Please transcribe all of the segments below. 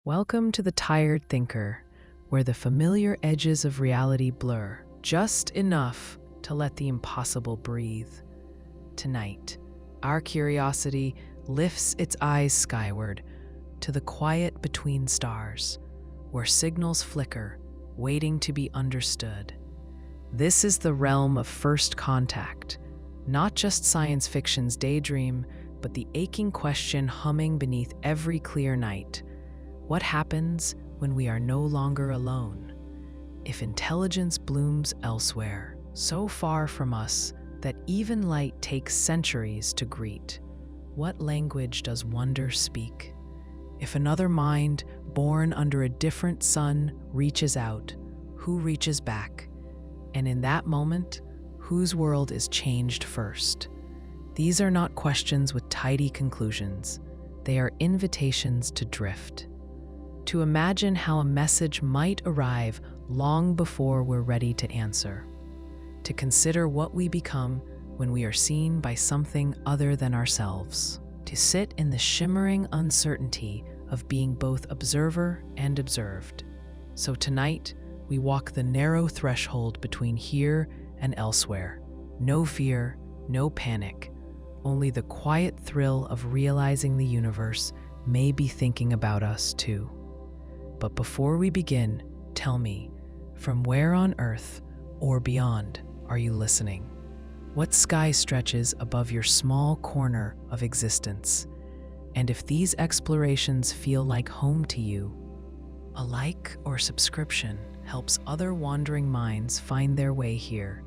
Welcome to the Tired Thinker, where the familiar edges of reality blur just enough to let the impossible breathe. Tonight, our curiosity lifts its eyes skyward to the quiet between stars, where signals flicker, waiting to be understood. This is the realm of first contact, not just science fiction's daydream, but the aching question humming beneath every clear night. What happens when we are no longer alone? If intelligence blooms elsewhere, so far from us that even light takes centuries to greet, what language does wonder speak? If another mind, born under a different sun, reaches out, who reaches back? And in that moment, whose world is changed first? These are not questions with tidy conclusions. They are invitations to drift, to imagine how a message might arrive long before we're ready to answer, to consider what we become when we are seen by something other than ourselves, to sit in the shimmering uncertainty of being both observer and observed. So tonight, we walk the narrow threshold between here and elsewhere. No fear, no panic, only the quiet thrill of realizing the universe may be thinking about us too. But before we begin, tell me, from where on Earth or beyond are you listening? What sky stretches above your small corner of existence? And if these explorations feel like home to you, a like or subscription helps other wandering minds find their way here.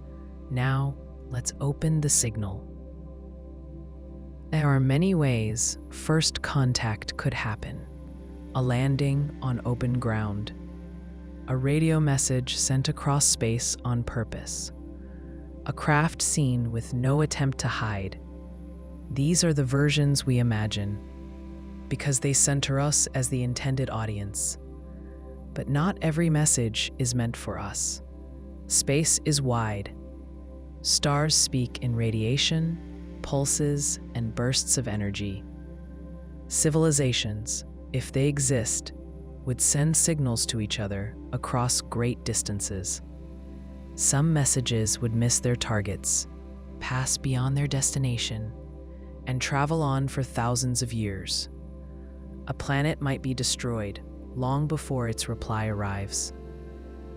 Now, let's open the signal. There are many ways first contact could happen. A landing on open ground, a radio message sent across space on purpose, a craft seen with no attempt to hide. These are the versions we imagine, because they center us as the intended audience. But not every message is meant for us. Space is wide. Stars speak in radiation, pulses, and bursts of energy. Civilizations, if they exist, would send signals to each other across great distances. Some messages would miss their targets, pass beyond their destination, and travel on for thousands of years. A planet might be destroyed long before its reply arrives.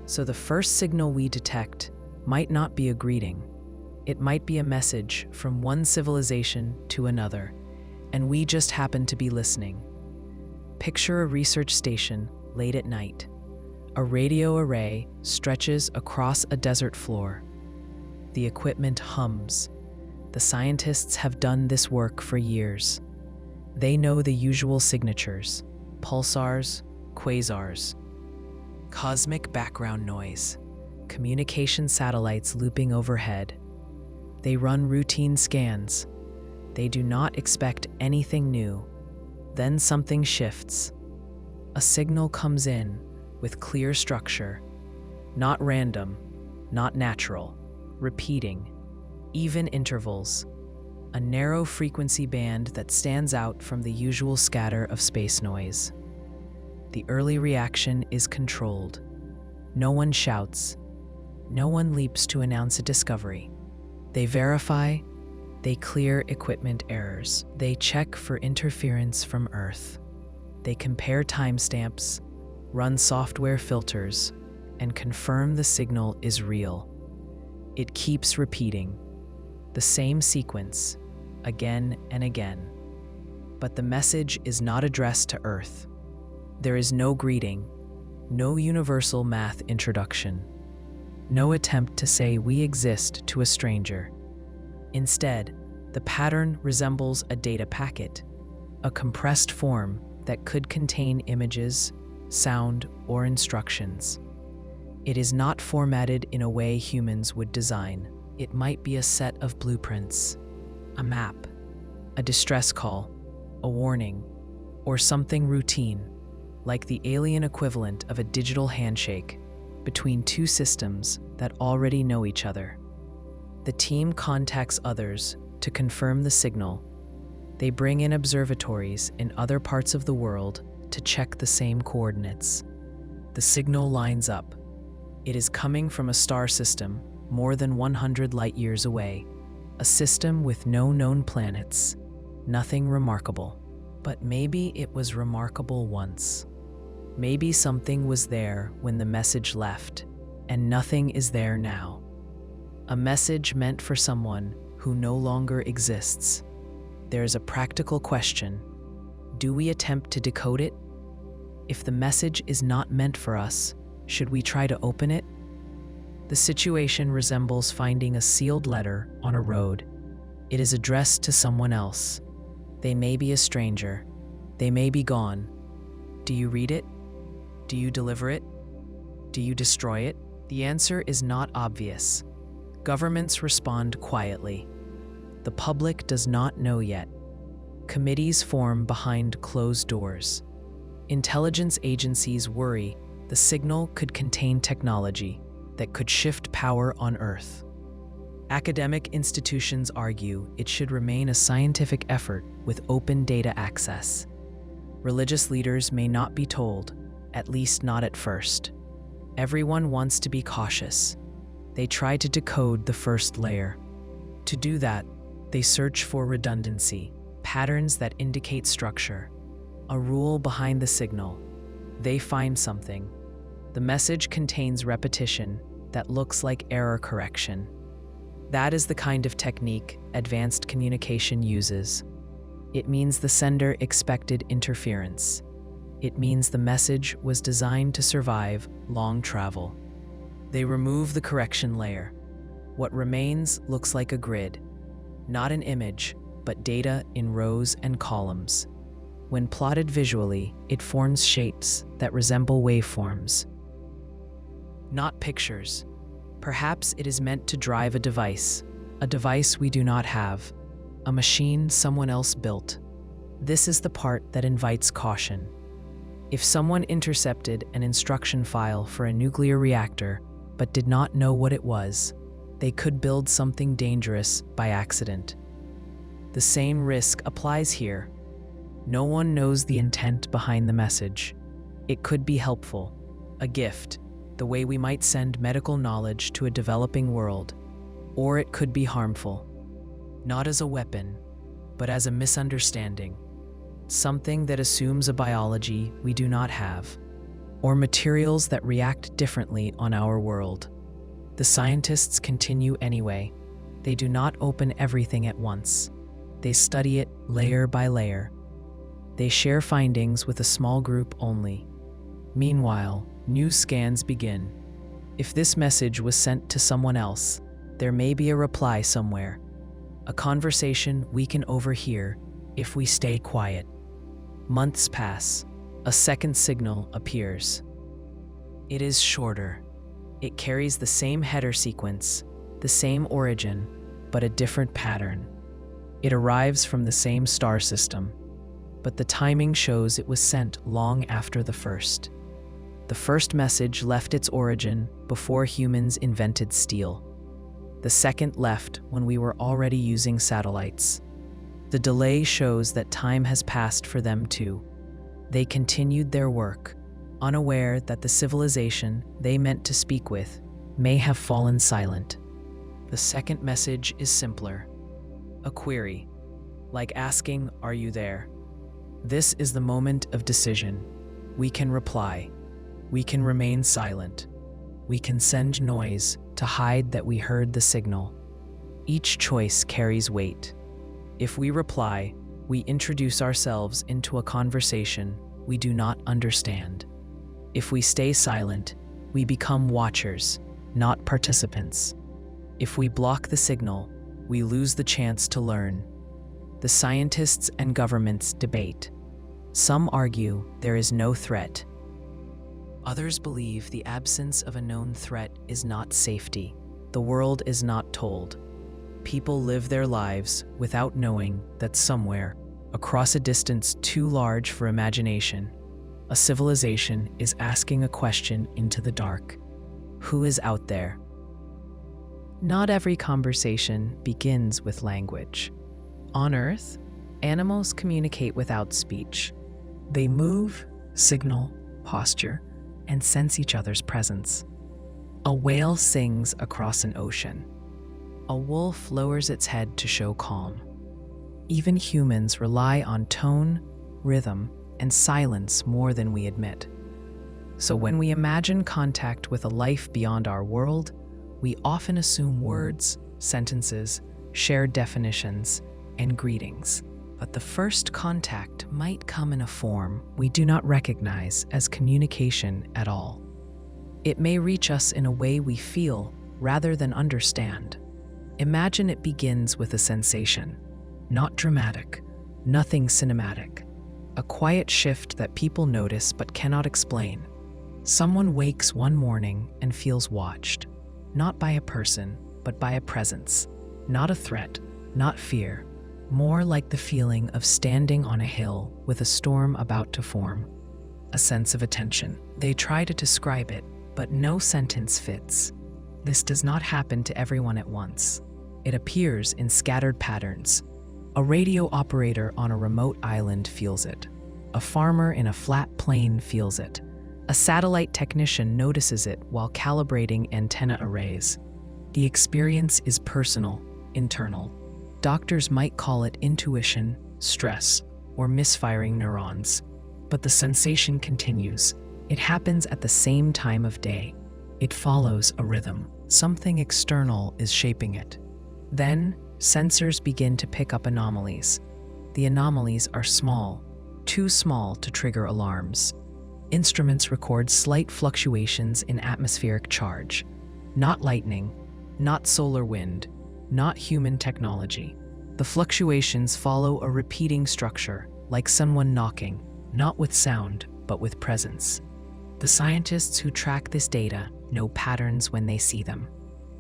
So the first signal we detect might not be a greeting. It might be a message from one civilization to another, and we just happen to be listening. Picture a research station late at night. A radio array stretches across a desert floor. The equipment hums. The scientists have done this work for years. They know the usual signatures: pulsars, quasars, cosmic background noise, communication satellites looping overhead. They run routine scans. They do not expect anything new. Then something shifts. A signal comes in with clear structure, not random, not natural, repeating, even intervals, a narrow frequency band that stands out from the usual scatter of space noise. The early reaction is controlled. No one shouts. No one leaps to announce a discovery. They verify. They clear equipment errors. They check for interference from Earth. They compare timestamps, run software filters, and confirm the signal is real. It keeps repeating, the same sequence, again and again. But the message is not addressed to Earth. There is no greeting, no universal math introduction, no attempt to say we exist to a stranger. Instead, the pattern resembles a data packet, a compressed form that could contain images, sound, or instructions. It is not formatted in a way humans would design. It might be a set of blueprints, a map, a distress call, a warning, or something routine, like the alien equivalent of a digital handshake between two systems that already know each other. The team contacts others to confirm the signal. They bring in observatories in other parts of the world to check the same coordinates. The signal lines up. It is coming from a star system more than 100 light-years away, a system with no known planets. Nothing remarkable. But maybe it was remarkable once. Maybe something was there when the message left, and nothing is there now. A message meant for someone who no longer exists. There is a practical question. Do we attempt to decode it? If the message is not meant for us, should we try to open it? The situation resembles finding a sealed letter on a road. It is addressed to someone else. They may be a stranger. They may be gone. Do you read it? Do you deliver it? Do you destroy it? The answer is not obvious. Governments respond quietly. The public does not know yet. Committees form behind closed doors. Intelligence agencies worry the signal could contain technology that could shift power on Earth. Academic institutions argue it should remain a scientific effort with open data access. Religious leaders may not be told, at least not at first. Everyone wants to be cautious. They try to decode the first layer. To do that, they search for redundancy, patterns that indicate structure, a rule behind the signal. They find something. The message contains repetition that looks like error correction. That is the kind of technique advanced communication uses. It means the sender expected interference. It means the message was designed to survive long travel. They remove the correction layer. What remains looks like a grid, not an image, but data in rows and columns. When plotted visually, it forms shapes that resemble waveforms, not pictures. Perhaps it is meant to drive a device we do not have, a machine someone else built. This is the part that invites caution. If someone intercepted an instruction file for a nuclear reactor but did not know what it was, they could build something dangerous by accident. The same risk applies here. No one knows the intent behind the message. It could be helpful, a gift, the way we might send medical knowledge to a developing world, or it could be harmful, not as a weapon, but as a misunderstanding, something that assumes a biology we do not have, or materials that react differently on our world. The scientists continue anyway. They do not open everything at once. They study it layer by layer. They share findings with a small group only. Meanwhile, new scans begin. If this message was sent to someone else, there may be a reply somewhere, a conversation we can overhear if we stay quiet. Months pass. A second signal appears. It is shorter. It carries the same header sequence, the same origin, but a different pattern. It arrives from the same star system, but the timing shows it was sent long after the first. The first message left its origin before humans invented steel. The second left when we were already using satellites. The delay shows that time has passed for them too. They continued their work, unaware that the civilization they meant to speak with may have fallen silent. The second message is simpler. A query, like asking, "Are you there?" This is the moment of decision. We can reply. We can remain silent. We can send noise to hide that we heard the signal. Each choice carries weight. If we reply, we introduce ourselves into a conversation we do not understand. If we stay silent, we become watchers, not participants. If we block the signal, we lose the chance to learn. The scientists and governments debate. Some argue there is no threat. Others believe the absence of a known threat is not safety. The world is not told. People live their lives without knowing that somewhere, across a distance too large for imagination, a civilization is asking a question into the dark. Who is out there? Not every conversation begins with language. On Earth, animals communicate without speech. They move, signal, posture, and sense each other's presence. A whale sings across an ocean. A wolf lowers its head to show calm. Even humans rely on tone, rhythm, and silence more than we admit. So when we imagine contact with a life beyond our world, we often assume words, sentences, shared definitions, and greetings. But the first contact might come in a form we do not recognize as communication at all. It may reach us in a way we feel rather than understand. Imagine it begins with a sensation, not dramatic, nothing cinematic, a quiet shift that people notice but cannot explain. Someone wakes one morning and feels watched, not by a person, but by a presence, not a threat, not fear, more like the feeling of standing on a hill with a storm about to form, a sense of attention. They try to describe it, but no sentence fits. This does not happen to everyone at once. It appears in scattered patterns. A radio operator on a remote island feels it. A farmer in a flat plain feels it. A satellite technician notices it while calibrating antenna arrays. The experience is personal, internal. Doctors might call it intuition, stress, or misfiring neurons. But the sensation continues. It happens at the same time of day. It follows a rhythm. Something external is shaping it. Then, sensors begin to pick up anomalies. The anomalies are small, too small to trigger alarms. Instruments record slight fluctuations in atmospheric charge. Not lightning, not solar wind, not human technology. The fluctuations follow a repeating structure, like someone knocking, not with sound, but with presence. The scientists who track this data know patterns when they see them.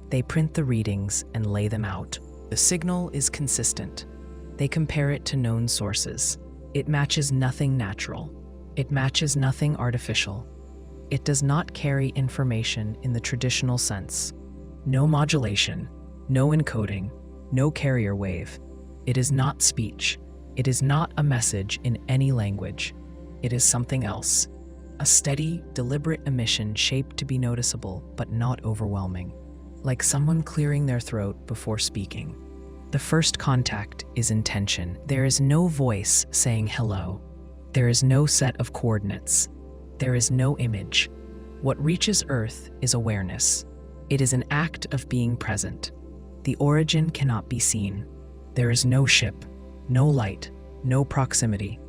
They print the readings and lay them out. The signal is consistent. They compare it to known sources. It matches nothing natural. It matches nothing artificial. It does not carry information in the traditional sense. No modulation, no encoding, no carrier wave. It is not speech. It is not a message in any language. It is something else. A steady, deliberate emission shaped to be noticeable but not overwhelming. Like someone clearing their throat before speaking. The first contact is intention. There is no voice saying hello. There is no set of coordinates. There is no image. What reaches Earth is awareness. It is an act of being present. The origin cannot be seen. There is no ship, no light, no proximity.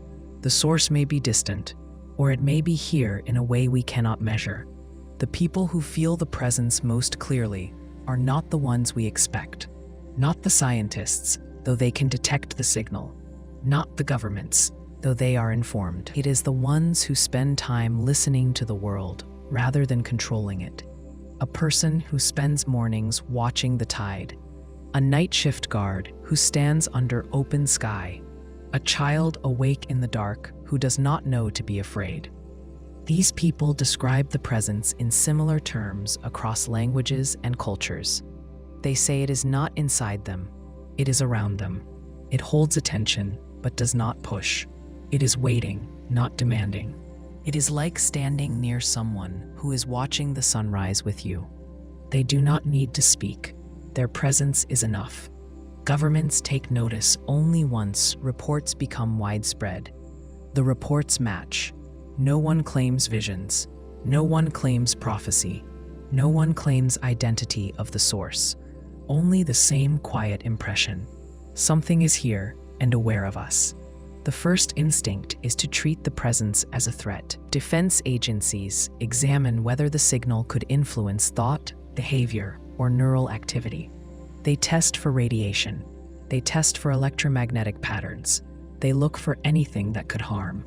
The source may be distant, or it may be here in a way we cannot measure. The people who feel the presence most clearly are not the ones we expect. Not the scientists, though they can detect the signal. Not the governments, though they are informed. It is the ones who spend time listening to the world rather than controlling it. A person who spends mornings watching the tide. A night shift guard who stands under open sky. A child awake in the dark who does not know to be afraid. These people describe the presence in similar terms across languages and cultures. They say it is not inside them, it is around them. It holds attention, but does not push. It is waiting, not demanding. It is like standing near someone who is watching the sunrise with you. They do not need to speak. Their presence is enough. Governments take notice only once reports become widespread. The reports match. No one claims visions. No one claims prophecy. No one claims identity of the source. Only the same quiet impression. Something is here and aware of us. The first instinct is to treat the presence as a threat. Defense agencies examine whether the signal could influence thought, behavior, or neural activity. They test for radiation. They test for electromagnetic patterns. They look for anything that could harm.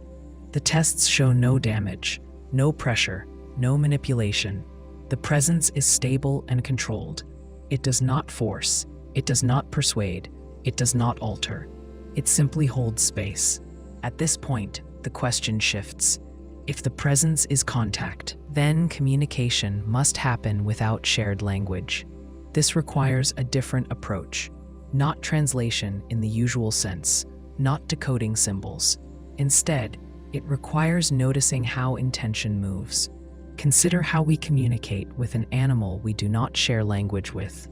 The tests show no damage, no pressure, no manipulation. The presence is stable and controlled. It does not force. It does not persuade. It does not alter. It simply holds space. At this point, the question shifts. If the presence is contact, then communication must happen without shared language. This requires a different approach, not translation in the usual sense, not decoding symbols. Instead, It requires noticing how intention moves. Consider how we communicate with an animal we do not share language with.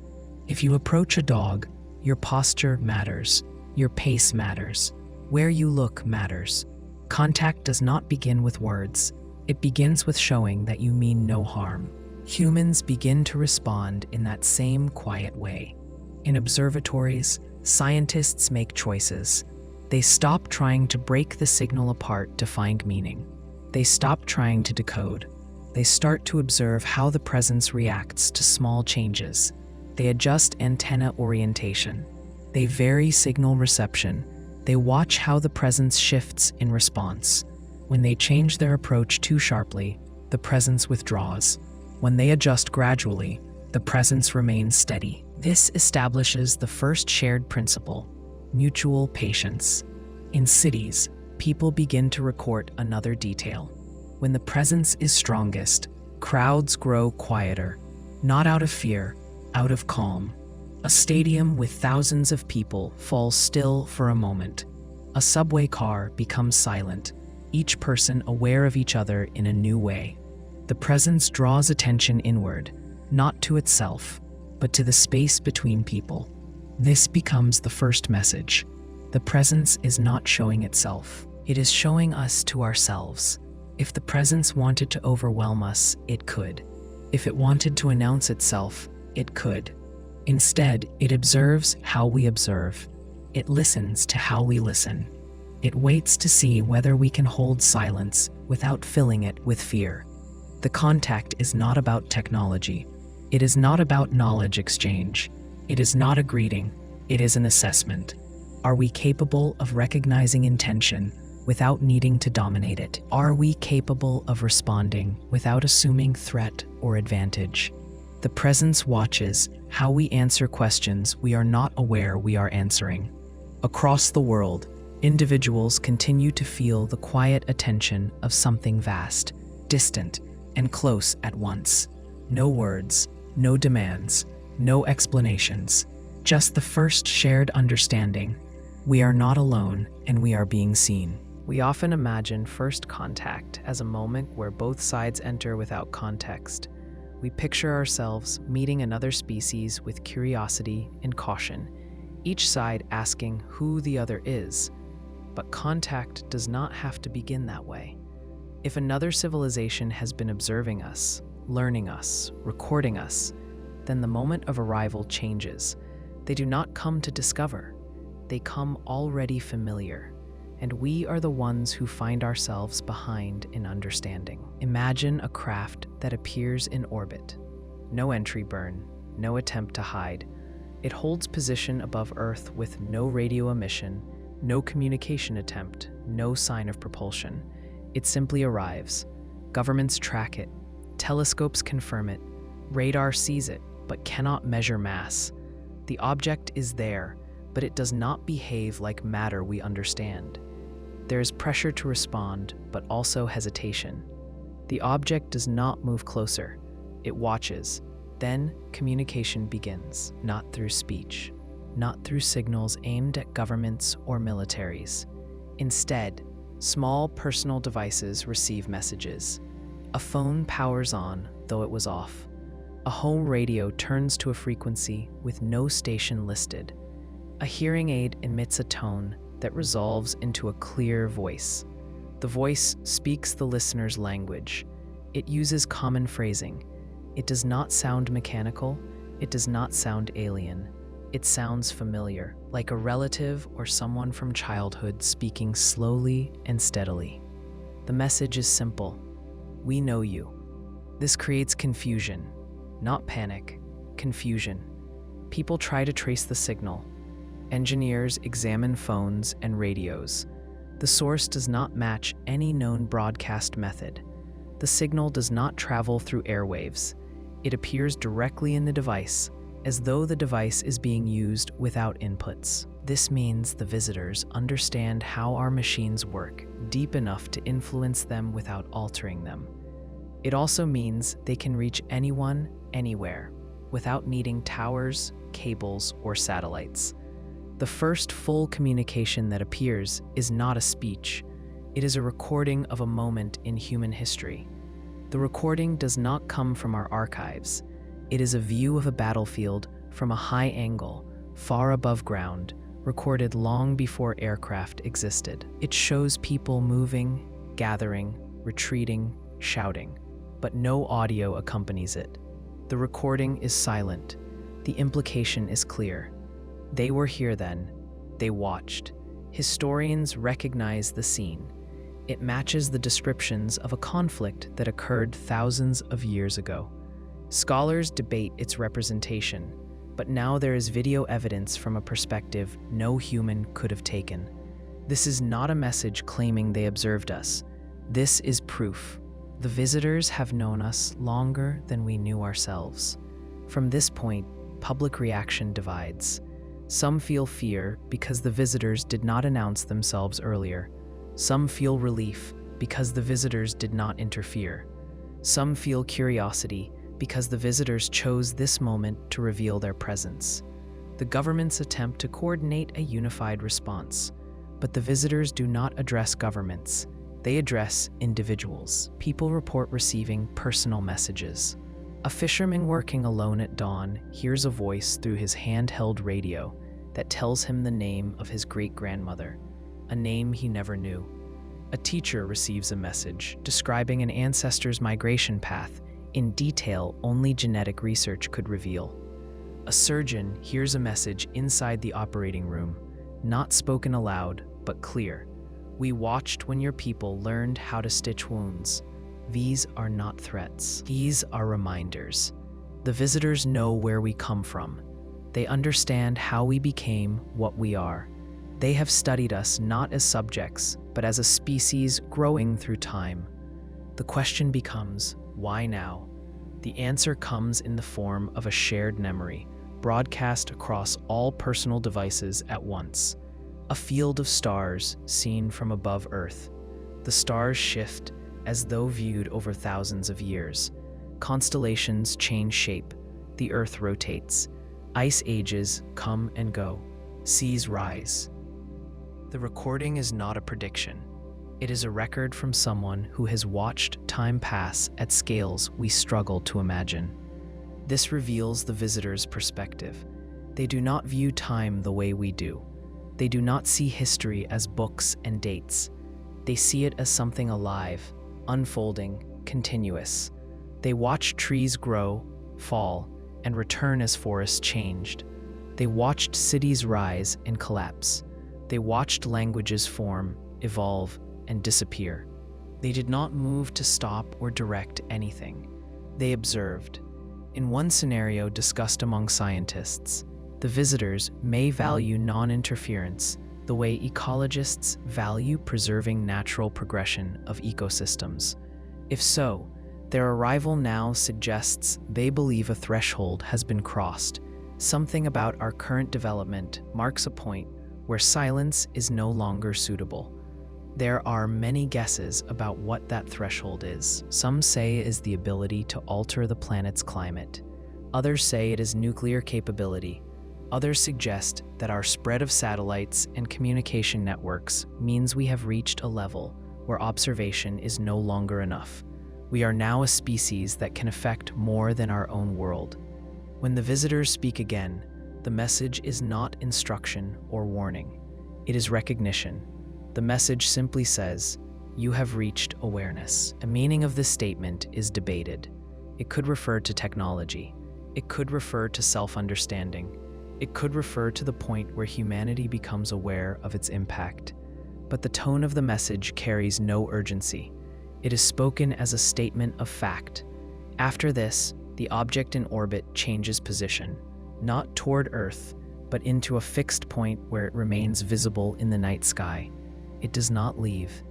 If you approach a dog, your posture matters, your pace matters, where you look matters. Contact does not begin with words. It begins with showing that you mean no harm. Humans begin to respond in that same quiet way. In observatories, scientists make choices. They stop trying to break the signal apart to find meaning. They stop trying to decode. They start to observe how the presence reacts to small changes. They adjust antenna orientation. They vary signal reception. They watch how the presence shifts in response. When they change their approach too sharply, the presence withdraws. When they adjust gradually, the presence remains steady. This establishes the first shared principle: mutual patience. In cities, people begin to record another detail. When the presence is strongest, crowds grow quieter, not out of fear, out of calm. A stadium with thousands of people falls still for a moment. A subway car becomes silent, each person aware of each other in a new way. The presence draws attention inward, not to itself, but to the space between people. This becomes the first message. The presence is not showing itself. It is showing us to ourselves. If the presence wanted to overwhelm us, it could. If it wanted to announce itself, it could. Instead, it observes how we observe. It listens to how we listen. It waits to see whether we can hold silence without filling it with fear. The contact is not about technology. It is not about knowledge exchange. It is not a greeting. It is an assessment. Are we capable of recognizing intention without needing to dominate it? Are we capable of responding without assuming threat or advantage? The presence watches how we answer questions we are not aware we are answering. Across the world, individuals continue to feel the quiet attention of something vast, distant, and close at once. No words, no demands, no explanations, just the first shared understanding. We are not alone, and we are being seen. We often imagine first contact as a moment where both sides enter without context. We picture ourselves meeting another species with curiosity and caution, each side asking who the other is. But contact does not have to begin that way. If another civilization has been observing us, learning us, recording us, then the moment of arrival changes. They do not come to discover. They come already familiar, and we are the ones who find ourselves behind in understanding. Imagine a craft that appears in orbit. No entry burn, no attempt to hide. It holds position above Earth with no radio emission, no communication attempt, no sign of propulsion. It simply arrives. Governments track it. Telescopes confirm it. Radar sees it, but cannot measure mass. The object is there, but it does not behave like matter we understand. There is pressure to respond, but also hesitation. The object does not move closer. It watches. Then communication begins, not through speech, not through signals aimed at governments or militaries. Instead, small personal devices receive messages. A phone powers on, though it was off. A home radio turns to a frequency with no station listed. A hearing aid emits a tone that resolves into a clear voice. The voice speaks the listener's language. It uses common phrasing. It does not sound mechanical. It does not sound alien. It sounds familiar, like a relative or someone from childhood speaking slowly and steadily. The message is simple. We know you. This creates confusion, not panic, confusion. People try to trace the signal. Engineers examine phones and radios. The source does not match any known broadcast method. The signal does not travel through airwaves. It appears directly in the device, as though the device is being used without inputs. This means the visitors understand how our machines work deep enough to influence them without altering them. It also means they can reach anyone, anywhere, without needing towers, cables, or satellites. The first full communication that appears is not a speech. It is a recording of a moment in human history. The recording does not come from our archives. It is a view of a battlefield from a high angle, far above ground, recorded long before aircraft existed. It shows people moving, gathering, retreating, shouting, but no audio accompanies it. The recording is silent. The implication is clear. They were here then. They watched. Historians recognize the scene. It matches the descriptions of a conflict that occurred thousands of years ago. Scholars debate its representation, but now there is video evidence from a perspective no human could have taken. This is not a message claiming they observed us. This is proof. The visitors have known us longer than we knew ourselves. From this point, public reaction divides. Some feel fear because the visitors did not announce themselves earlier. Some feel relief because the visitors did not interfere. Some feel curiosity because the visitors chose this moment to reveal their presence. The governments attempt to coordinate a unified response, but the visitors do not address governments. They address individuals. People report receiving personal messages. A fisherman working alone at dawn hears a voice through his handheld radio that tells him the name of his great-grandmother, a name he never knew. A teacher receives a message describing an ancestor's migration path in detail only genetic research could reveal. A surgeon hears a message inside the operating room, not spoken aloud, but clear. We watched when your people learned how to stitch wounds. These are not threats. These are reminders. The visitors know where we come from. They understand how we became what we are. They have studied us not as subjects, but as a species growing through time. The question becomes, why now? The answer comes in the form of a shared memory, broadcast across all personal devices at once. A field of stars seen from above Earth. The stars shift as though viewed over thousands of years. Constellations change shape. The Earth rotates. Ice ages come and go. Seas rise. The recording is not a prediction. It is a record from someone who has watched time pass at scales we struggle to imagine. This reveals the visitor's perspective. They do not view time the way we do. They do not see history as books and dates. They see it as something alive, unfolding, continuous. They watch trees grow, fall, and return as forests changed. They watched cities rise and collapse. They watched languages form, evolve, and disappear. They did not move to stop or direct anything. They observed. In one scenario discussed among scientists, the visitors may value non-interference the way ecologists value preserving natural progression of ecosystems. If so, their arrival now suggests they believe a threshold has been crossed. Something about our current development marks a point where silence is no longer suitable. There are many guesses about what that threshold is. Some say it is the ability to alter the planet's climate. Others say it is nuclear capability. Others suggest that our spread of satellites and communication networks means we have reached a level where observation is no longer enough. We are now a species that can affect more than our own world. When the visitors speak again, the message is not instruction or warning. It is recognition. The message simply says, "You have reached awareness." The meaning of this statement is debated. It could refer to technology. It could refer to self-understanding. It could refer to the point where humanity becomes aware of its impact. But the tone of the message carries no urgency. It is spoken as a statement of fact. After this, the object in orbit changes position, not toward Earth, but into a fixed point where it remains visible in the night sky. It does not leave.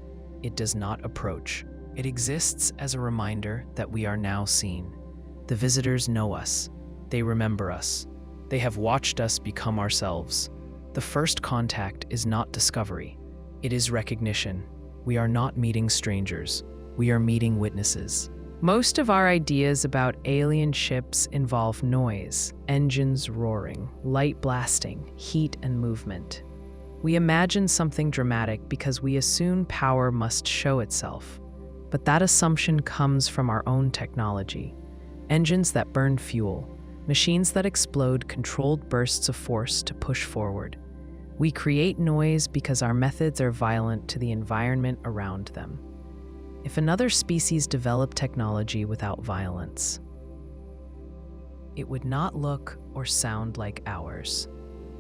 It does not approach. It exists as a reminder that we are now seen. The visitors know us. They remember us. They have watched us become ourselves. The first contact is not discovery. It is recognition. We are not meeting strangers. We are meeting witnesses. Most of our ideas about alien ships involve noise, engines roaring, light blasting, heat and movement. We imagine something dramatic because we assume power must show itself. But that assumption comes from our own technology. Engines that burn fuel, machines that explode controlled bursts of force to push forward. We create noise because our methods are violent to the environment around them. If another species developed technology without violence, it would not look or sound like ours.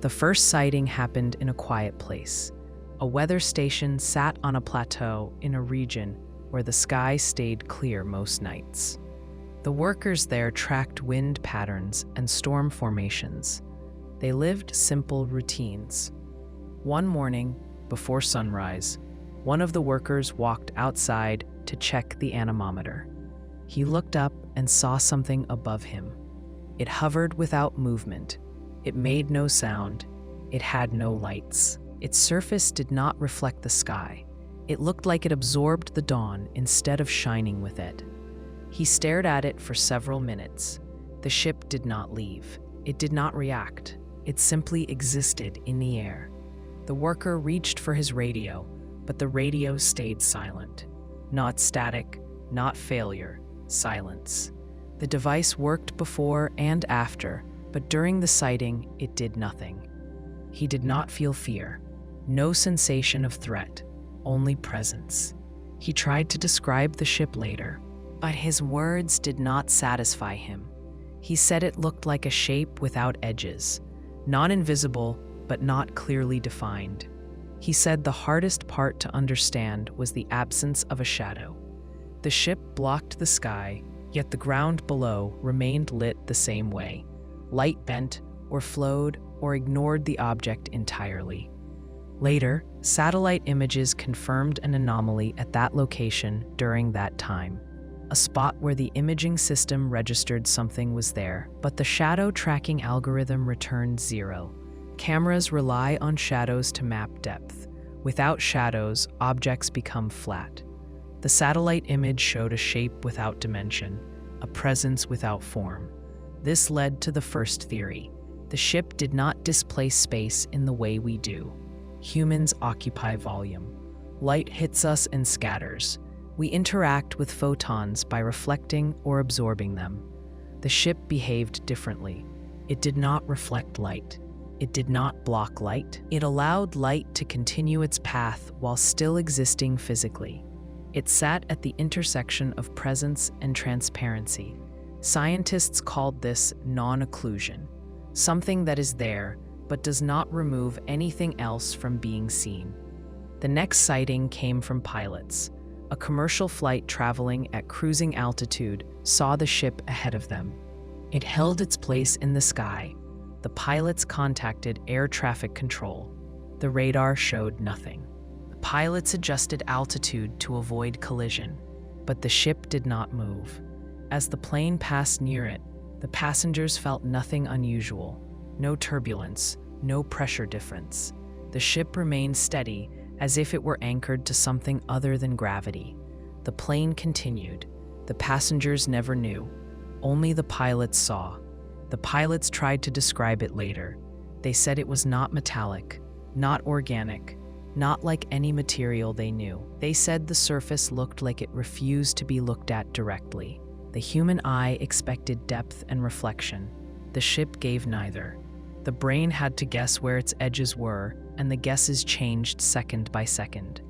The first sighting happened in a quiet place. A weather station sat on a plateau in a region where the sky stayed clear most nights. The workers there tracked wind patterns and storm formations. They lived simple routines. One morning, before sunrise, one of the workers walked outside to check the anemometer. He looked up and saw something above him. It hovered without movement. It made no sound. It had no lights. Its surface did not reflect the sky. It looked like it absorbed the dawn instead of shining with it. He stared at it for several minutes. The ship did not leave. It did not react. It simply existed in the air. The worker reached for his radio, but the radio stayed silent. Not static, not failure, silence. The device worked before and after, but during the sighting, it did nothing. He did not feel fear. No sensation of threat, only presence. He tried to describe the ship later, but his words did not satisfy him. He said it looked like a shape without edges, not invisible, but not clearly defined. He said the hardest part to understand was the absence of a shadow. The ship blocked the sky, yet the ground below remained lit the same way. Light bent, or flowed, or ignored the object entirely. Later, satellite images confirmed an anomaly at that location during that time. A spot where the imaging system registered something was there, but the shadow tracking algorithm returned 0. Cameras rely on shadows to map depth. Without shadows, objects become flat. The satellite image showed a shape without dimension, a presence without form. This led to the first theory. The ship did not displace space in the way we do. Humans occupy volume. Light hits us and scatters. We interact with photons by reflecting or absorbing them. The ship behaved differently. It did not reflect light. It did not block light. It allowed light to continue its path while still existing physically. It sat at the intersection of presence and transparency. Scientists called this non-occlusion, something that is there but does not remove anything else from being seen. The next sighting came from pilots. A commercial flight traveling at cruising altitude saw the ship ahead of them. It held its place in the sky. The pilots contacted air traffic control. The radar showed nothing. The pilots adjusted altitude to avoid collision, but the ship did not move. As the plane passed near it, the passengers felt nothing unusual. No turbulence, no pressure difference. The ship remained steady, as if it were anchored to something other than gravity. The plane continued. The passengers never knew. Only the pilots saw. The pilots tried to describe it later. They said it was not metallic, not organic, not like any material they knew. They said the surface looked like it refused to be looked at directly. The human eye expected depth and reflection. The ship gave neither. The brain had to guess where its edges were, and the guesses changed second by second.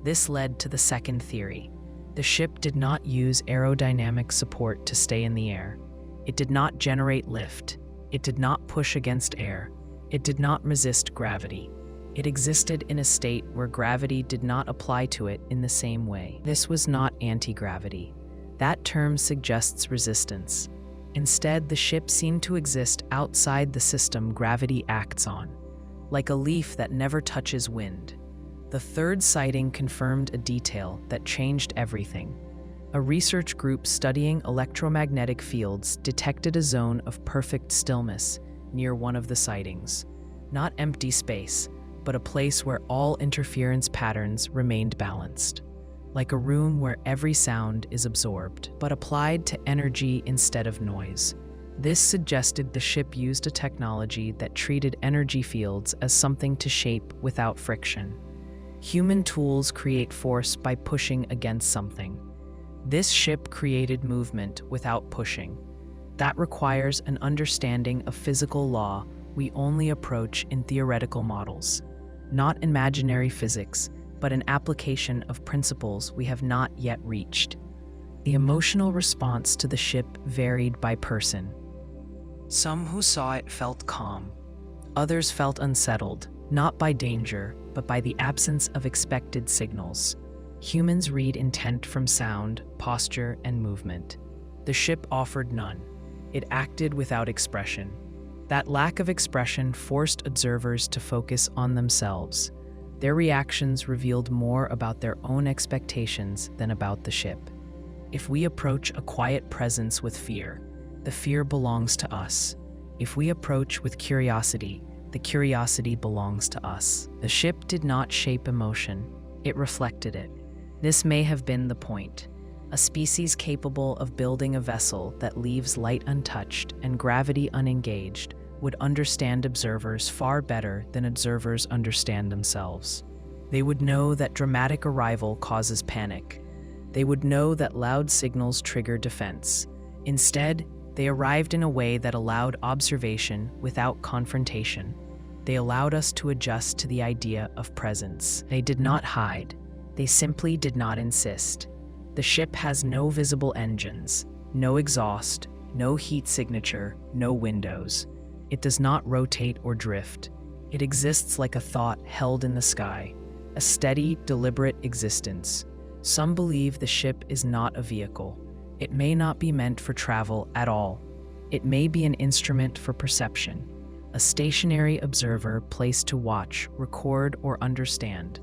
This led to the second theory. The ship did not use aerodynamic support to stay in the air. It did not generate lift. It did not push against air. It did not resist gravity. It existed in a state where gravity did not apply to it in the same way. This was not anti-gravity. That term suggests resistance. Instead, the ship seemed to exist outside the system gravity acts on, like a leaf that never touches wind. The third sighting confirmed a detail that changed everything. A research group studying electromagnetic fields detected a zone of perfect stillness near one of the sightings. Not empty space, but a place where all interference patterns remained balanced. Like a room where every sound is absorbed, but applied to energy instead of noise. This suggested the ship used a technology that treated energy fields as something to shape without friction. Human tools create force by pushing against something. This ship created movement without pushing. That requires an understanding of physical law we only approach in theoretical models, not imaginary physics, but an application of principles we have not yet reached. The emotional response to the ship varied by person. Some who saw it felt calm. Others felt unsettled, not by danger, but by the absence of expected signals. Humans read intent from sound, posture, and movement. The ship offered none. It acted without expression. That lack of expression forced observers to focus on themselves. Their reactions revealed more about their own expectations than about the ship. If we approach a quiet presence with fear, the fear belongs to us. If we approach with curiosity, the curiosity belongs to us. The ship did not shape emotion, it reflected it. This may have been the point. A species capable of building a vessel that leaves light untouched and gravity unengaged would understand observers far better than observers understand themselves. They would know that dramatic arrival causes panic. They would know that loud signals trigger defense. Instead, they arrived in a way that allowed observation without confrontation. They allowed us to adjust to the idea of presence. They did not hide. They simply did not insist. The ship has no visible engines, no exhaust, no heat signature, no windows. It does not rotate or drift. It exists like a thought held in the sky, a steady, deliberate existence. Some believe the ship is not a vehicle. It may not be meant for travel at all. It may be an instrument for perception, a stationary observer placed to watch, record, or understand,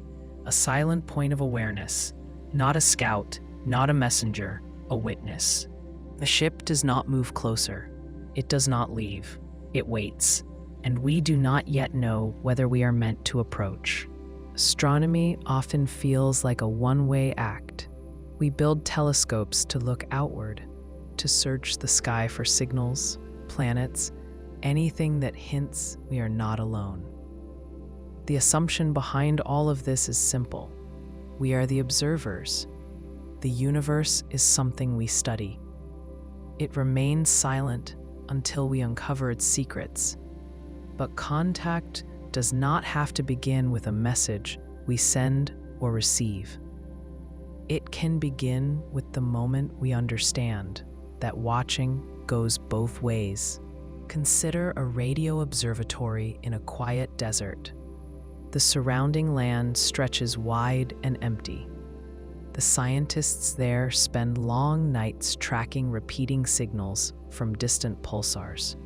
a silent point of awareness, not a scout, not a messenger, a witness. The ship does not move closer. It does not leave. It waits, and we do not yet know whether we are meant to approach. Astronomy often feels like a one-way act. We build telescopes to look outward, to search the sky for signals, planets, anything that hints we are not alone. The assumption behind all of this is simple. We are the observers. The universe is something we study. It remains silent until we uncover its secrets. But contact does not have to begin with a message we send or receive. It can begin with the moment we understand that watching goes both ways. Consider a radio observatory in a quiet desert. The surrounding land stretches wide and empty. The scientists there spend long nights tracking repeating signals from distant pulsars.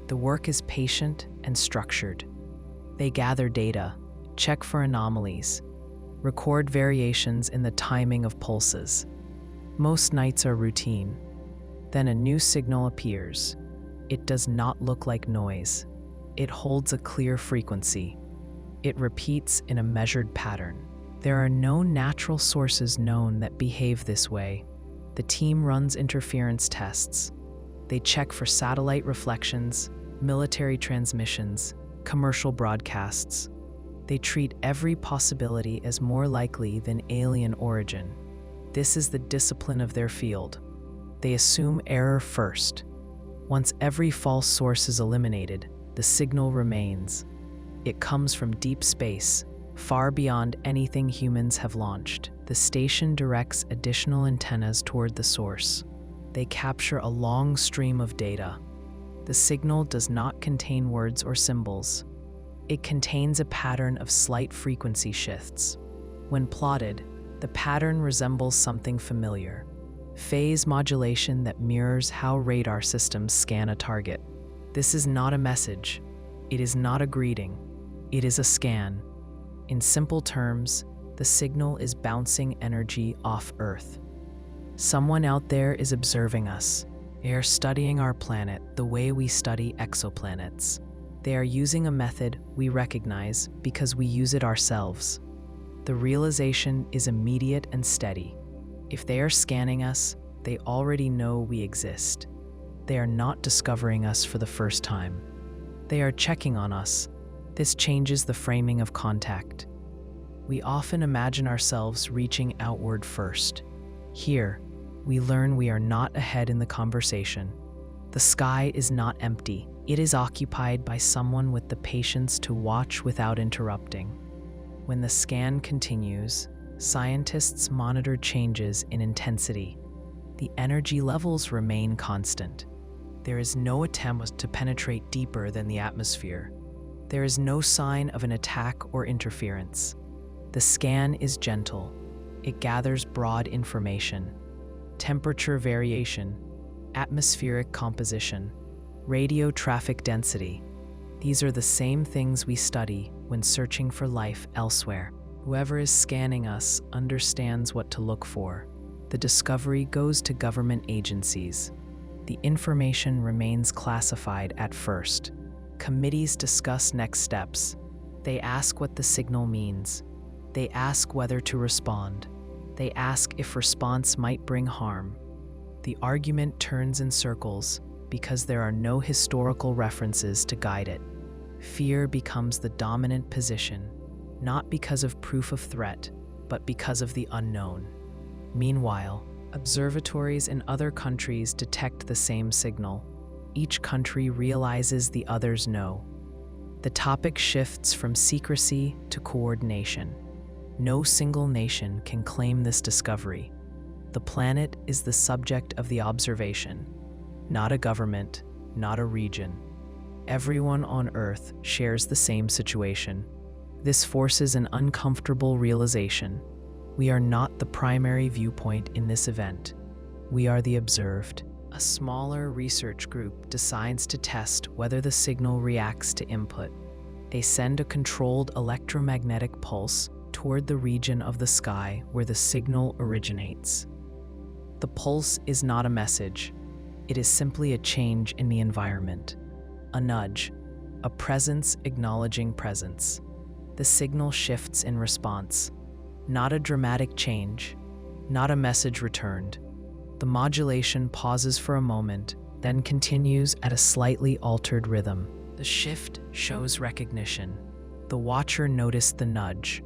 The work is patient and structured. They gather data, check for anomalies, record variations in the timing of pulses. Most nights are routine. Then a new signal appears. It does not look like noise. It holds a clear frequency. It repeats in a measured pattern. There are no natural sources known that behave this way. The team runs interference tests. They check for satellite reflections, military transmissions, commercial broadcasts. They treat every possibility as more likely than alien origin. This is the discipline of their field. They assume error first. Once every false source is eliminated, the signal remains. It comes from deep space, far beyond anything humans have launched. The station directs additional antennas toward the source. They capture a long stream of data. The signal does not contain words or symbols. It contains a pattern of slight frequency shifts. When plotted, the pattern resembles something familiar: phase modulation that mirrors how radar systems scan a target. This is not a message. It is not a greeting. It is a scan. In simple terms, the signal is bouncing energy off Earth. Someone out there is observing us. They are studying our planet the way we study exoplanets. They are using a method we recognize because we use it ourselves. The realization is immediate and steady. If they are scanning us, they already know we exist. They are not discovering us for the first time. They are checking on us. This changes the framing of contact. We often imagine ourselves reaching outward first. Here, we learn we are not ahead in the conversation. The sky is not empty. It is occupied by someone with the patience to watch without interrupting. When the scan continues, scientists monitor changes in intensity. The energy levels remain constant. There is no attempt to penetrate deeper than the atmosphere. There is no sign of an attack or interference. The scan is gentle. It gathers broad information: temperature variation, atmospheric composition, radio traffic density. These are the same things we study when searching for life elsewhere. Whoever is scanning us understands what to look for. The discovery goes to government agencies. The information remains classified at first. Committees discuss next steps. They ask what the signal means. They ask whether to respond. They ask if response might bring harm. The argument turns in circles because there are no historical references to guide it. Fear becomes the dominant position, not because of proof of threat, but because of the unknown. Meanwhile, observatories in other countries detect the same signal. Each country realizes the others know. The topic shifts from secrecy to coordination. No single nation can claim this discovery. The planet is the subject of the observation, not a government, not a region. Everyone on Earth shares the same situation. This forces an uncomfortable realization. We are not the primary viewpoint in this event. We are the observed. A smaller research group decides to test whether the signal reacts to input. They send a controlled electromagnetic pulse toward the region of the sky where the signal originates. The pulse is not a message. It is simply a change in the environment. A nudge, a presence acknowledging presence. The signal shifts in response. Not a dramatic change, not a message returned. The modulation pauses for a moment, then continues at a slightly altered rhythm. The shift shows recognition. The watcher noticed the nudge.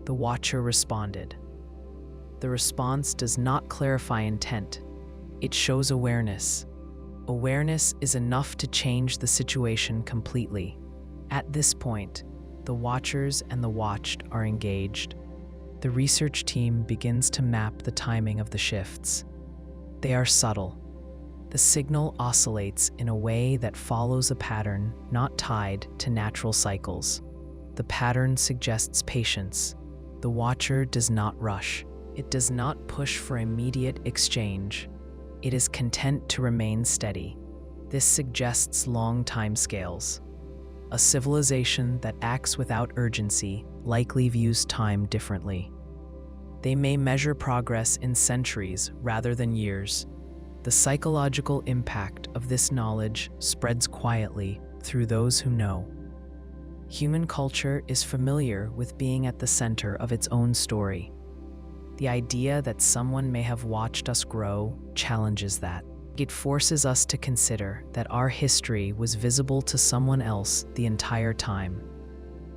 The watcher responded. The response does not clarify intent. It shows awareness. Awareness is enough to change the situation completely. At this point, the watchers and the watched are engaged. The research team begins to map the timing of the shifts. They are subtle. The signal oscillates in a way that follows a pattern not tied to natural cycles. The pattern suggests patience. The watcher does not rush. It does not push for immediate exchange. It is content to remain steady. This suggests long timescales. A civilization that acts without urgency likely views time differently. They may measure progress in centuries rather than years. The psychological impact of this knowledge spreads quietly through those who know. Human culture is familiar with being at the center of its own story. The idea that someone may have watched us grow challenges that. It forces us to consider that our history was visible to someone else the entire time.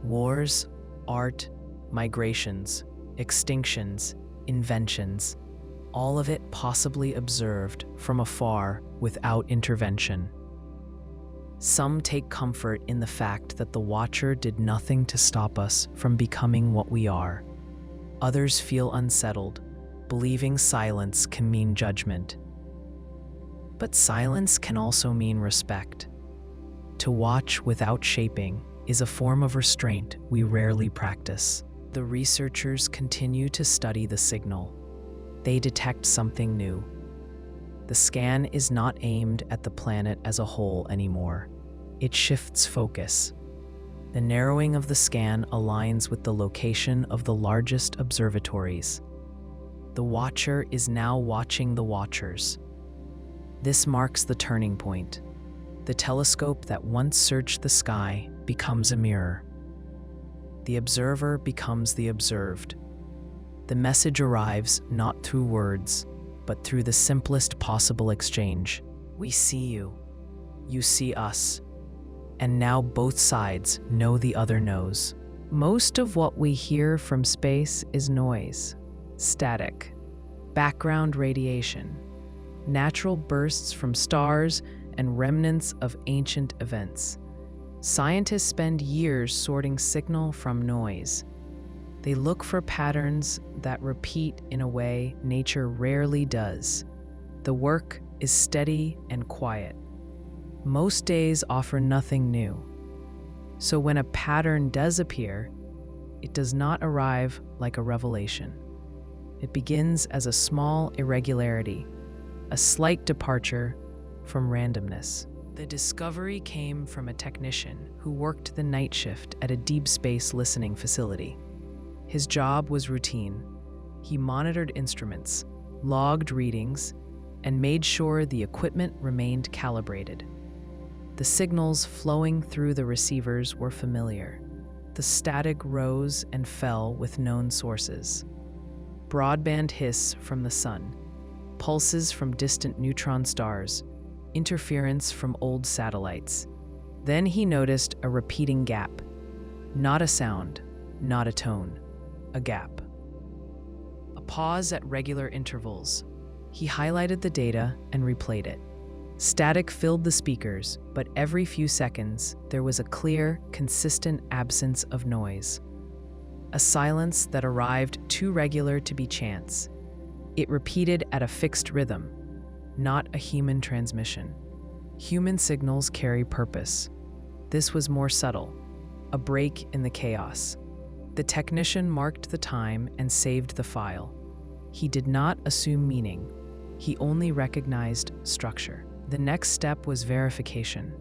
Wars, art, migrations, extinctions, inventions, all of it possibly observed from afar without intervention. Some take comfort in the fact that the watcher did nothing to stop us from becoming what we are. Others feel unsettled, believing silence can mean judgment. But silence can also mean respect. To watch without shaping is a form of restraint we rarely practice. The researchers continue to study the signal. They detect something new. The scan is not aimed at the planet as a whole anymore. It shifts focus. The narrowing of the scan aligns with the location of the largest observatories. The watcher is now watching the watchers. This marks the turning point. The telescope that once searched the sky becomes a mirror. The observer becomes the observed. The message arrives not through words, but through the simplest possible exchange. We see you. You see us. And now both sides know the other knows. Most of what we hear from space is noise, static, background radiation, natural bursts from stars, and remnants of ancient events. Scientists spend years sorting signal from noise. They look for patterns that repeat in a way nature rarely does. The work is steady and quiet. Most days offer nothing new. So when a pattern does appear, it does not arrive like a revelation. It begins as a small irregularity, a slight departure from randomness. The discovery came from a technician who worked the night shift at a deep space listening facility. His job was routine. He monitored instruments, logged readings, and made sure the equipment remained calibrated. The signals flowing through the receivers were familiar. The static rose and fell with known sources. Broadband hiss from the sun, pulses from distant neutron stars, interference from old satellites. Then he noticed a repeating gap. Not a sound, not a tone, a gap. A pause at regular intervals. He highlighted the data and replayed it. Static filled the speakers, but every few seconds there was a clear, consistent absence of noise. A silence that arrived too regular to be chance. It repeated at a fixed rhythm, not a human transmission. Human signals carry purpose. This was more subtle, a break in the chaos. The technician marked the time and saved the file. He did not assume meaning. He only recognized structure. The next step was verification.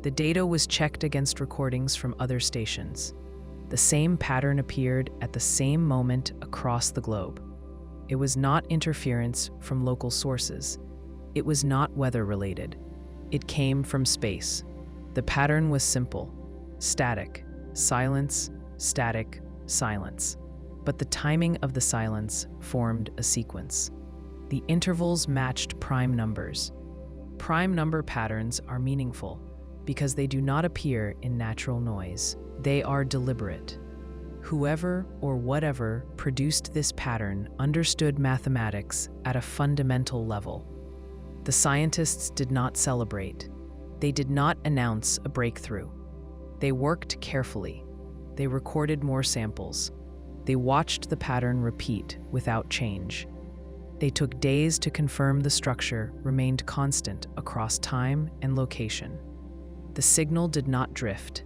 The data was checked against recordings from other stations. The same pattern appeared at the same moment across the globe. It was not interference from local sources. It was not weather-related. It came from space. The pattern was simple: static, silence, static, silence. But the timing of the silence formed a sequence. The intervals matched prime numbers. Prime number patterns are meaningful because they do not appear in natural noise. They are deliberate. Whoever or whatever produced this pattern understood mathematics at a fundamental level. The scientists did not celebrate. They did not announce a breakthrough. They worked carefully. They recorded more samples. They watched the pattern repeat without change. They took days to confirm the structure remained constant across time and location. The signal did not drift.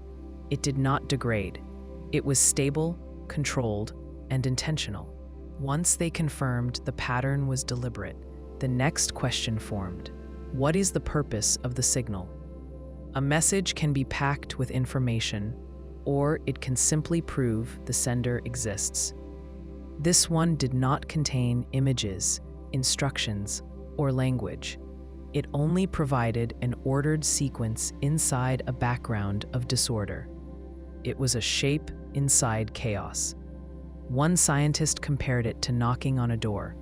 It did not degrade. It was stable, controlled, and intentional. Once they confirmed the pattern was deliberate, the next question formed: what is the purpose of the signal? A message can be packed with information, or it can simply prove the sender exists. This one did not contain images, instructions, or language. It only provided an ordered sequence inside a background of disorder. It was a shape inside chaos. One scientist compared it to knocking on a door.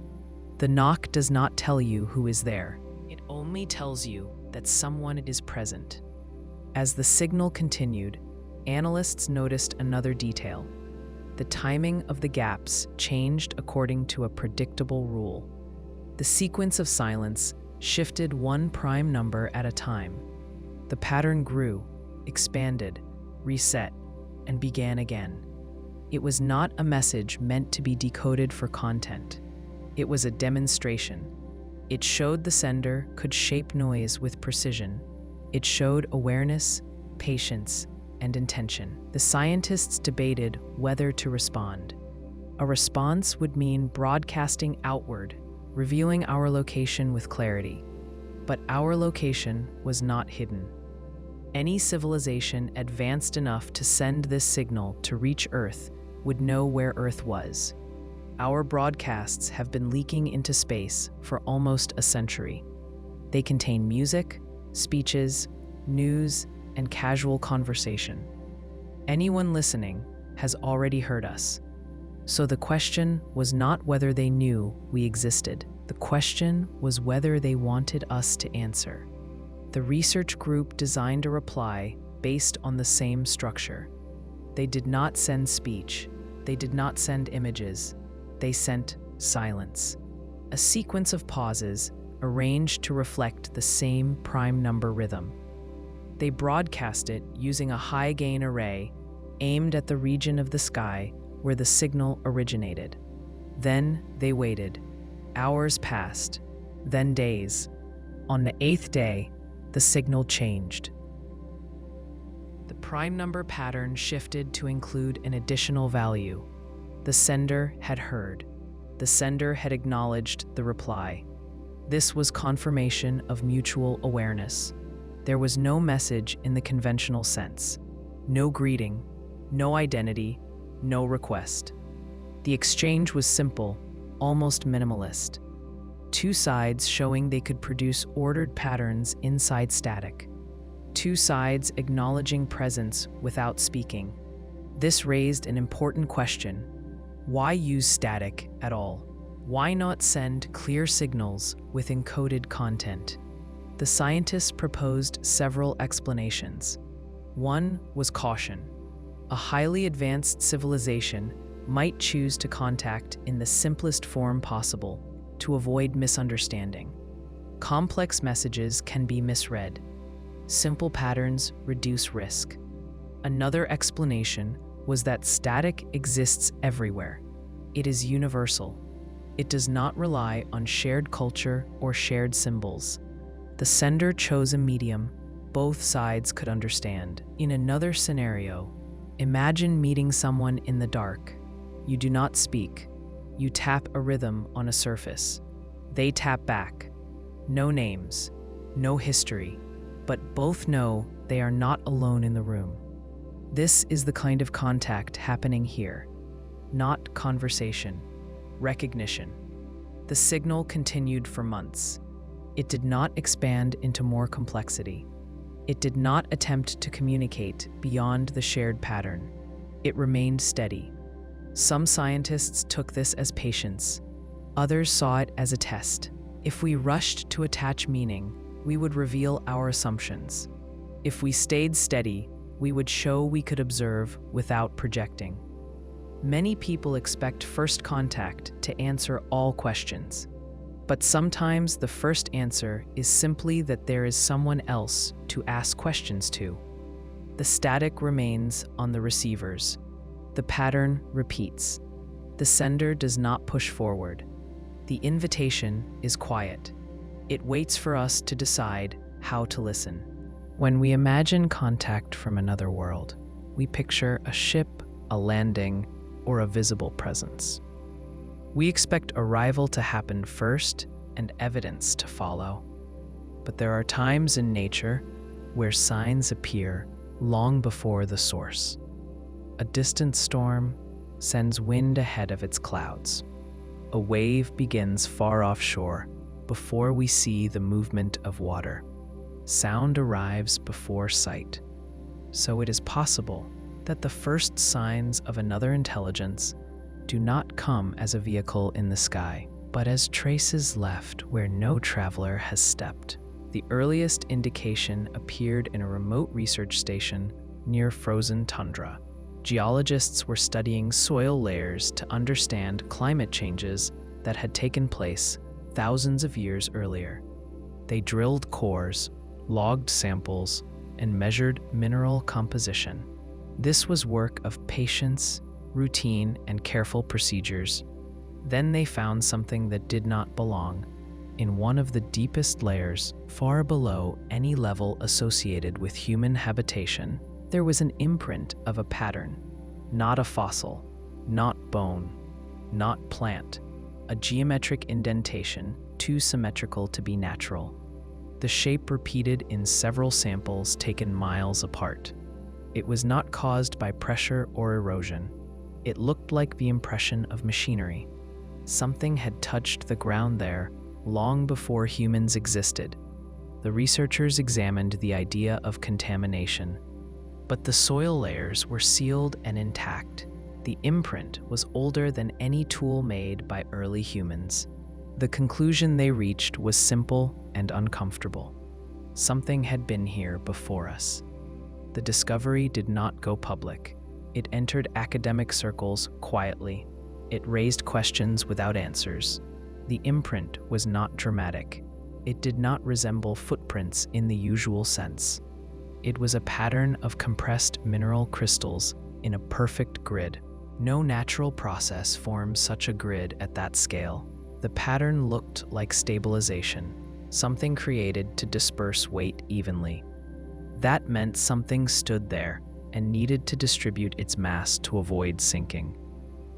The knock does not tell you who is there. It only tells you that someone is present. As the signal continued, analysts noticed another detail. The timing of the gaps changed according to a predictable rule. The sequence of silence shifted one prime number at a time. The pattern grew, expanded, reset, and began again. It was not a message meant to be decoded for content. It was a demonstration. It showed the sender could shape noise with precision. It showed awareness, patience, and intention. The scientists debated whether to respond. A response would mean broadcasting outward, revealing our location with clarity. But our location was not hidden. Any civilization advanced enough to send this signal to reach Earth would know where Earth was. Our broadcasts have been leaking into space for almost a century. They contain music, speeches, news, and casual conversation. Anyone listening has already heard us. So the question was not whether they knew we existed. The question was whether they wanted us to answer. The research group designed a reply based on the same structure. They did not send speech. They did not send images. They sent silence. A sequence of pauses arranged to reflect the same prime number rhythm. They broadcast it using a high-gain array aimed at the region of the sky where the signal originated. Then they waited. Hours passed, then days. On the 8th day, the signal changed. The prime number pattern shifted to include an additional value. The sender had heard. The sender had acknowledged the reply. This was confirmation of mutual awareness. There was no message in the conventional sense. No greeting, no identity, no request. The exchange was simple, almost minimalist. Two sides showing they could produce ordered patterns inside static. Two sides acknowledging presence without speaking. This raised an important question. Why use static at all? Why not send clear signals with encoded content? The scientists proposed several explanations. One was caution. A highly advanced civilization might choose to contact in the simplest form possible to avoid misunderstanding. Complex messages can be misread. Simple patterns reduce risk. Another explanation was that static exists everywhere. It is universal. It does not rely on shared culture or shared symbols. The sender chose a medium both sides could understand. In another scenario, imagine meeting someone in the dark. You do not speak. You tap a rhythm on a surface. They tap back. No names, no history, but both know they are not alone in the room. This is the kind of contact happening here. Not conversation, recognition. The signal continued for months. It did not expand into more complexity. It did not attempt to communicate beyond the shared pattern. It remained steady. Some scientists took this as patience. Others saw it as a test. If we rushed to attach meaning, we would reveal our assumptions. If we stayed steady, we would show we could observe without projecting. Many people expect first contact to answer all questions. But sometimes the first answer is simply that there is someone else to ask questions to. The static remains on the receivers. The pattern repeats. The sender does not push forward. The invitation is quiet. It waits for us to decide how to listen. When we imagine contact from another world, we picture a ship, a landing, or a visible presence. We expect arrival to happen first and evidence to follow. But there are times in nature where signs appear long before the source. A distant storm sends wind ahead of its clouds. A wave begins far offshore before we see the movement of water. Sound arrives before sight. So it is possible that the first signs of another intelligence do not come as a vehicle in the sky, but as traces left where no traveler has stepped. The earliest indication appeared in a remote research station near frozen tundra. Geologists were studying soil layers to understand climate changes that had taken place thousands of years earlier. They drilled cores, logged samples, and measured mineral composition. This was work of patience, routine, and careful procedures. Then they found something that did not belong. In one of the deepest layers, far below any level associated with human habitation, there was an imprint of a pattern. Not a fossil, not bone, not plant. A geometric indentation, too symmetrical to be natural. The shape repeated in several samples taken miles apart. It was not caused by pressure or erosion. It looked like the impression of machinery. Something had touched the ground there long before humans existed. The researchers examined the idea of contamination, but the soil layers were sealed and intact. The imprint was older than any tool made by early humans. The conclusion they reached was simple and uncomfortable. Something had been here before us. The discovery did not go public. It entered academic circles quietly. It raised questions without answers. The imprint was not dramatic. It did not resemble footprints in the usual sense. It was a pattern of compressed mineral crystals in a perfect grid. No natural process forms such a grid at that scale. The pattern looked like stabilization, something created to disperse weight evenly. That meant something stood there and needed to distribute its mass to avoid sinking.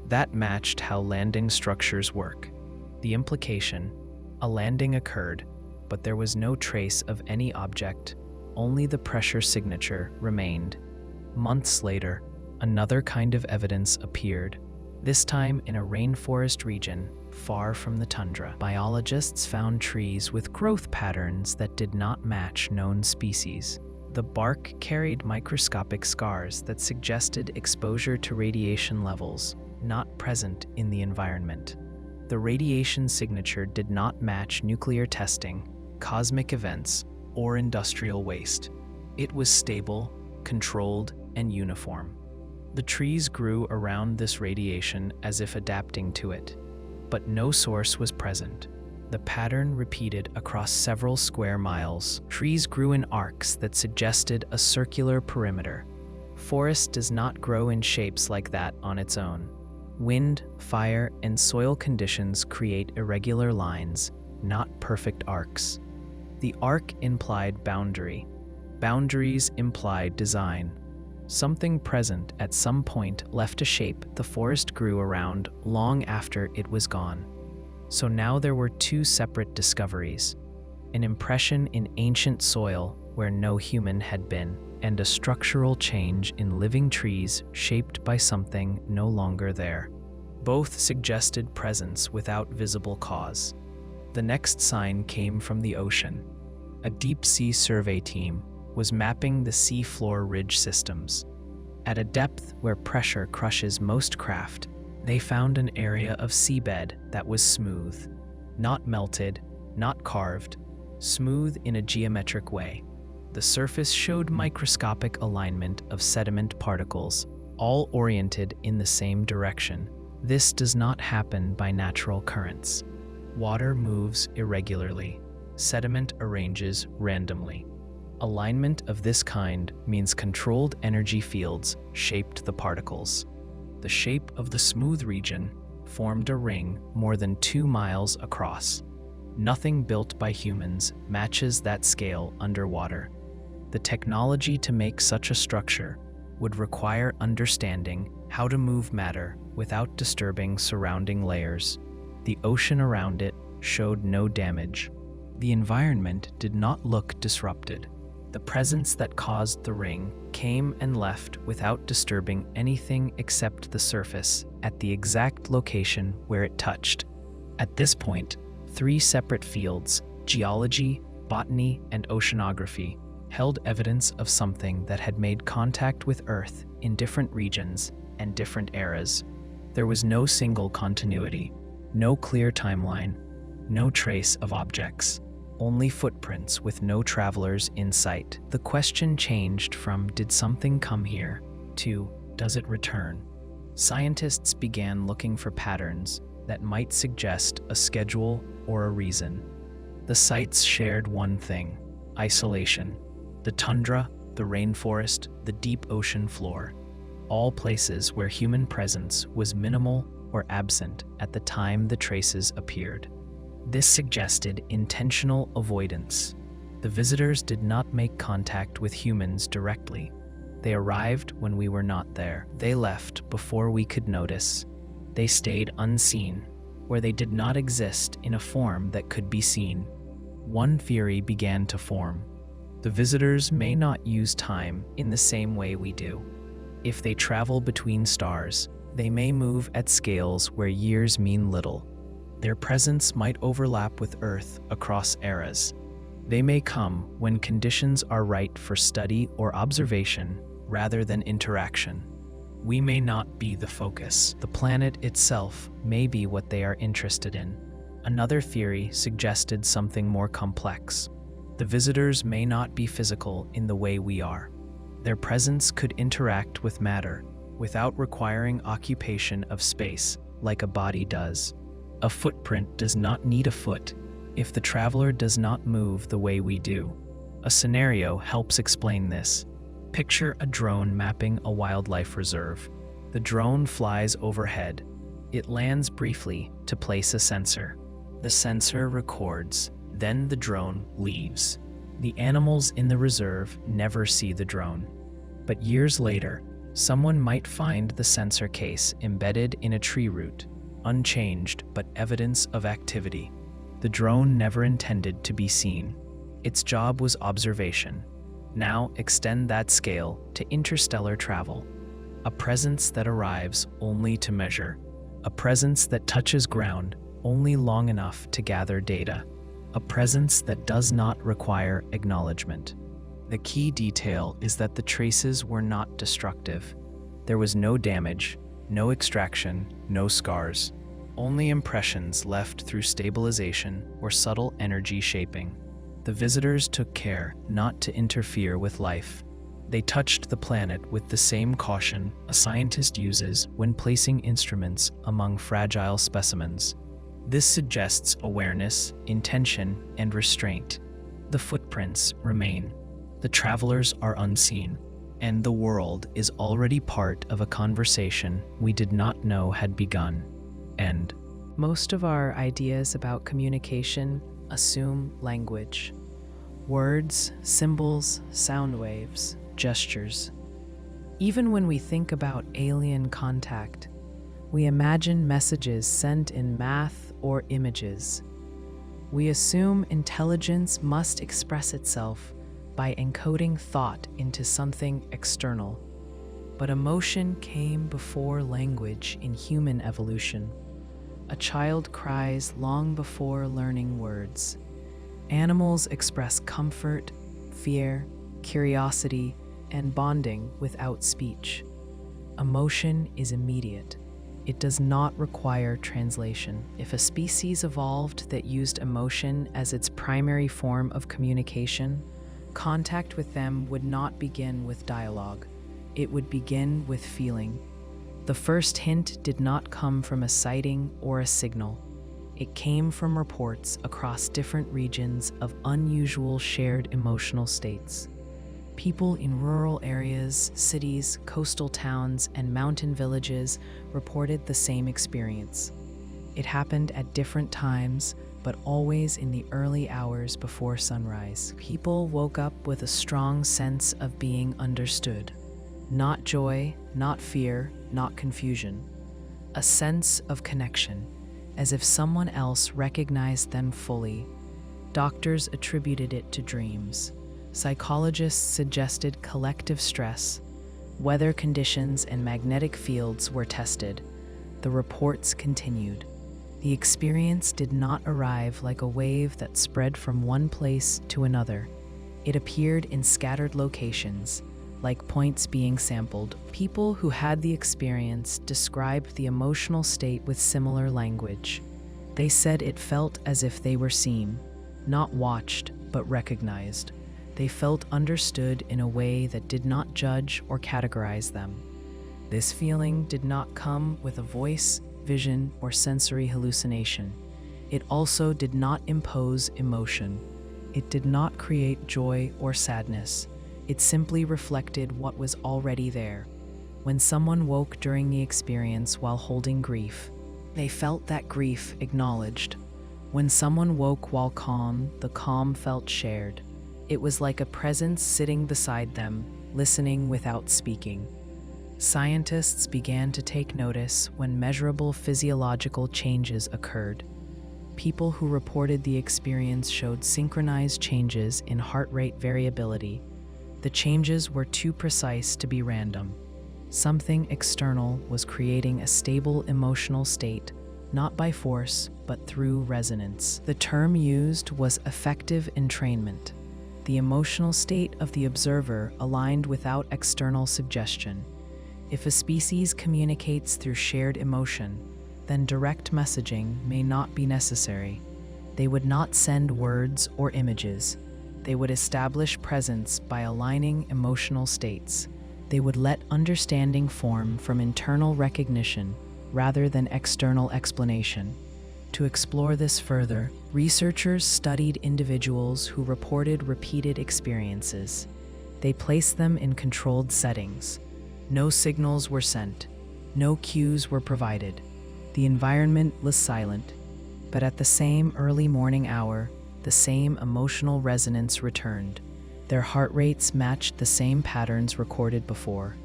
That matched how landing structures work. The implication: a landing occurred, but there was no trace of any object, only the pressure signature remained. Months later, another kind of evidence appeared, this time in a rainforest region far from the tundra. Biologists found trees with growth patterns that did not match known species. The bark carried microscopic scars that suggested exposure to radiation levels not present in the environment. The radiation signature did not match nuclear testing, cosmic events, or industrial waste. It was stable, controlled, and uniform. The trees grew around this radiation as if adapting to it, but no source was present. The pattern repeated across several square miles. Trees grew in arcs that suggested a circular perimeter. Forest does not grow in shapes like that on its own. Wind, fire, and soil conditions create irregular lines, not perfect arcs. The arc implied boundary. Boundaries implied design. Something present at some point left a shape the forest grew around long after it was gone. So now there were two separate discoveries: an impression in ancient soil where no human had been, and a structural change in living trees shaped by something no longer there. Both suggested presence without visible cause. The next sign came from the ocean. A deep-sea survey team was mapping the seafloor ridge systems. At a depth where pressure crushes most craft, they found an area of seabed that was smooth. Not melted, not carved, smooth in a geometric way. The surface showed microscopic alignment of sediment particles, all oriented in the same direction. This does not happen by natural currents. Water moves irregularly. Sediment arranges randomly. Alignment of this kind means controlled energy fields shaped the particles. The shape of the smooth region formed a ring more than 2 miles across. Nothing built by humans matches that scale underwater. The technology to make such a structure would require understanding how to move matter without disturbing surrounding layers. The ocean around it showed no damage. The environment did not look disrupted. The presence that caused the ring came and left without disturbing anything except the surface at the exact location where it touched. At this point, 3 separate fields, geology, botany, and oceanography, held evidence of something that had made contact with Earth in different regions and different eras. There was no single continuity, no clear timeline, no trace of objects. Only footprints with no travelers in sight. The question changed from "did something come here?" to "does it return?" Scientists began looking for patterns that might suggest a schedule or a reason. The sites shared one thing: isolation. The tundra, the rainforest, the deep ocean floor. All places where human presence was minimal or absent at the time the traces appeared. This suggested intentional avoidance. The visitors did not make contact with humans directly. They arrived when we were not there. They left before we could notice. They stayed unseen, where they did not exist in a form that could be seen. One theory began to form. The visitors may not use time in the same way we do. If they travel between stars, they may move at scales where years mean little. Their presence might overlap with Earth across eras. They may come when conditions are right for study or observation rather than interaction. We may not be the focus. The planet itself may be what they are interested in. Another theory suggested something more complex. The visitors may not be physical in the way we are. Their presence could interact with matter without requiring occupation of space like a body does. A footprint does not need a foot if the traveler does not move the way we do. A scenario helps explain this. Picture a drone mapping a wildlife reserve. The drone flies overhead. It lands briefly to place a sensor. The sensor records, then the drone leaves. The animals in the reserve never see the drone. But years later, someone might find the sensor case embedded in a tree root, unchanged but evidence of activity. The drone never intended to be seen. Its job was observation. Now extend that scale to interstellar travel. A presence that arrives only to measure. A presence that touches ground only long enough to gather data. A presence that does not require acknowledgement. The key detail is that the traces were not destructive. There was no damage, no extraction, no scars. Only impressions left through stabilization or subtle energy shaping. The visitors took care not to interfere with life. They touched the planet with the same caution a scientist uses when placing instruments among fragile specimens. This suggests awareness, intention, and restraint. The footprints remain. The travelers are unseen, and the world is already part of a conversation we did not know had begun. End. Most of our ideas about communication assume language. Words, symbols, sound waves, gestures. Even when we think about alien contact, we imagine messages sent in math or images. We assume intelligence must express itself by encoding thought into something external. But emotion came before language in human evolution. A child cries long before learning words. Animals express comfort, fear, curiosity, and bonding without speech. Emotion is immediate. It does not require translation. If a species evolved that used emotion as its primary form of communication, contact with them would not begin with dialogue. It would begin with feeling. The first hint did not come from a sighting or a signal. It came from reports across different regions of unusual shared emotional states. People in rural areas, cities, coastal towns, and mountain villages reported the same experience. It happened at different times, but always in the early hours before sunrise. People woke up with a strong sense of being understood. Not joy, not fear, not confusion. A sense of connection, as if someone else recognized them fully. Doctors attributed it to dreams. Psychologists suggested collective stress. Weather conditions and magnetic fields were tested. The reports continued. The experience did not arrive like a wave that spread from one place to another. It appeared in scattered locations, like points being sampled. People who had the experience described the emotional state with similar language. They said it felt as if they were seen, not watched, but recognized. They felt understood in a way that did not judge or categorize them. This feeling did not come with a voice, vision, or sensory hallucination. It also did not impose emotion. It did not create joy or sadness. It simply reflected what was already there. When someone woke during the experience while holding grief, they felt that grief acknowledged. When someone woke while calm, the calm felt shared. It was like a presence sitting beside them, listening without speaking. Scientists began to take notice when measurable physiological changes occurred. People who reported the experience showed synchronized changes in heart rate variability. The changes were too precise to be random. Something external was creating a stable emotional state, not by force, but through resonance. The term used was affective entrainment. The emotional state of the observer aligned without external suggestion. If a species communicates through shared emotion, then direct messaging may not be necessary. They would not send words or images. They would establish presence by aligning emotional states. They would let understanding form from internal recognition rather than external explanation. To explore this further, researchers studied individuals who reported repeated experiences. They placed them in controlled settings. No signals were sent. No cues were provided. The environment was silent, but at the same early morning hour, the same emotional resonance returned. Their heart rates matched the same patterns recorded before.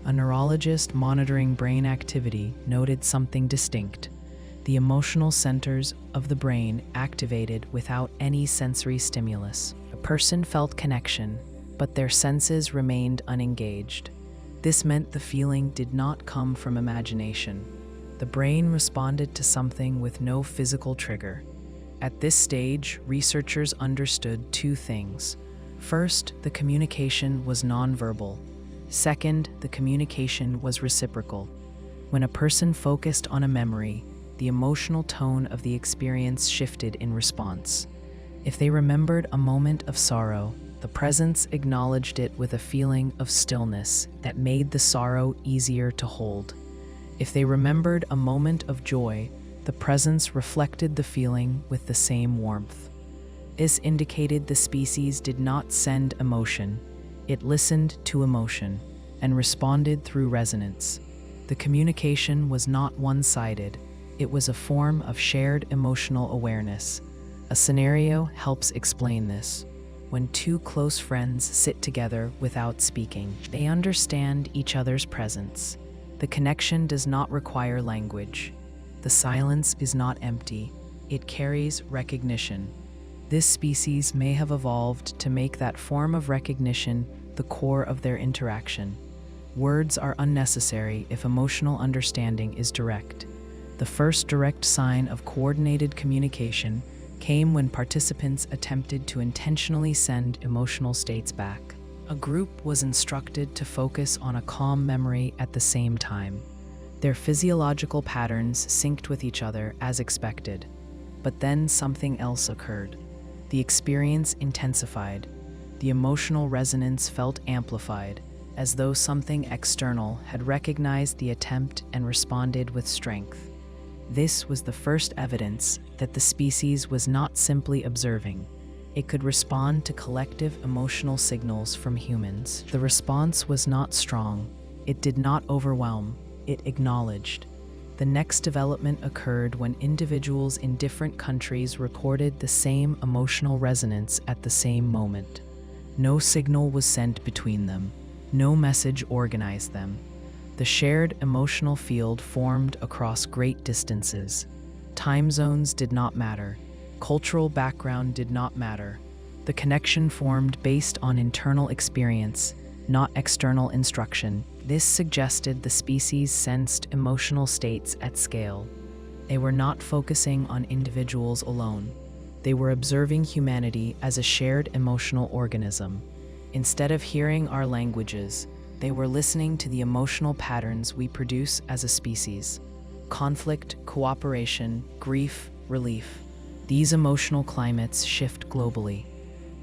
A neurologist monitoring brain activity noted something distinct. The emotional centers of the brain activated without any sensory stimulus. The person felt connection, but their senses remained unengaged. This meant the feeling did not come from imagination. The brain responded to something with no physical trigger. At this stage, researchers understood two things. First, the communication was nonverbal. Second, the communication was reciprocal. When a person focused on a memory, the emotional tone of the experience shifted in response. If they remembered a moment of sorrow, the presence acknowledged it with a feeling of stillness that made the sorrow easier to hold. If they remembered a moment of joy, the presence reflected the feeling with the same warmth. This indicated the species did not send emotion. It listened to emotion and responded through resonance. The communication was not one-sided. It was a form of shared emotional awareness. A scenario helps explain this. When two close friends sit together without speaking, they understand each other's presence. The connection does not require language. The silence is not empty. It carries recognition. This species may have evolved to make that form of recognition the core of their interaction. Words are unnecessary if emotional understanding is direct. The first direct sign of coordinated communication came when participants attempted to intentionally send emotional states back. A group was instructed to focus on a calm memory at the same time. Their physiological patterns synced with each other as expected. But then something else occurred. The experience intensified. The emotional resonance felt amplified, as though something external had recognized the attempt and responded with strength. This was the first evidence that the species was not simply observing. It could respond to collective emotional signals from humans. The response was not strong. It did not overwhelm. It acknowledged. The next development occurred when individuals in different countries recorded the same emotional resonance at the same moment. No signal was sent between them. No message organized them. The shared emotional field formed across great distances. Time zones did not matter. Cultural background did not matter. The connection formed based on internal experience, not external instruction. This suggested the species sensed emotional states at scale. They were not focusing on individuals alone. They were observing humanity as a shared emotional organism. Instead of hearing our languages, they were listening to the emotional patterns we produce as a species. Conflict, cooperation, grief, relief. These emotional climates shift globally.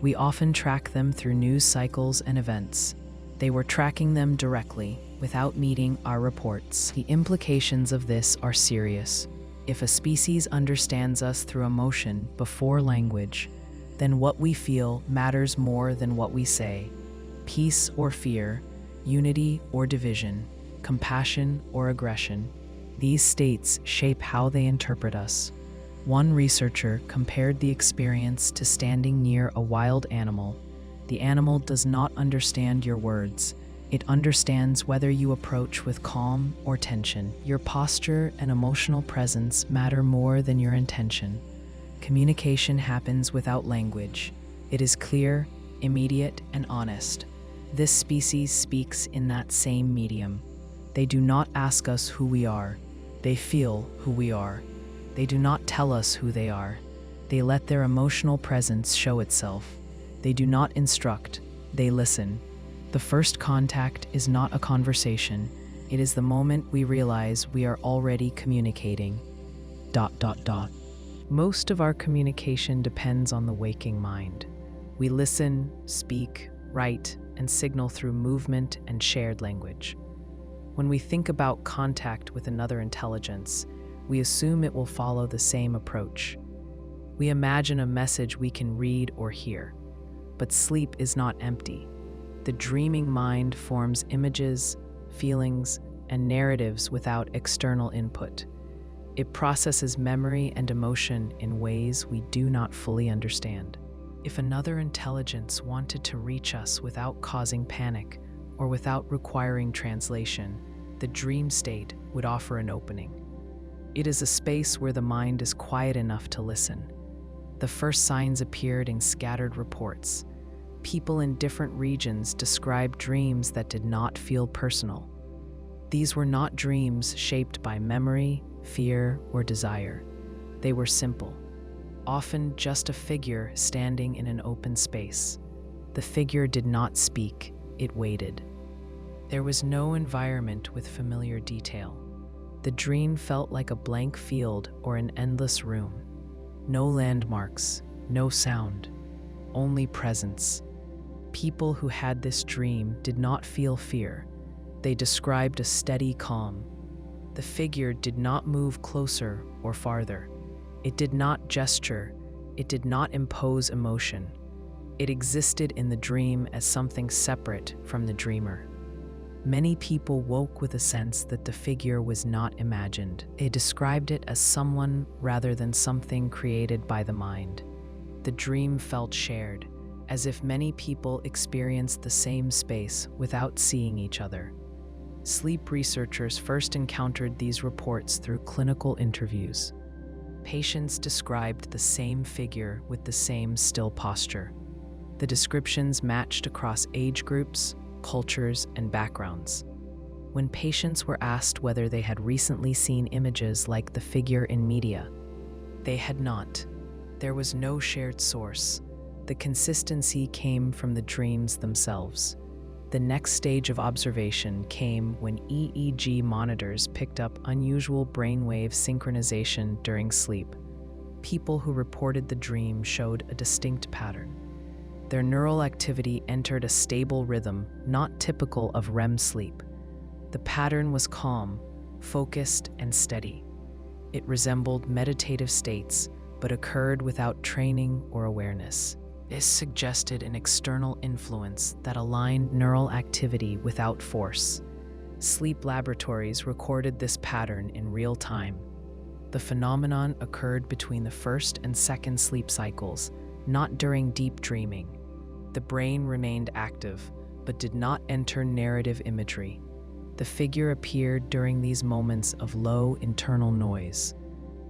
We often track them through news cycles and events. They were tracking them directly, without meeting our reports. The implications of this are serious. If a species understands us through emotion before language, then what we feel matters more than what we say. Peace or fear, unity or division, compassion or aggression. These states shape how they interpret us. One researcher compared the experience to standing near a wild animal. The animal does not understand your words. It understands whether you approach with calm or tension. Your posture and emotional presence matter more than your intention. Communication happens without language. It is clear, immediate, and honest. This species speaks in that same medium. They do not ask us who we are. They feel who we are. They do not tell us who they are. They let their emotional presence show itself. They do not instruct. They listen. The first contact is not a conversation. It is the moment we realize we are already communicating. ... Most of our communication depends on the waking mind. We listen, speak, write, and signal through movement and shared language. When we think about contact with another intelligence, we assume it will follow the same approach. We imagine a message we can read or hear. But sleep is not empty. The dreaming mind forms images, feelings, and narratives without external input. It processes memory and emotion in ways we do not fully understand. If another intelligence wanted to reach us without causing panic or without requiring translation, the dream state would offer an opening. It is a space where the mind is quiet enough to listen. The first signs appeared in scattered reports. People in different regions described dreams that did not feel personal. These were not dreams shaped by memory, fear, or desire. They were simple, often just a figure standing in an open space. The figure did not speak, it waited. There was no environment with familiar detail. The dream felt like a blank field or an endless room. No landmarks, no sound, only presence. People who had this dream did not feel fear. They described a steady calm. The figure did not move closer or farther. It did not gesture. It did not impose emotion. It existed in the dream as something separate from the dreamer. Many people woke with a sense that the figure was not imagined. They described it as someone rather than something created by the mind. The dream felt shared, as if many people experienced the same space without seeing each other. Sleep researchers first encountered these reports through clinical interviews. Patients described the same figure with the same still posture. The descriptions matched across age groups, cultures, and backgrounds. When patients were asked whether they had recently seen images like the figure in media, they had not. There was no shared source. The consistency came from the dreams themselves. The next stage of observation came when EEG monitors picked up unusual brainwave synchronization during sleep. People who reported the dream showed a distinct pattern. Their neural activity entered a stable rhythm not typical of REM sleep. The pattern was calm, focused, and steady. It resembled meditative states, but occurred without training or awareness. This suggested an external influence that aligned neural activity without force. Sleep laboratories recorded this pattern in real time. The phenomenon occurred between the first and second sleep cycles, not during deep dreaming. The brain remained active, but did not enter narrative imagery. The figure appeared during these moments of low internal noise.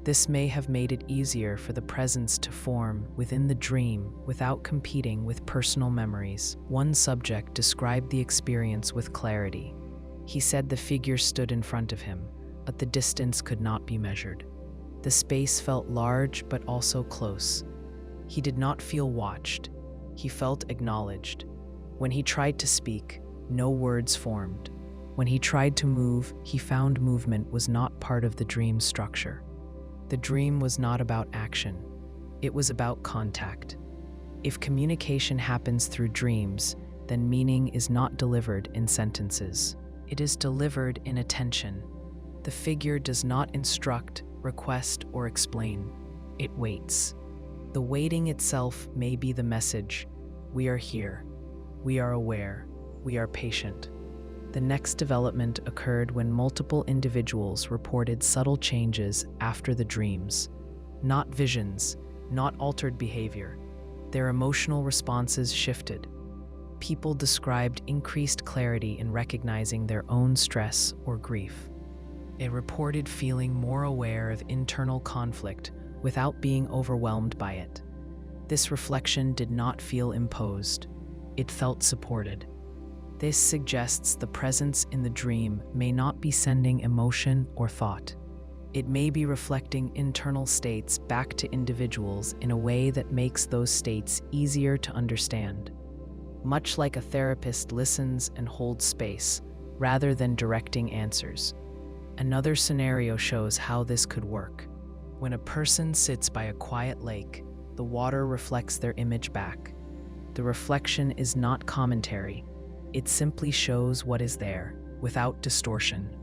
This may have made it easier for the presence to form within the dream without competing with personal memories. One subject described the experience with clarity. He said the figure stood in front of him, but the distance could not be measured. The space felt large but also close. He did not feel watched. He felt acknowledged. When he tried to speak, no words formed. When he tried to move, he found movement was not part of the dream's structure. The dream was not about action. It was about contact. If communication happens through dreams, then meaning is not delivered in sentences. It is delivered in attention. The figure does not instruct, request, or explain. It waits. The waiting itself may be the message. We are here. We are aware. We are patient. The next development occurred when multiple individuals reported subtle changes after the dreams. Not visions, not altered behavior. Their emotional responses shifted. People described increased clarity in recognizing their own stress or grief. They reported feeling more aware of internal conflict without being overwhelmed by it. This reflection did not feel imposed. It felt supported. This suggests the presence in the dream may not be sending emotion or thought. It may be reflecting internal states back to individuals in a way that makes those states easier to understand. Much like a therapist listens and holds space, rather than directing answers. Another scenario shows how this could work. When a person sits by a quiet lake, the water reflects their image back. The reflection is not commentary. It simply shows what is there, without distortion.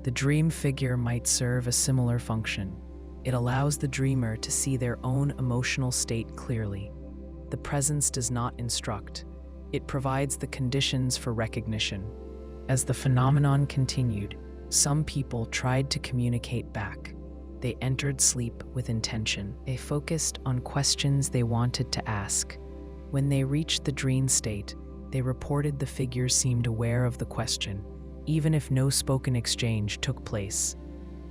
The dream figure might serve a similar function. It allows the dreamer to see their own emotional state clearly. The presence does not instruct. It provides the conditions for recognition. As the phenomenon continued, some people tried to communicate back. They entered sleep with intention. They focused on questions they wanted to ask. When they reached the dream state, they reported the figures seemed aware of the question, even if no spoken exchange took place.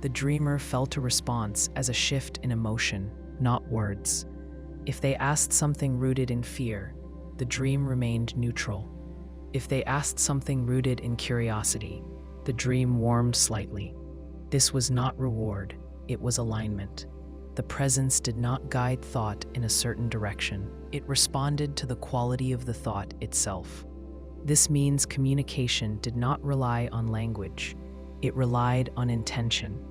The dreamer felt a response as a shift in emotion, not words. If they asked something rooted in fear, the dream remained neutral. If they asked something rooted in curiosity, the dream warmed slightly. This was not reward, it was alignment. The presence did not guide thought in a certain direction. It responded to the quality of the thought itself. This means communication did not rely on language. It relied on intention.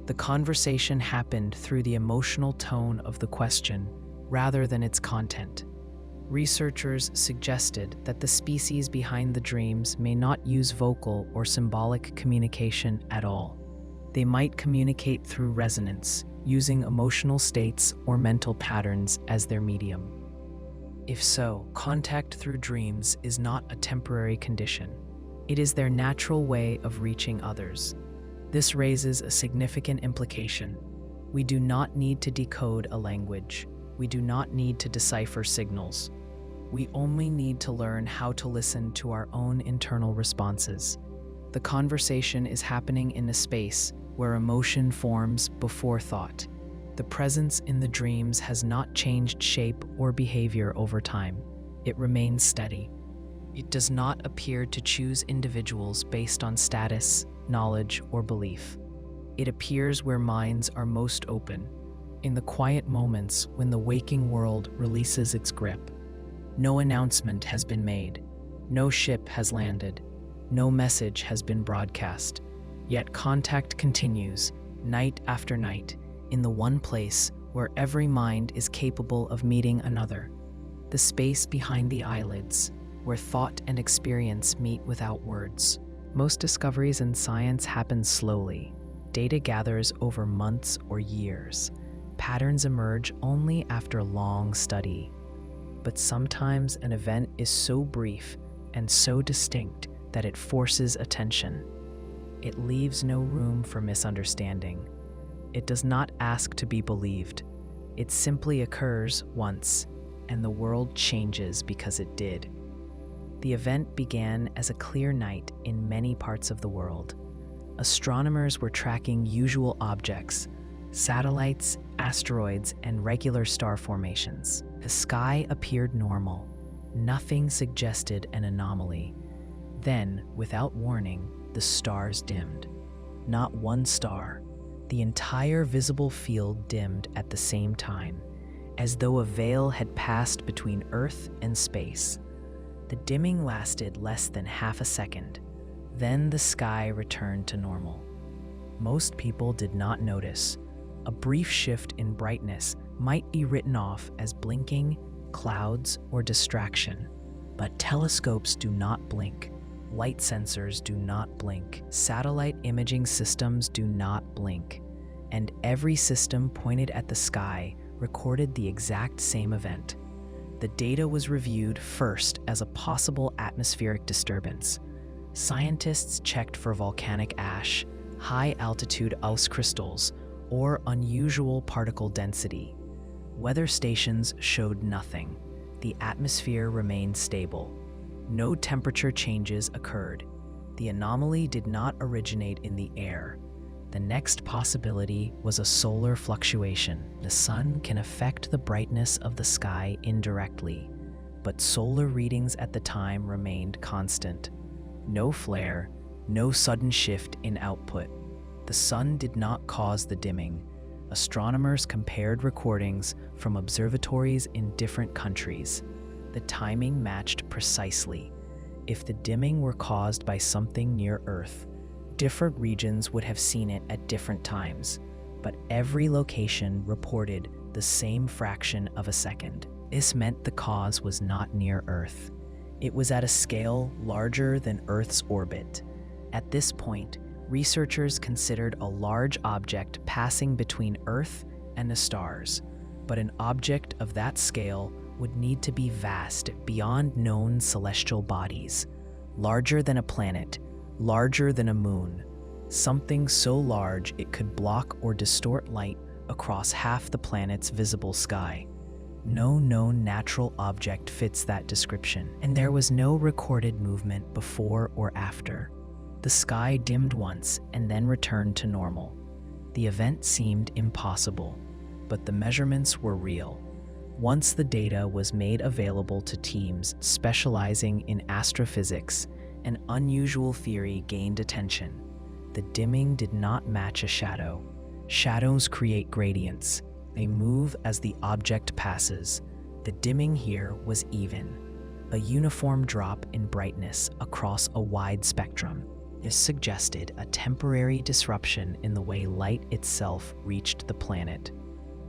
The conversation happened through the emotional tone of the question rather than its content. Researchers suggested that the species behind the dreams may not use vocal or symbolic communication at all. They might communicate through resonance, using emotional states or mental patterns as their medium. If so, contact through dreams is not a temporary condition. It is their natural way of reaching others. This raises a significant implication. We do not need to decode a language. We do not need to decipher signals. We only need to learn how to listen to our own internal responses. The conversation is happening in a space where emotion forms before thought. The presence in the dreams has not changed shape or behavior over time. It remains steady. It does not appear to choose individuals based on status, knowledge, or belief. It appears where minds are most open, in the quiet moments when the waking world releases its grip. No announcement has been made. No ship has landed. No message has been broadcast. Yet contact continues, night after night, in the one place where every mind is capable of meeting another. The space behind the eyelids, where thought and experience meet without words. Most discoveries in science happen slowly. Data gathers over months or years. Patterns emerge only after long study. But sometimes an event is so brief and so distinct that it forces attention. It leaves no room for misunderstanding. It does not ask to be believed. It simply occurs once, and the world changes because it did. The event began as a clear night in many parts of the world. Astronomers were tracking usual objects, satellites, asteroids, and regular star formations. The sky appeared normal. Nothing suggested an anomaly. Then, without warning, the stars dimmed. Not one star. The entire visible field dimmed at the same time, as though a veil had passed between Earth and space. The dimming lasted less than half a second. Then the sky returned to normal. Most people did not notice. A brief shift in brightness might be written off as blinking, clouds, or distraction. But telescopes do not blink. Light sensors do not blink. Satellite imaging systems do not blink. And every system pointed at the sky recorded the exact same event. The data was reviewed first as a possible atmospheric disturbance. Scientists checked for volcanic ash, high-altitude ice crystals, or unusual particle density. Weather stations showed nothing. The atmosphere remained stable. No temperature changes occurred. The anomaly did not originate in the air. The next possibility was a solar fluctuation. The sun can affect the brightness of the sky indirectly, but solar readings at the time remained constant. No flare, no sudden shift in output. The sun did not cause the dimming. Astronomers compared recordings from observatories in different countries. The timing matched precisely. If the dimming were caused by something near Earth, different regions would have seen it at different times, but every location reported the same fraction of a second. This meant the cause was not near Earth. It was at a scale larger than Earth's orbit. At this point, researchers considered a large object passing between Earth and the stars, but an object of that scale would need to be vast beyond known celestial bodies, larger than a planet, larger than a moon, something so large it could block or distort light across half the planet's visible sky. No known natural object fits that description, and there was no recorded movement before or after. The sky dimmed once and then returned to normal. The event seemed impossible, but the measurements were real. Once the data was made available to teams specializing in astrophysics, an unusual theory gained attention. The dimming did not match a shadow. Shadows create gradients. They move as the object passes. The dimming here was even, a uniform drop in brightness across a wide spectrum. This suggested a temporary disruption in the way light itself reached the planet.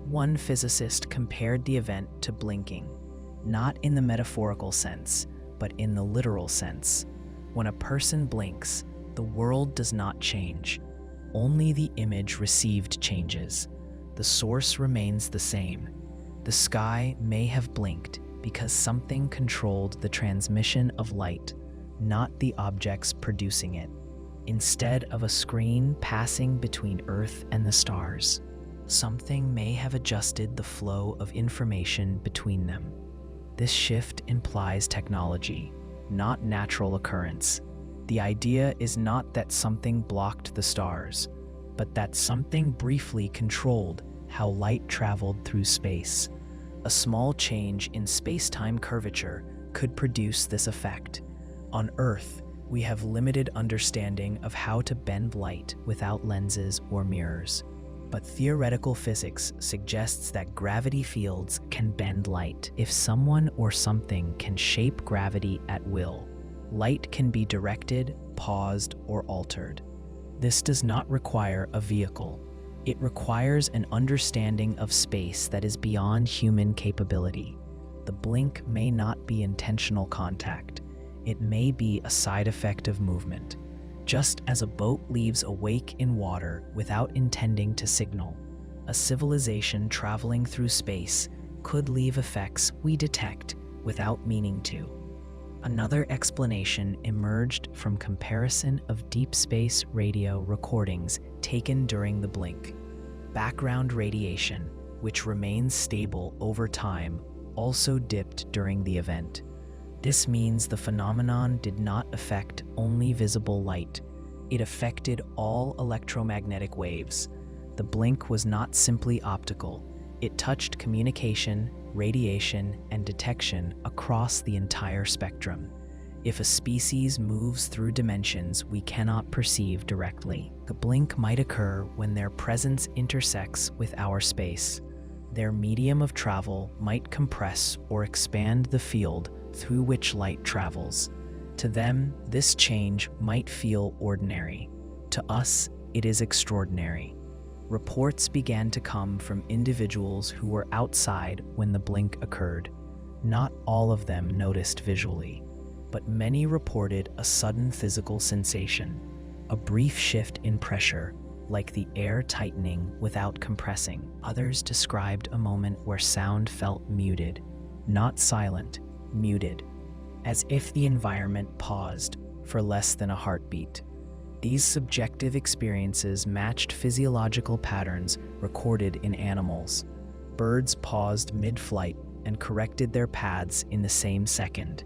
One physicist compared the event to blinking, not in the metaphorical sense, but in the literal sense. When a person blinks, the world does not change. Only the image received changes. The source remains the same. The sky may have blinked because something controlled the transmission of light, not the objects producing it, instead of a screen passing between Earth and the stars. Something may have adjusted the flow of information between them. This shift implies technology, not natural occurrence. The idea is not that something blocked the stars, but that something briefly controlled how light traveled through space. A small change in space-time curvature could produce this effect. On Earth, we have limited understanding of how to bend light without lenses or mirrors. But theoretical physics suggests that gravity fields can bend light. If someone or something can shape gravity at will, light can be directed, paused, or altered. This does not require a vehicle. It requires an understanding of space that is beyond human capability. The blink may not be intentional contact. It may be a side effect of movement. Just as a boat leaves a wake in water without intending to signal, a civilization traveling through space could leave effects we detect without meaning to. Another explanation emerged from comparison of deep space radio recordings taken during the blink. Background radiation, which remains stable over time, also dipped during the event. This means the phenomenon did not affect only visible light. It affected all electromagnetic waves. The blink was not simply optical. It touched communication, radiation, and detection across the entire spectrum. If a species moves through dimensions we cannot perceive directly, the blink might occur when their presence intersects with our space. Their medium of travel might compress or expand the field through which light travels. To them, this change might feel ordinary. To us, it is extraordinary. Reports began to come from individuals who were outside when the blink occurred. Not all of them noticed visually, but many reported a sudden physical sensation, a brief shift in pressure, like the air tightening without compressing. Others described a moment where sound felt muted, not silent, muted, as if the environment paused for less than a heartbeat. These subjective experiences matched physiological patterns recorded in animals. Birds paused mid-flight and corrected their paths in the same second.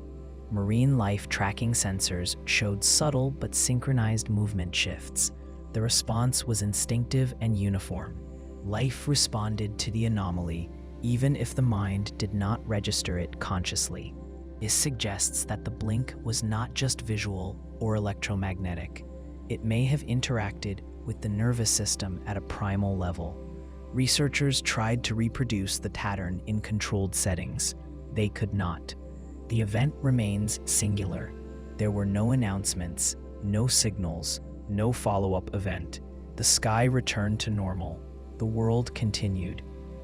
Marine life tracking sensors showed subtle but synchronized movement shifts. The response was instinctive and uniform. Life responded to the anomaly, even if the mind did not register it consciously. This suggests that the blink was not just visual or electromagnetic. It may have interacted with the nervous system at a primal level. Researchers tried to reproduce the pattern in controlled settings. They could not. The event remains singular. There were no announcements, no signals, no follow-up event. The sky returned to normal. The world continued.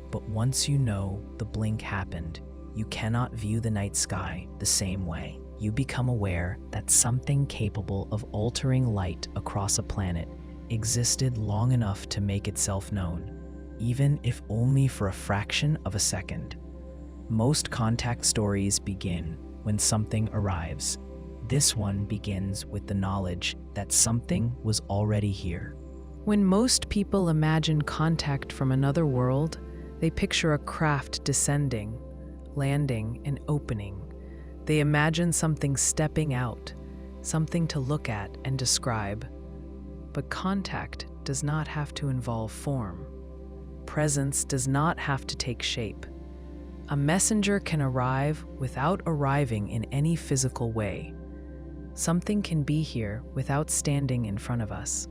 But once you know the blink happened, you cannot view the night sky the same way. You become aware that something capable of altering light across a planet existed long enough to make itself known, even if only for a fraction of a second. Most contact stories begin when something arrives. This one begins with the knowledge that something was already here. When most people imagine contact from another world, they picture a craft descending, landing, and opening. They imagine something stepping out, something to look at and describe. But contact does not have to involve form. Presence does not have to take shape. A messenger can arrive without arriving in any physical way. Something can be here without standing in front of us.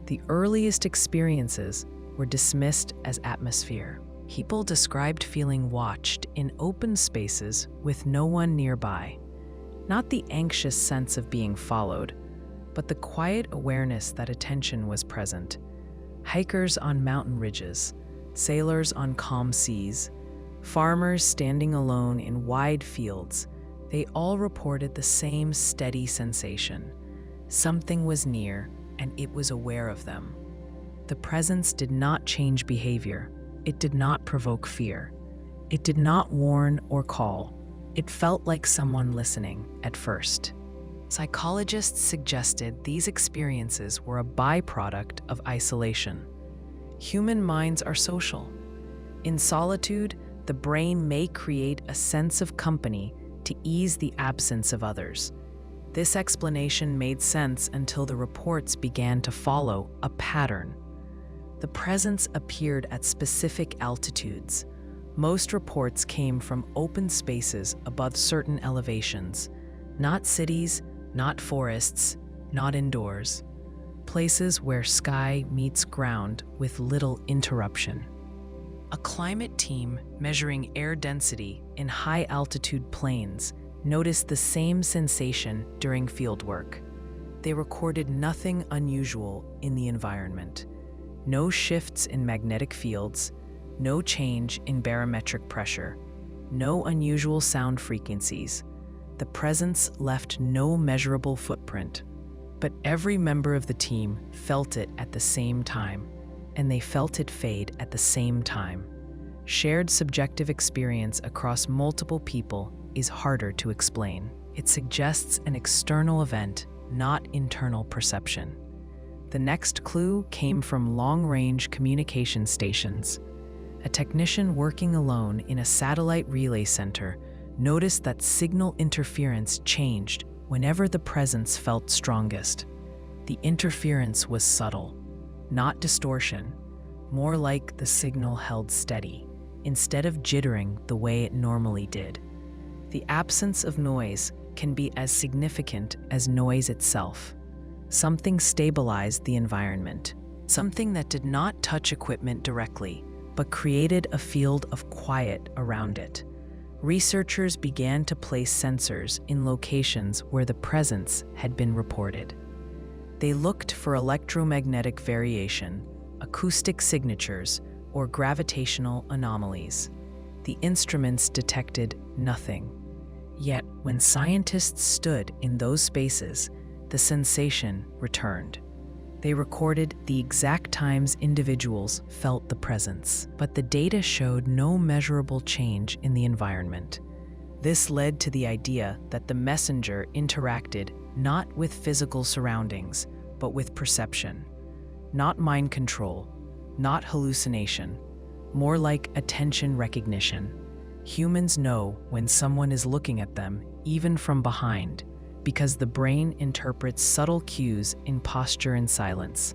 The earliest experiences were dismissed as atmosphere. People described feeling watched in open spaces with no one nearby. Not the anxious sense of being followed, but the quiet awareness that attention was present. Hikers on mountain ridges, sailors on calm seas, farmers standing alone in wide fields, they all reported the same steady sensation. Something was near, and it was aware of them. The presence did not change behavior. It did not provoke fear. It did not warn or call. It felt like someone listening at first. Psychologists suggested these experiences were a byproduct of isolation. Human minds are social. In solitude, the brain may create a sense of company to ease the absence of others. This explanation made sense until the reports began to follow a pattern. The presence appeared at specific altitudes. Most reports came from open spaces above certain elevations, not cities, not forests, not indoors. Places where sky meets ground with little interruption. A climate team measuring air density in high-altitude plains noticed the same sensation during fieldwork. They recorded nothing unusual in the environment. No shifts in magnetic fields, no change in barometric pressure, no unusual sound frequencies. The presence left no measurable footprint. But every member of the team felt it at the same time, and they felt it fade at the same time. Shared subjective experience across multiple people is harder to explain. It suggests an external event, not internal perception. The next clue came from long-range communication stations. A technician working alone in a satellite relay center noticed that signal interference changed whenever the presence felt strongest. The interference was subtle, not distortion, more like the signal held steady, instead of jittering the way it normally did. The absence of noise can be as significant as noise itself. Something stabilized the environment, something that did not touch equipment directly, but created a field of quiet around it. Researchers began to place sensors in locations where the presence had been reported. They looked for electromagnetic variation, acoustic signatures, or gravitational anomalies. The instruments detected nothing. Yet, when scientists stood in those spaces, the sensation returned. They recorded the exact times individuals felt the presence, but the data showed no measurable change in the environment. This led to the idea that the messenger interacted not with physical surroundings, but with perception. Not mind control, not hallucination, more like attention recognition. Humans know when someone is looking at them, even from behind, because the brain interprets subtle cues in posture and silence.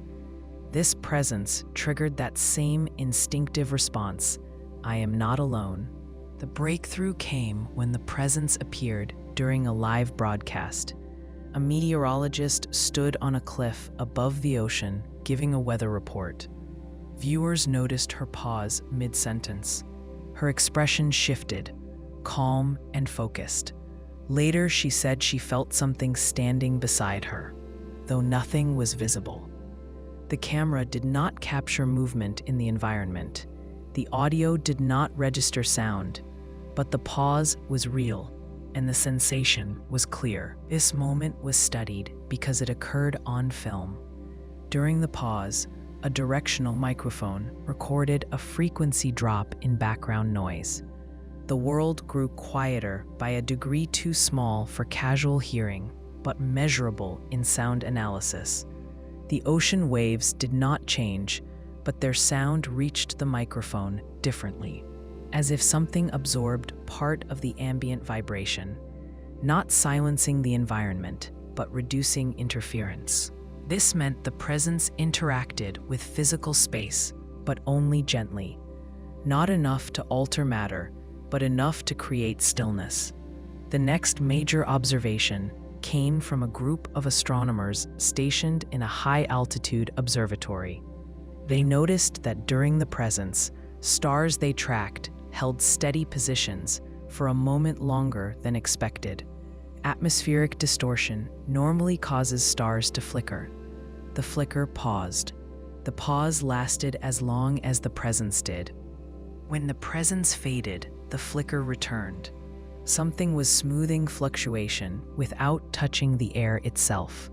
This presence triggered that same instinctive response, I am not alone. The breakthrough came when the presence appeared during a live broadcast. A meteorologist stood on a cliff above the ocean giving a weather report. Viewers noticed her pause mid-sentence. Her expression shifted, calm and focused. Later, she said she felt something standing beside her, though nothing was visible. The camera did not capture movement in the environment. The audio did not register sound. But the pause was real, and the sensation was clear. This moment was studied because it occurred on film. During the pause, a directional microphone recorded a frequency drop in background noise. The world grew quieter by a degree too small for casual hearing, but measurable in sound analysis. The ocean waves did not change, but their sound reached the microphone differently, as if something absorbed part of the ambient vibration, not silencing the environment, but reducing interference. This meant the presence interacted with physical space, but only gently. Not enough to alter matter, but enough to create stillness. The next major observation came from a group of astronomers stationed in a high-altitude observatory. They noticed that during the presence, stars they tracked held steady positions for a moment longer than expected. Atmospheric distortion normally causes stars to flicker. The flicker paused. The pause lasted as long as the presence did. When the presence faded, the flicker returned. Something was smoothing fluctuation without touching the air itself.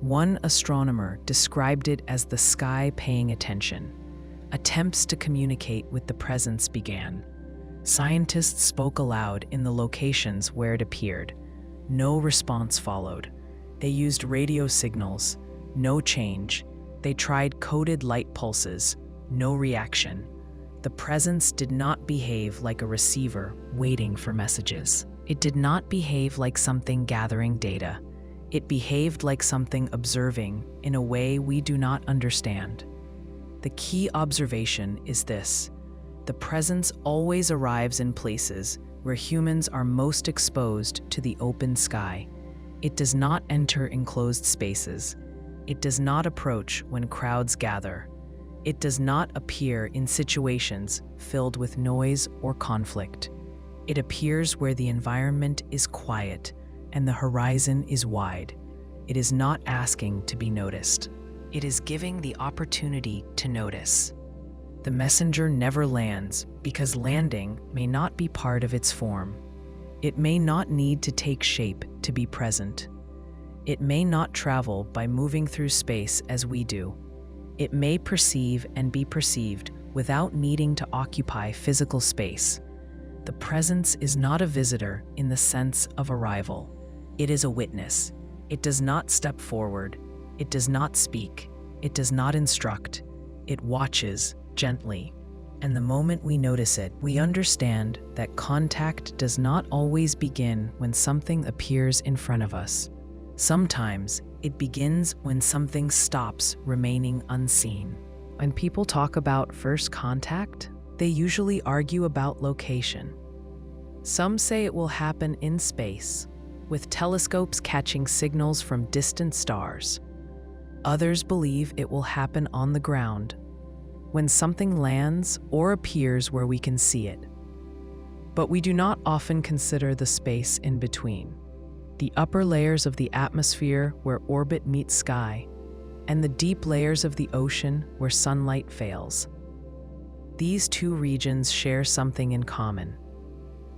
One astronomer described it as the sky paying attention. Attempts to communicate with the presence began. Scientists spoke aloud in the locations where it appeared. No response followed. They used radio signals. No change. They tried coded light pulses. No reaction. The presence did not behave like a receiver waiting for messages. It did not behave like something gathering data. It behaved like something observing in a way we do not understand. The key observation is this: the presence always arrives in places where humans are most exposed to the open sky. It does not enter enclosed spaces. It does not approach when crowds gather. It does not appear in situations filled with noise or conflict. It appears where the environment is quiet and the horizon is wide. It is not asking to be noticed. It is giving the opportunity to notice. The messenger never lands because landing may not be part of its form. It may not need to take shape to be present. It may not travel by moving through space as we do. It may perceive and be perceived without needing to occupy physical space. The presence is not a visitor in the sense of arrival. It is a witness. It does not step forward. It does not speak. It does not instruct. It watches gently. And the moment we notice it, we understand that contact does not always begin when something appears in front of us. Sometimes it begins when something stops remaining unseen. When people talk about first contact, they usually argue about location. Some say it will happen in space, with telescopes catching signals from distant stars. Others believe it will happen on the ground, when something lands or appears where we can see it. But we do not often consider the space in between. The upper layers of the atmosphere where orbit meets sky, and the deep layers of the ocean where sunlight fails. These two regions share something in common.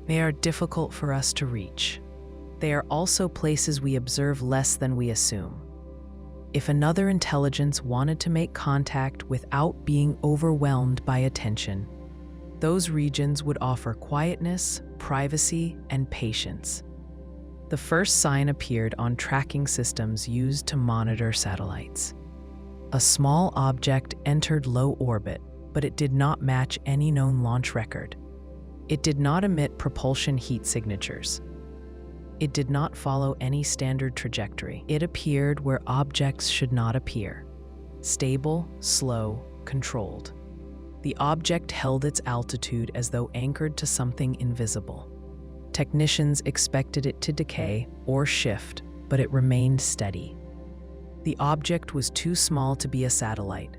They are difficult for us to reach. They are also places we observe less than we assume. If another intelligence wanted to make contact without being overwhelmed by attention, those regions would offer quietness, privacy, and patience. The first sign appeared on tracking systems used to monitor satellites. A small object entered low orbit, but it did not match any known launch record. It did not emit propulsion heat signatures. It did not follow any standard trajectory. It appeared where objects should not appear: stable, slow, controlled. The object held its altitude as though anchored to something invisible. Technicians expected it to decay or shift, but it remained steady. The object was too small to be a satellite,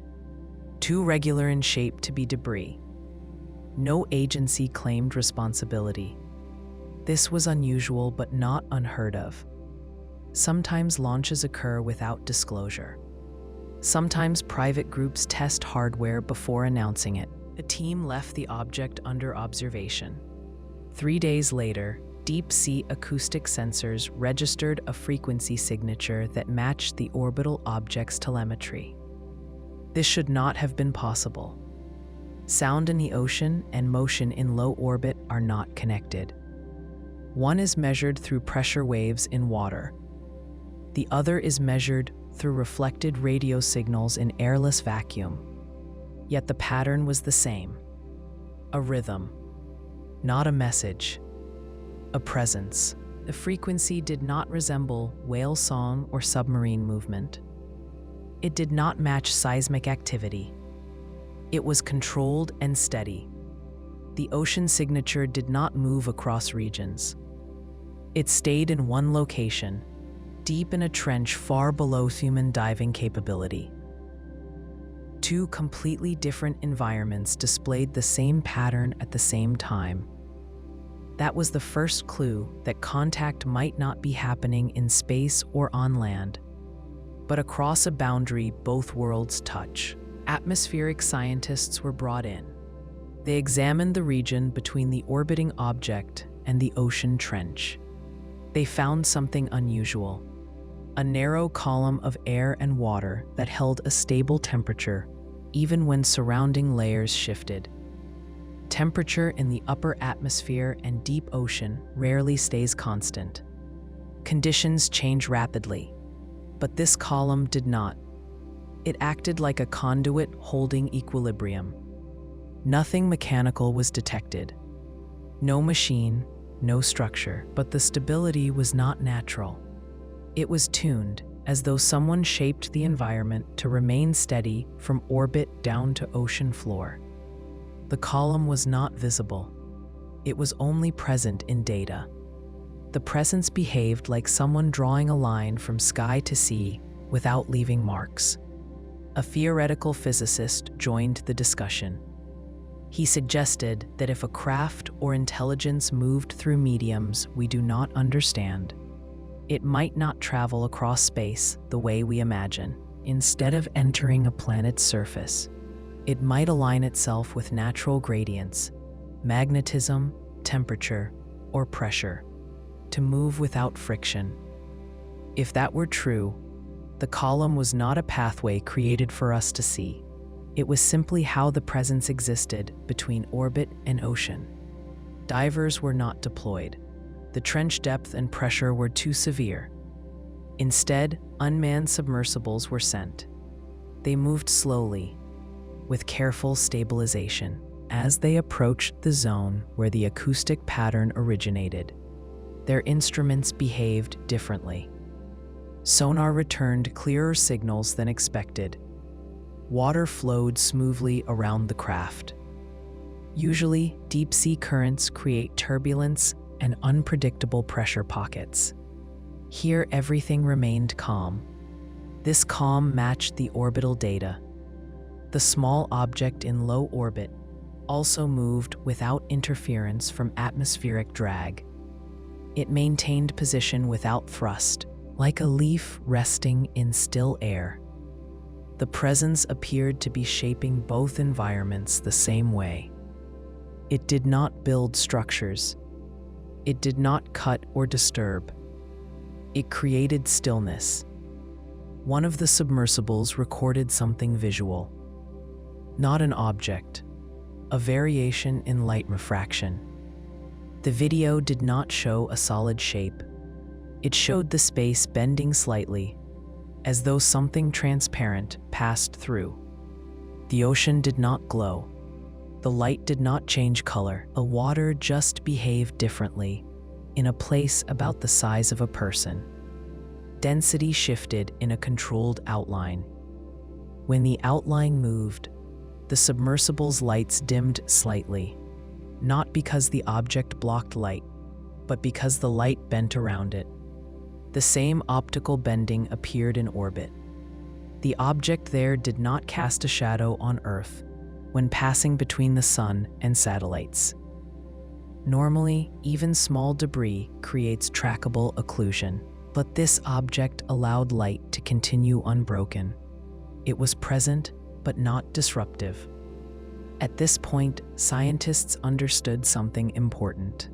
too regular in shape to be debris. No agency claimed responsibility. This was unusual but not unheard of. Sometimes launches occur without disclosure. Sometimes private groups test hardware before announcing it. The team left the object under observation. 3 days later, deep-sea acoustic sensors registered a frequency signature that matched the orbital object's telemetry. This should not have been possible. Sound in the ocean and motion in low orbit are not connected. One is measured through pressure waves in water. The other is measured through reflected radio signals in airless vacuum. Yet the pattern was the same. A rhythm, not a message. A presence. The frequency did not resemble whale song or submarine movement. It did not match seismic activity. It was controlled and steady. The ocean signature did not move across regions. It stayed in one location, deep in a trench far below human diving capability. Two completely different environments displayed the same pattern at the same time. That was the first clue that contact might not be happening in space or on land, but across a boundary both worlds touch. Atmospheric scientists were brought in. They examined the region between the orbiting object and the ocean trench. They found something unusual: a narrow column of air and water that held a stable temperature, even when surrounding layers shifted. Temperature in the upper atmosphere and deep ocean rarely stays constant. Conditions change rapidly, but this column did not. It acted like a conduit holding equilibrium. Nothing mechanical was detected. No machine, no structure, but the stability was not natural. It was tuned, as though someone shaped the environment to remain steady from orbit down to ocean floor. The column was not visible. It was only present in data. The presence behaved like someone drawing a line from sky to sea without leaving marks. A theoretical physicist joined the discussion. He suggested that if a craft or intelligence moved through mediums we do not understand, it might not travel across space the way we imagine. Instead of entering a planet's surface, it might align itself with natural gradients, magnetism, temperature, or pressure, to move without friction. If that were true, the column was not a pathway created for us to see. It was simply how the presence existed between orbit and ocean. Divers were not deployed. The trench depth and pressure were too severe. Instead, unmanned submersibles were sent. They moved slowly, with careful stabilization. As they approached the zone where the acoustic pattern originated, their instruments behaved differently. Sonar returned clearer signals than expected. Water flowed smoothly around the craft. Usually, deep-sea currents create turbulence and unpredictable pressure pockets. Here, everything remained calm. This calm matched the orbital data. The small object in low orbit also moved without interference from atmospheric drag. It maintained position without thrust, like a leaf resting in still air. The presence appeared to be shaping both environments the same way. It did not build structures. It did not cut or disturb. It created stillness. One of the submersibles recorded something visual. Not an object, a variation in light refraction. The video did not show a solid shape. It showed the space bending slightly, as though something transparent passed through. The ocean did not glow. The light did not change color. The water just behaved differently, in a place about the size of a person. Density shifted in a controlled outline. When the outline moved, the submersible's lights dimmed slightly, not because the object blocked light, but because the light bent around it. The same optical bending appeared in orbit. The object there did not cast a shadow on Earth when passing between the sun and satellites. Normally, even small debris creates trackable occlusion, but this object allowed light to continue unbroken. It was present, but not disruptive. At this point, scientists understood something important.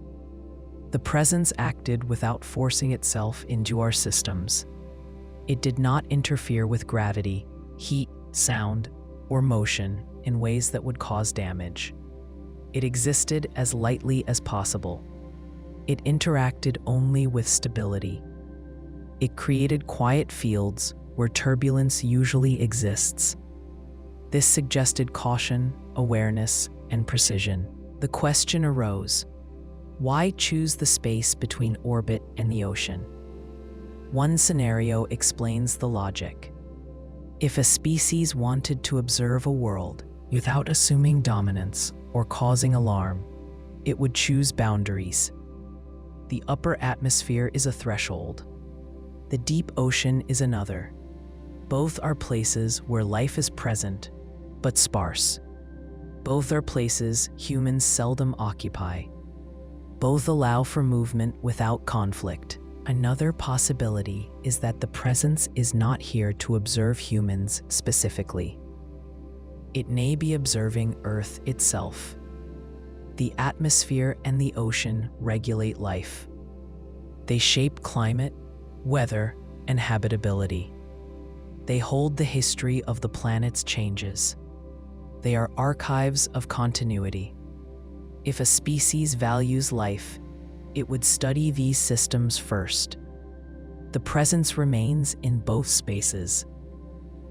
The presence acted without forcing itself into our systems. It did not interfere with gravity, heat, sound, or motion in ways that would cause damage. It existed as lightly as possible. It interacted only with stability. It created quiet fields where turbulence usually exists. This suggested caution, awareness, and precision. The question arose: why choose the space between orbit and the ocean? One scenario explains the logic. If a species wanted to observe a world without assuming dominance or causing alarm, it would choose boundaries. The upper atmosphere is a threshold. The deep ocean is another. Both are places where life is present, but sparse. Both are places humans seldom occupy. Both allow for movement without conflict. Another possibility is that the presence is not here to observe humans specifically. It may be observing Earth itself. The atmosphere and the ocean regulate life. They shape climate, weather, and habitability. They hold the history of the planet's changes. They are archives of continuity. If a species values life, it would study these systems first. The presence remains in both spaces.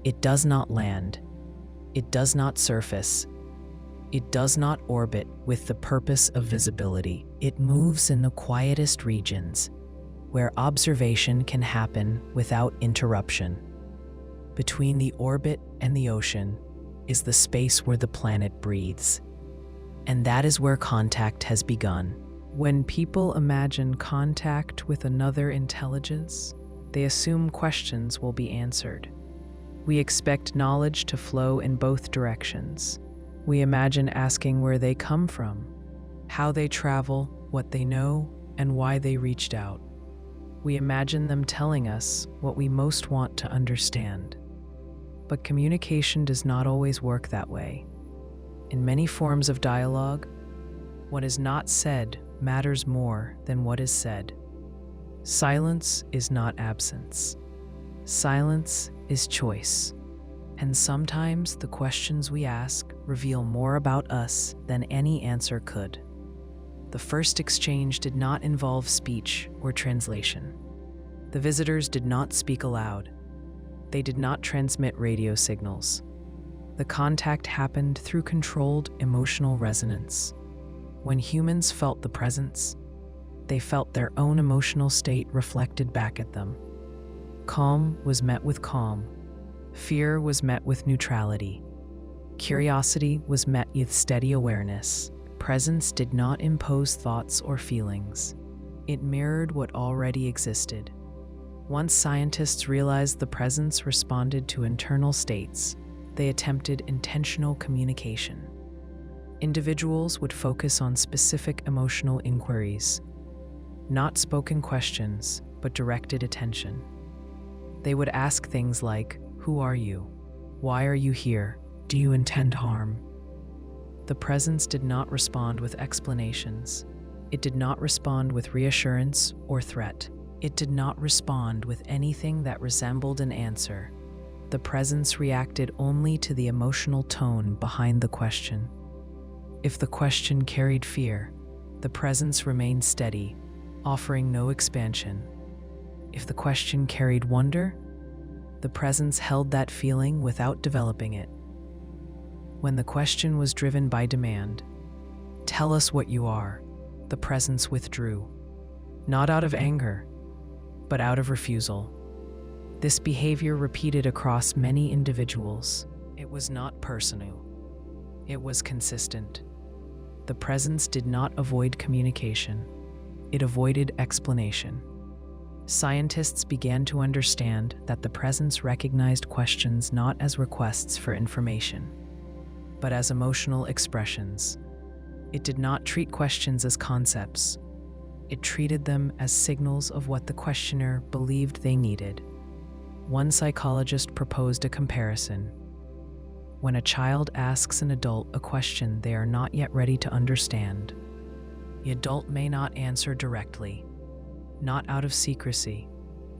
It does not land. It does not surface. It does not orbit with the purpose of visibility. It moves in the quietest regions, where observation can happen without interruption. Between the orbit and the ocean is the space where the planet breathes. And that is where contact has begun. When people imagine contact with another intelligence, they assume questions will be answered. We expect knowledge to flow in both directions. We imagine asking where they come from, how they travel, what they know, and why they reached out. We imagine them telling us what we most want to understand. But communication does not always work that way. In many forms of dialogue, what is not said matters more than what is said. Silence is not absence. Silence is choice. And sometimes the questions we ask reveal more about us than any answer could. The first exchange did not involve speech or translation. The visitors did not speak aloud. They did not transmit radio signals. The contact happened through controlled emotional resonance. When humans felt the presence, they felt their own emotional state reflected back at them. Calm was met with calm. Fear was met with neutrality. Curiosity was met with steady awareness. Presence did not impose thoughts or feelings. It mirrored what already existed. Once scientists realized the presence responded to internal states, they attempted intentional communication. Individuals would focus on specific emotional inquiries, not spoken questions, but directed attention. They would ask things like, "Who are you? Why are you here? Do you intend harm?" The presence did not respond with explanations. It did not respond with reassurance or threat. It did not respond with anything that resembled an answer. The presence reacted only to the emotional tone behind the question. If the question carried fear, the presence remained steady, offering no expansion. If the question carried wonder, the presence held that feeling without developing it. When the question was driven by demand, "Tell us what you are," the presence withdrew, not out of anger, but out of refusal. This behavior repeated across many individuals. It was not personal. It was consistent. The presence did not avoid communication. It avoided explanation. Scientists began to understand that the presence recognized questions not as requests for information, but as emotional expressions. It did not treat questions as concepts. It treated them as signals of what the questioner believed they needed. One psychologist proposed a comparison. When a child asks an adult a question they are not yet ready to understand, The adult may not answer directly, not out of secrecy,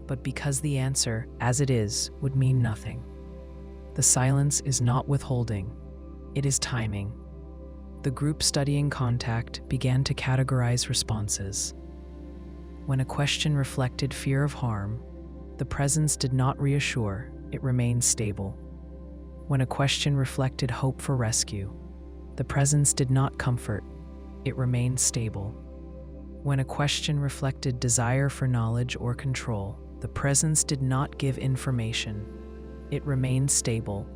but because the answer, as it is, would mean nothing. The silence is not withholding, it is timing. The group studying contact began to categorize responses. When a question reflected fear of harm, the presence did not reassure, it remained stable. When a question reflected hope for rescue, the presence did not comfort, it remained stable. When a question reflected desire for knowledge or control, the presence did not give information, it remained stable.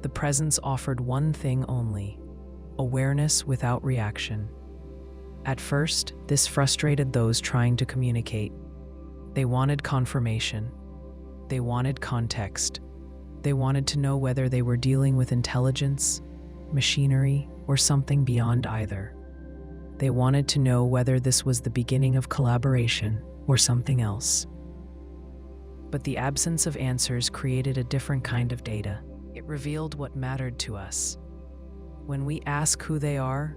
The presence offered one thing only: awareness without reaction. At first, this frustrated those trying to communicate. They wanted confirmation. They wanted context. They wanted to know whether they were dealing with intelligence, machinery, or something beyond either. They wanted to know whether this was the beginning of collaboration or something else. But the absence of answers created a different kind of data. It revealed what mattered to us. When we ask who they are,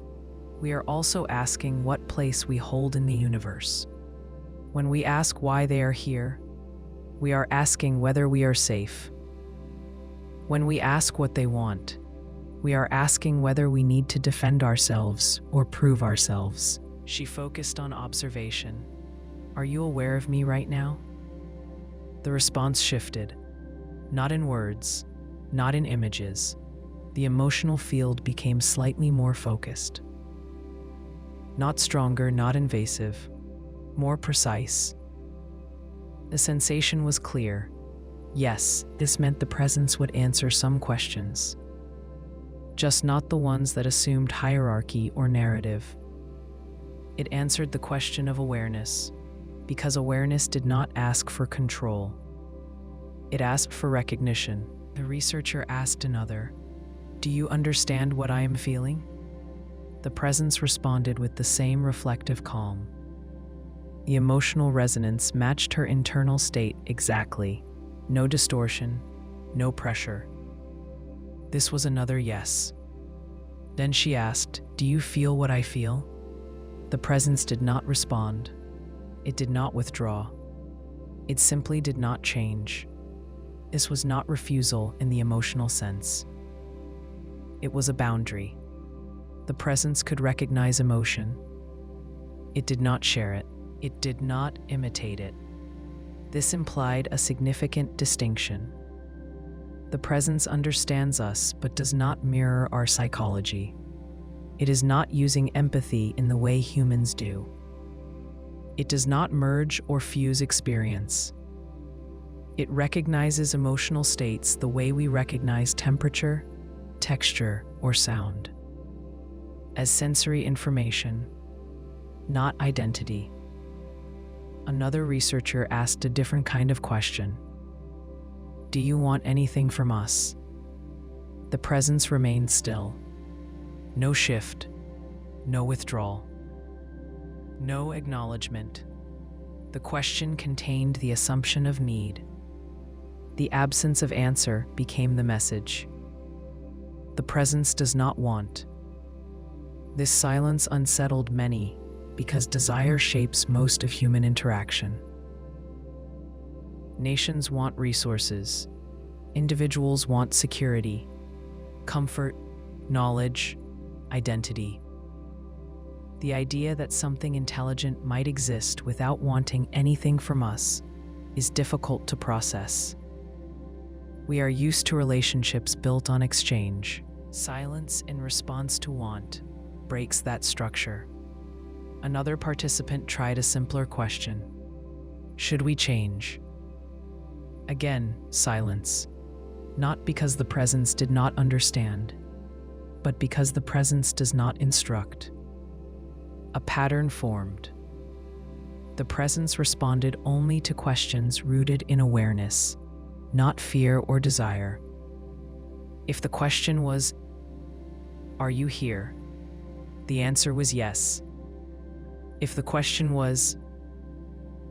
we are also asking what place we hold in the universe. When we ask why they are here, we are asking whether we are safe. When we ask what they want, we are asking whether we need to defend ourselves or prove ourselves. She focused on observation. Are you aware of me right now? The response shifted. Not in words, not in images. The emotional field became slightly more focused. Not stronger, not invasive, more precise. The sensation was clear. Yes, this meant the presence would answer some questions, just not the ones that assumed hierarchy or narrative. It answered the question of awareness, because awareness did not ask for control. It asked for recognition. The researcher asked another, "Do you understand what I am feeling?" The presence responded with the same reflective calm. The emotional resonance matched her internal state exactly. No distortion, no pressure. This was another yes. Then she asked, "Do you feel what I feel?" The presence did not respond. It did not withdraw. It simply did not change. This was not refusal in the emotional sense. It was a boundary. The presence could recognize emotion. It did not share it. It did not imitate it. This implied a significant distinction. The presence understands us but does not mirror our psychology. It is not using empathy in the way humans do. It does not merge or fuse experience. It recognizes emotional states the way we recognize temperature, texture, or sound, as sensory information, not identity. Another researcher asked a different kind of question. "Do you want anything from us?" The presence remained still. No shift, no withdrawal, no acknowledgement. The question contained the assumption of need. The absence of answer became the message. The presence does not want. This silence unsettled many because desire shapes most of human interaction. Nations want resources. Individuals want security, comfort, knowledge, identity. The idea that something intelligent might exist without wanting anything from us is difficult to process. We are used to relationships built on exchange. Silence in response to want breaks that structure. Another participant tried a simpler question. Should we change? Again, silence. Not because the presence did not understand, but because the presence does not instruct. A pattern formed. The presence responded only to questions rooted in awareness, not fear or desire. If the question was, "Are you here?" the answer was yes. If the question was,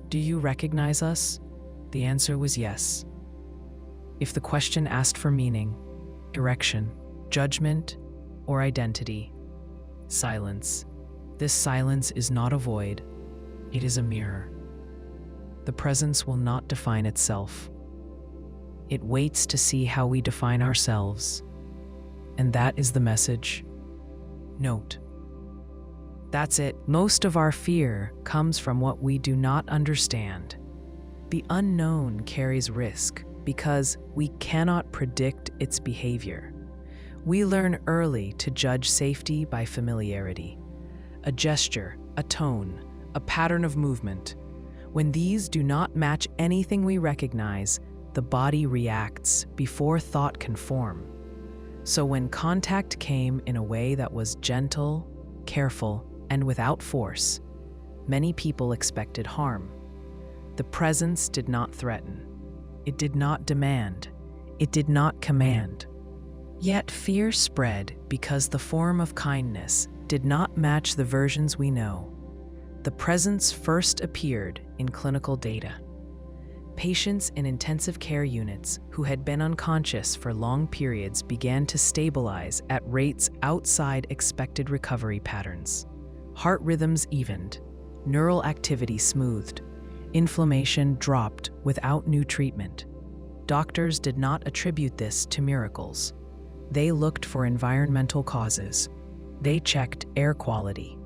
"Do you recognize us?" the answer was yes. If the question asked for meaning, direction, judgment, or identity, silence. This silence is not a void, it is a mirror. The presence will not define itself. It waits to see how we define ourselves. And that is the message. Note. That's it. Most of our fear comes from what we do not understand. The unknown carries risk because we cannot predict its behavior. We learn early to judge safety by familiarity. A gesture, a tone, a pattern of movement. When these do not match anything we recognize, the body reacts before thought can form. So when contact came in a way that was gentle, careful, and without force, many people expected harm. The presence did not threaten. It did not demand. It did not command. Yet fear spread because the form of kindness did not match the versions we know. The presence first appeared in clinical data. Patients in intensive care units who had been unconscious for long periods began to stabilize at rates outside expected recovery patterns. Heart rhythms evened, neural activity smoothed, inflammation dropped without new treatment. Doctors did not attribute this to miracles. They looked for environmental causes. They checked air quality,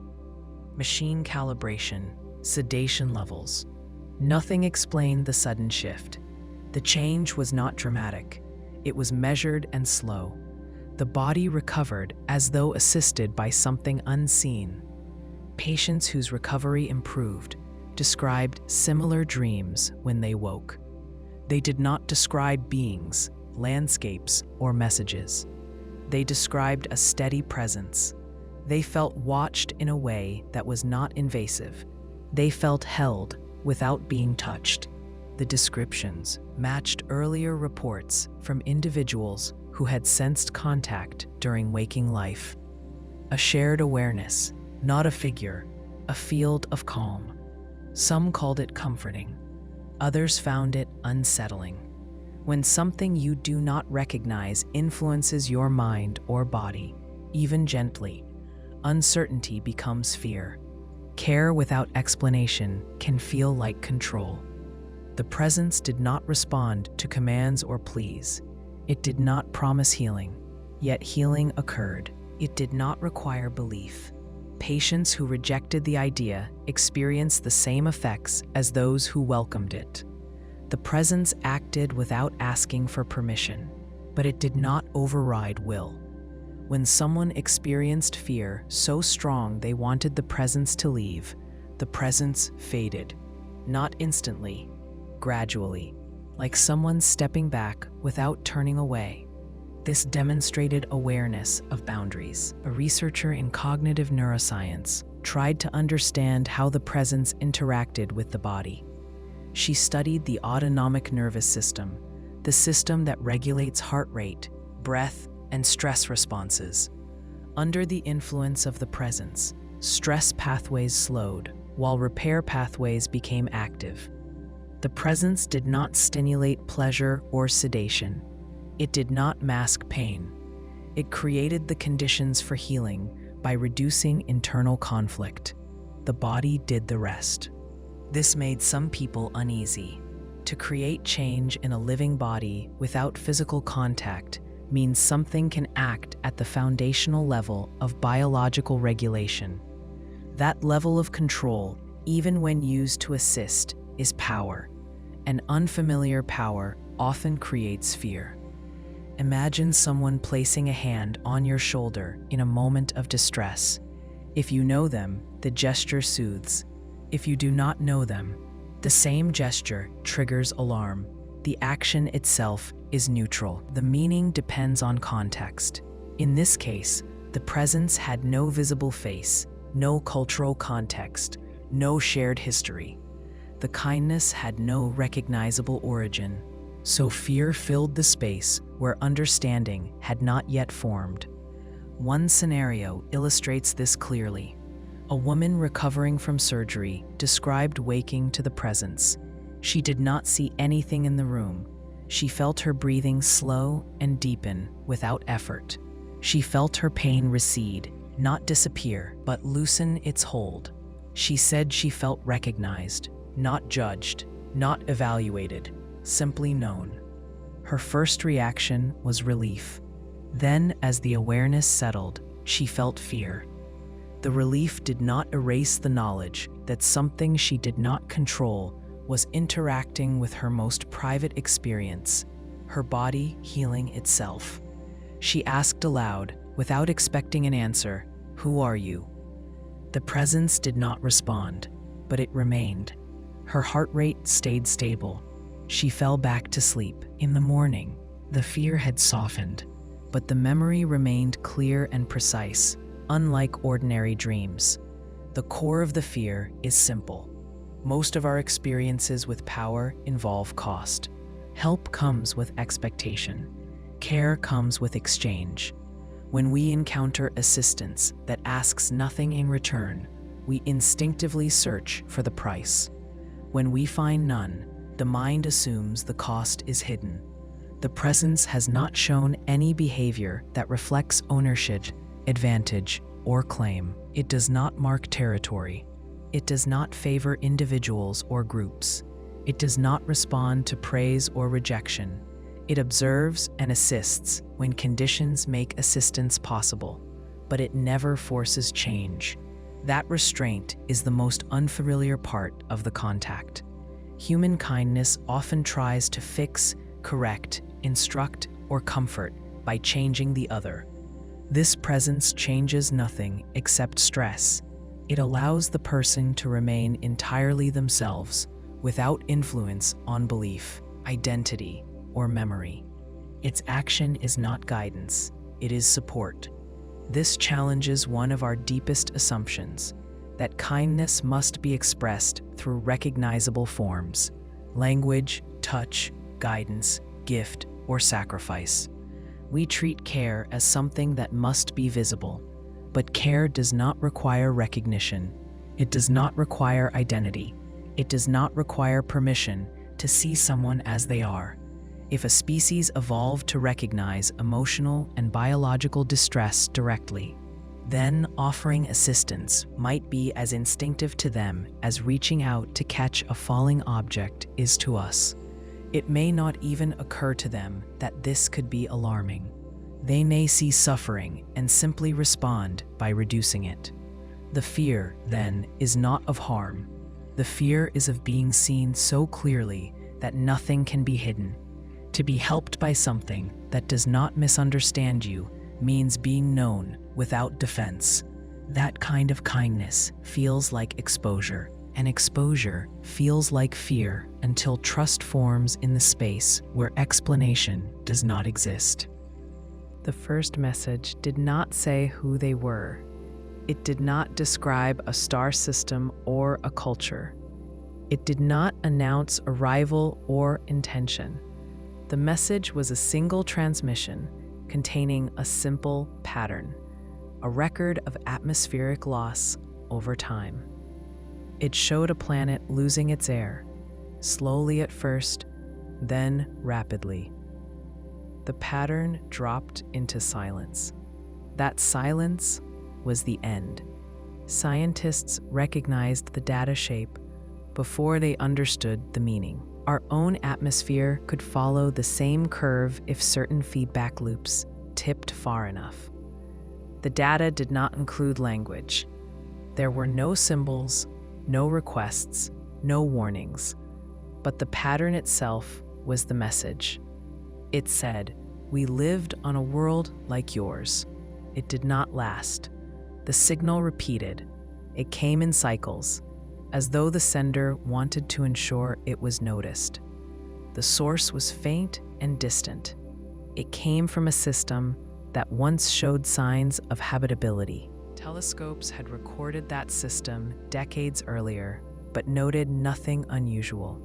machine calibration, sedation levels. Nothing explained the sudden shift. The change was not dramatic. It was measured and slow. The body recovered as though assisted by something unseen. Patients whose recovery improved described similar dreams when they woke. They did not describe beings, landscapes, or messages. They described a steady presence. They felt watched in a way that was not invasive. They felt held without being touched. The descriptions matched earlier reports from individuals who had sensed contact during waking life. A shared awareness, not a figure, a field of calm. Some called it comforting. Others found it unsettling. When something you do not recognize influences your mind or body, even gently, uncertainty becomes fear. Care without explanation can feel like control. The presence did not respond to commands or pleas. It did not promise healing, yet healing occurred. It did not require belief. Patients who rejected the idea experienced the same effects as those who welcomed it. The presence acted without asking for permission, but it did not override will. When someone experienced fear so strong they wanted the presence to leave, the presence faded. Not instantly, gradually, like someone stepping back without turning away. This demonstrated awareness of boundaries. A researcher in cognitive neuroscience tried to understand how the presence interacted with the body. She studied the autonomic nervous system, the system that regulates heart rate, breath, and stress responses. Under the influence of the presence, stress pathways slowed, while repair pathways became active. The presence did not stimulate pleasure or sedation. It did not mask pain. It created the conditions for healing by reducing internal conflict. The body did the rest. This made some people uneasy. To create change in a living body without physical contact means something can act at the foundational level of biological regulation. That level of control, even when used to assist, is power. An unfamiliar power often creates fear. Imagine someone placing a hand on your shoulder in a moment of distress. If you know them, the gesture soothes. If you do not know them, the same gesture triggers alarm. The action itself is neutral. The meaning depends on context. In this case, the presence had no visible face, no cultural context, no shared history. The kindness had no recognizable origin, so fear filled the space where understanding had not yet formed. One scenario illustrates this clearly. A woman recovering from surgery described waking to the presence. She did not see anything in the room. She felt her breathing slow and deepen without effort. She felt her pain recede, not disappear, but loosen its hold. She said she felt recognized, not judged, not evaluated, simply known. Her first reaction was relief. Then, as the awareness settled, she felt fear. The relief did not erase the knowledge that something she did not control was interacting with her most private experience, her body healing itself. She asked aloud, without expecting an answer, "Who are you?" The presence did not respond, but it remained. Her heart rate stayed stable. She fell back to sleep. In the morning, the fear had softened, but the memory remained clear and precise, unlike ordinary dreams. The core of the fear is simple. Most of our experiences with power involve cost. Help comes with expectation. Care comes with exchange. When we encounter assistance that asks nothing in return, we instinctively search for the price. When we find none, the mind assumes the cost is hidden. The presence has not shown any behavior that reflects ownership, advantage, or claim. It does not mark territory. It does not favor individuals or groups. It does not respond to praise or rejection. It observes and assists when conditions make assistance possible, but it never forces change. That restraint is the most unfamiliar part of the contact. Human kindness often tries to fix, correct, instruct, or comfort by changing the other. This presence changes nothing except stress. It allows the person to remain entirely themselves, without influence on belief, identity, or memory. Its action is not guidance, it is support. This challenges one of our deepest assumptions, that kindness must be expressed through recognizable forms: language, touch, guidance, gift, or sacrifice. We treat care as something that must be visible, but care does not require recognition. It does not require identity. It does not require permission to see someone as they are. If a species evolved to recognize emotional and biological distress directly, then offering assistance might be as instinctive to them as reaching out to catch a falling object is to us. It may not even occur to them that this could be alarming. They may see suffering and simply respond by reducing it. The fear, then, is not of harm. The fear is of being seen so clearly that nothing can be hidden. To be helped by something that does not misunderstand you means being known without defense. That kind of kindness feels like exposure, and exposure feels like fear until trust forms in the space where explanation does not exist. The first message did not say who they were. It did not describe a star system or a culture. It did not announce arrival or intention. The message was a single transmission containing a simple pattern, a record of atmospheric loss over time. It showed a planet losing its air, slowly at first, then rapidly. The pattern dropped into silence. That silence was the end. Scientists recognized the data shape before they understood the meaning. Our own atmosphere could follow the same curve if certain feedback loops tipped far enough. The data did not include language. There were no symbols, no requests, no warnings, but the pattern itself was the message. It said, "We lived on a world like yours." It did not last. The signal repeated. It came in cycles, as though the sender wanted to ensure it was noticed. The source was faint and distant. It came from a system that once showed signs of habitability. Telescopes had recorded that system decades earlier, but noted nothing unusual.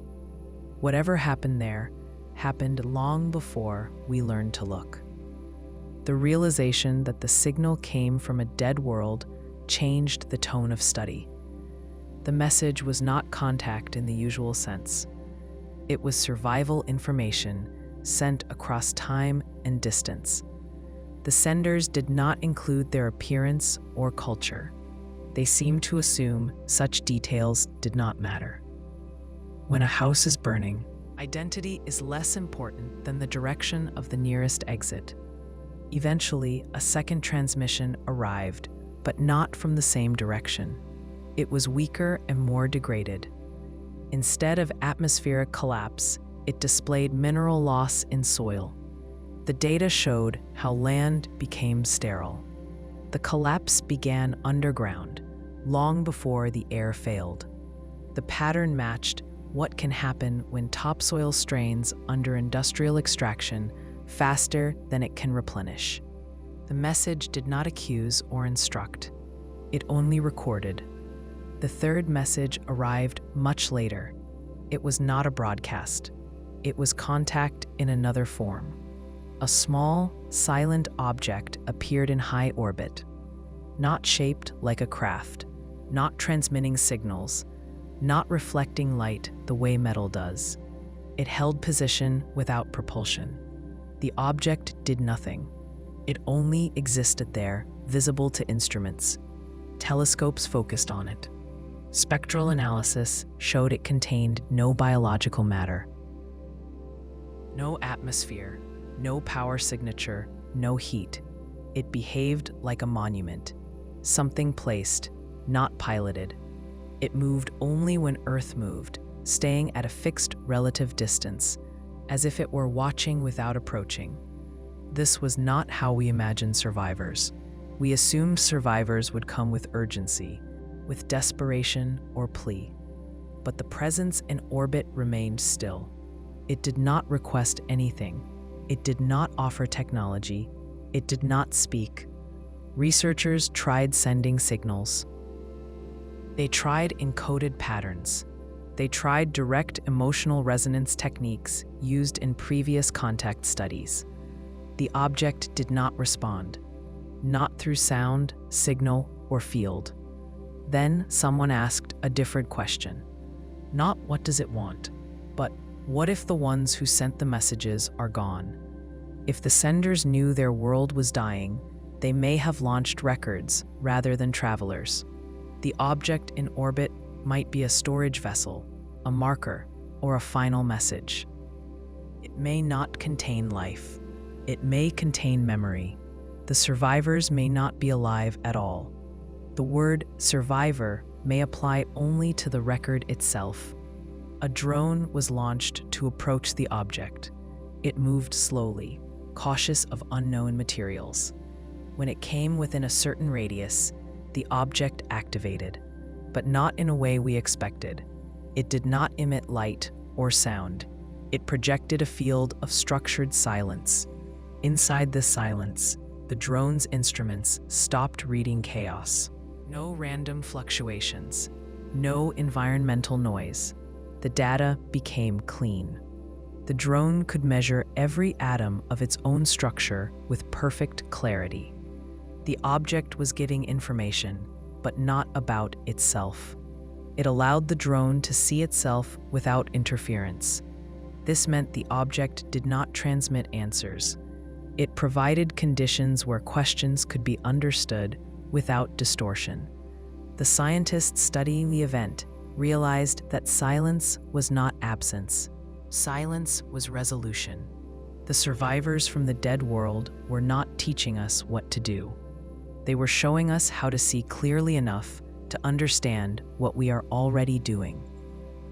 Whatever happened there happened long before we learned to look. The realization that the signal came from a dead world changed the tone of study. The message was not contact in the usual sense. It was survival information sent across time and distance. The senders did not include their appearance or culture. They seemed to assume such details did not matter. When a house is burning, identity is less important than the direction of the nearest exit. Eventually, a second transmission arrived, but not from the same direction. It was weaker and more degraded. Instead of atmospheric collapse, it displayed mineral loss in soil. The data showed how land became sterile. The collapse began underground, long before the air failed. The pattern matched what can happen when topsoil strains under industrial extraction faster than it can replenish. The message did not accuse or instruct. It only recorded. The third message arrived much later. It was not a broadcast. It was contact in another form. A small, silent object appeared in high orbit, not shaped like a craft, not transmitting signals, not reflecting light the way metal does. It held position without propulsion. The object did nothing. It only existed there, visible to instruments. Telescopes focused on it. Spectral analysis showed it contained no biological matter. No atmosphere, no power signature, no heat. It behaved like a monument, something placed, not piloted. It moved only when Earth moved, staying at a fixed relative distance, as if it were watching without approaching. This was not how we imagined survivors. We assumed survivors would come with urgency, with desperation or plea. But the presence in orbit remained still. It did not request anything. It did not offer technology. It did not speak. Researchers tried sending signals. They tried encoded patterns. They tried direct emotional resonance techniques used in previous contact studies. The object did not respond, not through sound, signal, or field. Then someone asked a different question. Not what does it want, but what if the ones who sent the messages are gone? If the senders knew their world was dying, they may have launched records rather than travelers. The object in orbit might be a storage vessel, a marker, or a final message. It may not contain life. It may contain memory. The survivors may not be alive at all. The word survivor may apply only to the record itself. A drone was launched to approach the object. It moved slowly, cautious of unknown materials. When it came within a certain radius, the object activated, but not in a way we expected. It did not emit light or sound. It projected a field of structured silence. Inside this silence, the drone's instruments stopped reading chaos. No random fluctuations, no environmental noise. The data became clean. The drone could measure every atom of its own structure with perfect clarity. The object was giving information, but not about itself. It allowed the drone to see itself without interference. This meant the object did not transmit answers. It provided conditions where questions could be understood without distortion. The scientists studying the event realized that silence was not absence. Silence was resolution. The survivors from the dead world were not teaching us what to do. They were showing us how to see clearly enough to understand what we are already doing.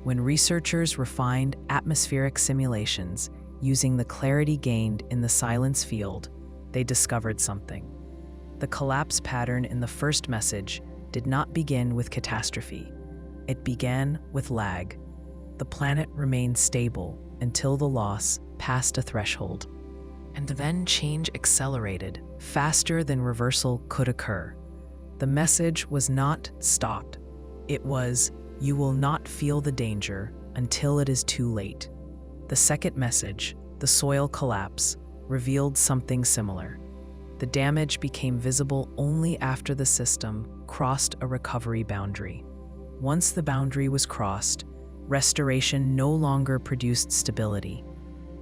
When researchers refined atmospheric simulations using the clarity gained in the silence field, they discovered something. The collapse pattern in the first message did not begin with catastrophe. It began with lag. The planet remained stable until the loss passed a threshold. And then change accelerated, faster than reversal could occur. The message was not stopped. It was, you will not feel the danger until it is too late. The second message, the soil collapse, revealed something similar. The damage became visible only after the system crossed a recovery boundary. Once the boundary was crossed, restoration no longer produced stability.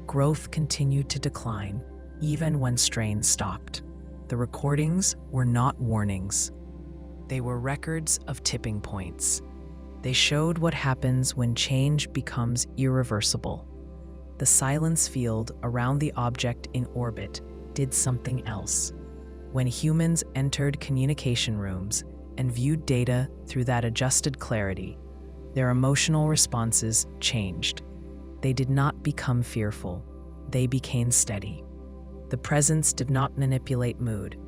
Growth continued to decline, even when strain stopped. The recordings were not warnings. They were records of tipping points. They showed what happens when change becomes irreversible. The silence field around the object in orbit did something else. When humans entered communication rooms and viewed data through that adjusted clarity, their emotional responses changed. They did not become fearful. They became steady. The presence did not manipulate mood.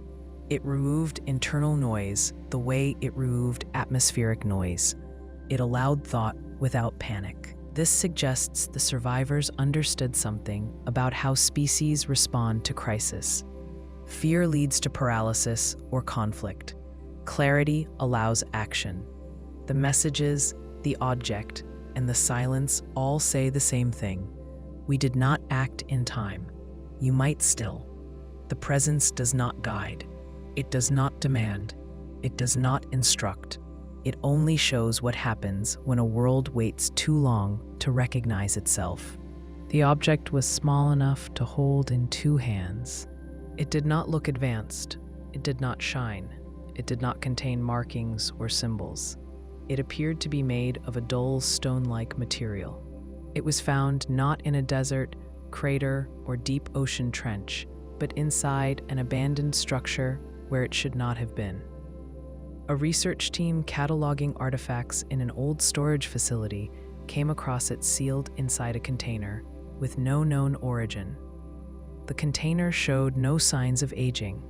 It removed internal noise the way it removed atmospheric noise. It allowed thought without panic. This suggests the survivors understood something about how species respond to crisis. Fear leads to paralysis or conflict. Clarity allows action. The messages, the object, and the silence all say the same thing. We did not act in time. You might still. The presence does not guide. It does not demand. It does not instruct. It only shows what happens when a world waits too long to recognize itself. The object was small enough to hold in two hands. It did not look advanced. It did not shine. It did not contain markings or symbols. It appeared to be made of a dull stone-like material. It was found not in a desert, crater, or deep ocean trench, but inside an abandoned structure where it should not have been. A research team cataloging artifacts in an old storage facility came across it sealed inside a container with no known origin. The container showed no signs of aging.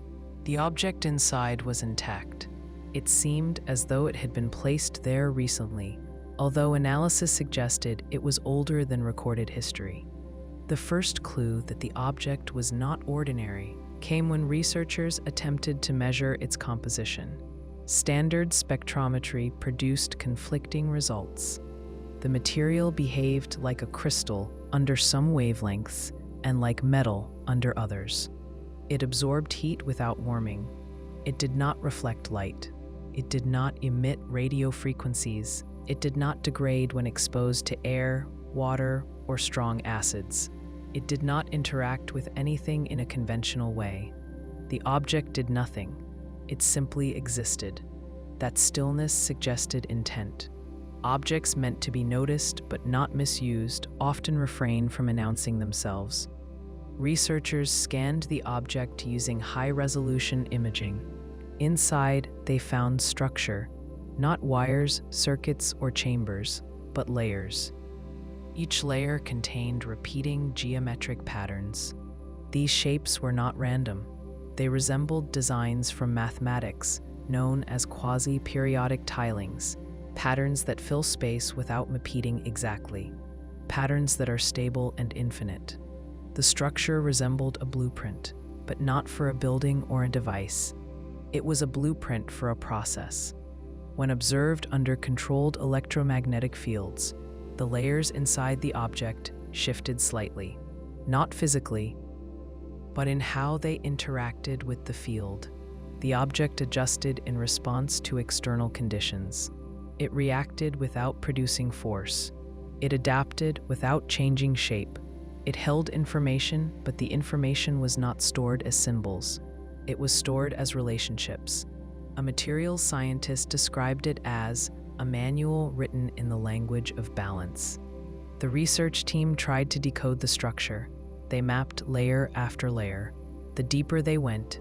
The object inside was intact. It seemed as though it had been placed there recently, although analysis suggested it was older than recorded history. The first clue that the object was not ordinary came when researchers attempted to measure its composition. Standard spectrometry produced conflicting results. The material behaved like a crystal under some wavelengths and like metal under others. It absorbed heat without warming. It did not reflect light. It did not emit radio frequencies. It did not degrade when exposed to air, water, or strong acids. It did not interact with anything in a conventional way. The object did nothing. It simply existed. That stillness suggested intent. Objects meant to be noticed but not misused often refrain from announcing themselves. Researchers scanned the object using high-resolution imaging. Inside, they found structure, not wires, circuits, or chambers, but layers. Each layer contained repeating geometric patterns. These shapes were not random. They resembled designs from mathematics, known as quasi-periodic tilings, patterns that fill space without repeating exactly, patterns that are stable and infinite. The structure resembled a blueprint, but not for a building or a device. It was a blueprint for a process. When observed under controlled electromagnetic fields, the layers inside the object shifted slightly, not physically, but in how they interacted with the field. The object adjusted in response to external conditions. It reacted without producing force. It adapted without changing shape. It held information, but the information was not stored as symbols. It was stored as relationships. A materials scientist described it as a manual written in the language of balance. The research team tried to decode the structure. They mapped layer after layer. The deeper they went,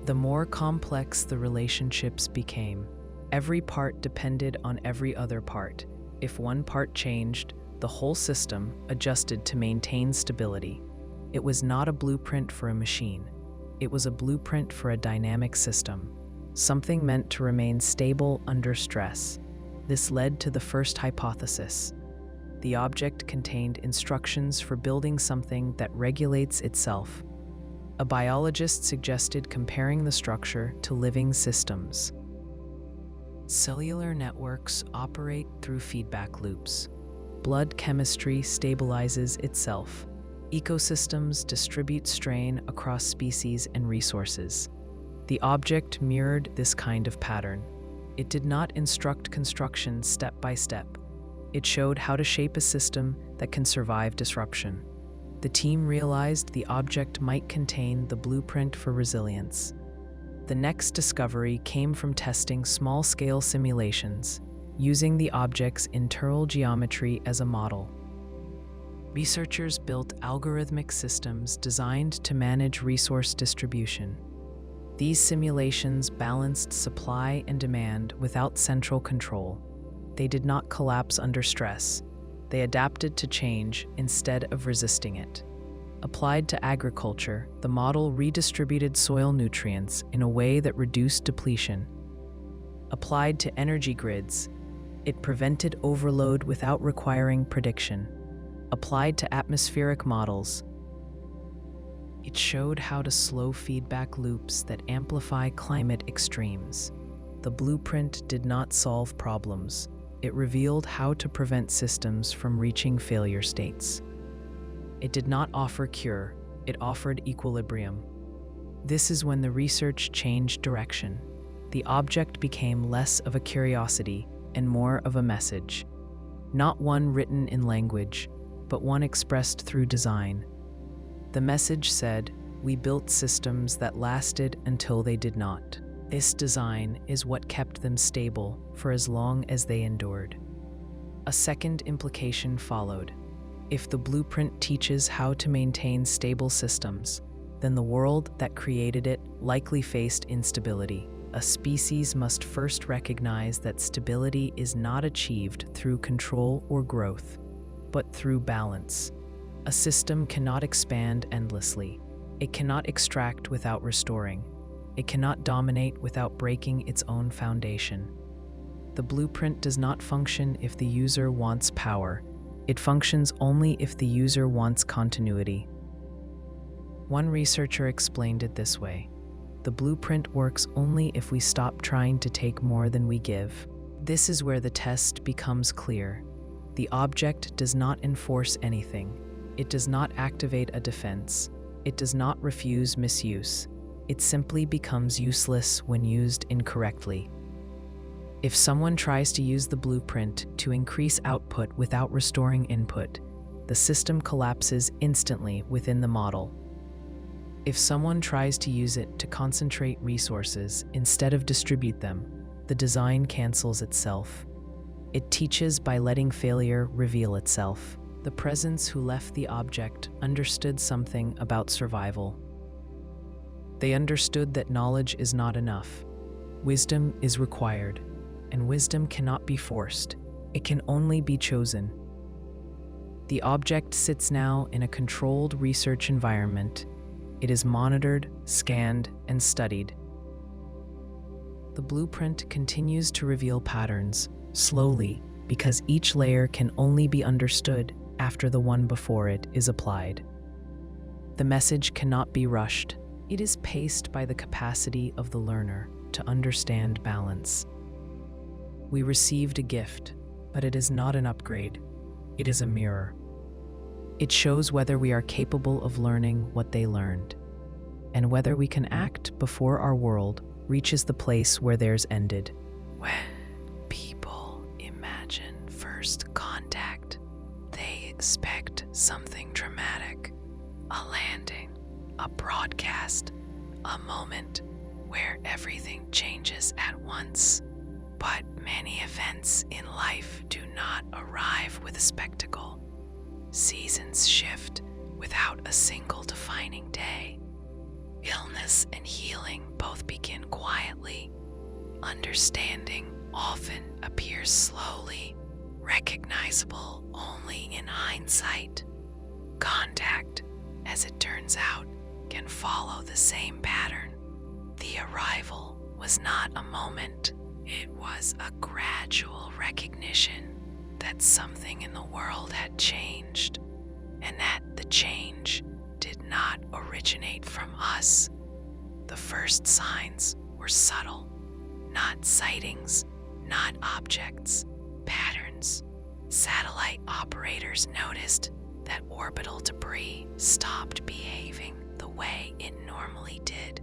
the more complex the relationships became. Every part depended on every other part. If one part changed, the whole system adjusted to maintain stability. It was not a blueprint for a machine. It was a blueprint for a dynamic system, something meant to remain stable under stress. This led to the first hypothesis. The object contained instructions for building something that regulates itself. A biologist suggested comparing the structure to living systems. Cellular networks operate through feedback loops. Blood chemistry stabilizes itself. Ecosystems distribute strain across species and resources. The object mirrored this kind of pattern. It did not instruct construction step by step. It showed how to shape a system that can survive disruption. The team realized the object might contain the blueprint for resilience. The next discovery came from testing small-scale simulations, using the object's internal geometry as a model. Researchers built algorithmic systems designed to manage resource distribution. These simulations balanced supply and demand without central control. They did not collapse under stress. They adapted to change instead of resisting it. Applied to agriculture, the model redistributed soil nutrients in a way that reduced depletion. Applied to energy grids, it prevented overload without requiring prediction. Applied to atmospheric models, it showed how to slow feedback loops that amplify climate extremes. The blueprint did not solve problems. It revealed how to prevent systems from reaching failure states. It did not offer cure, it offered equilibrium. This is when the research changed direction. The object became less of a curiosity and more of a message. Not one written in language, but one expressed through design. The message said, "We built systems that lasted until they did not." This design is what kept them stable for as long as they endured. A second implication followed. If the blueprint teaches how to maintain stable systems, then the world that created it likely faced instability. A species must first recognize that stability is not achieved through control or growth, but through balance. A system cannot expand endlessly. It cannot extract without restoring. It cannot dominate without breaking its own foundation. The blueprint does not function if the user wants power. It functions only if the user wants continuity. One researcher explained it this way: the blueprint works only if we stop trying to take more than we give. This is where the test becomes clear. The object does not enforce anything. It does not activate a defense. It does not refuse misuse. It simply becomes useless when used incorrectly. If someone tries to use the blueprint to increase output without restoring input, the system collapses instantly within the model. If someone tries to use it to concentrate resources instead of distribute them, the design cancels itself. It teaches by letting failure reveal itself. The presence who left the object understood something about survival. They understood that knowledge is not enough. Wisdom is required, and wisdom cannot be forced. It can only be chosen. The object sits now in a controlled research environment. It is monitored, scanned, and studied. The blueprint continues to reveal patterns, slowly, because each layer can only be understood after the one before it is applied. The message cannot be rushed. It is paced by the capacity of the learner to understand balance. We received a gift, but it is not an upgrade. It is a mirror. It shows whether we are capable of learning what they learned, and whether we can act before our world reaches the place where theirs ended. When people imagine first contact, they expect something dramatic, a landing, a broadcast, a moment where everything changes at once. But many events in life do not arrive with a spectacle. Seasons shift without a single defining day. Illness and healing both begin quietly. Understanding often appears slowly, recognizable only in hindsight. Contact, as it turns out, can follow the same pattern. The arrival was not a moment. It was a gradual recognition that something in the world had changed, and that the change did not originate from us. The first signs were subtle, not sightings, not objects, patterns. Satellite operators noticed that orbital debris stopped behaving the way it normally did.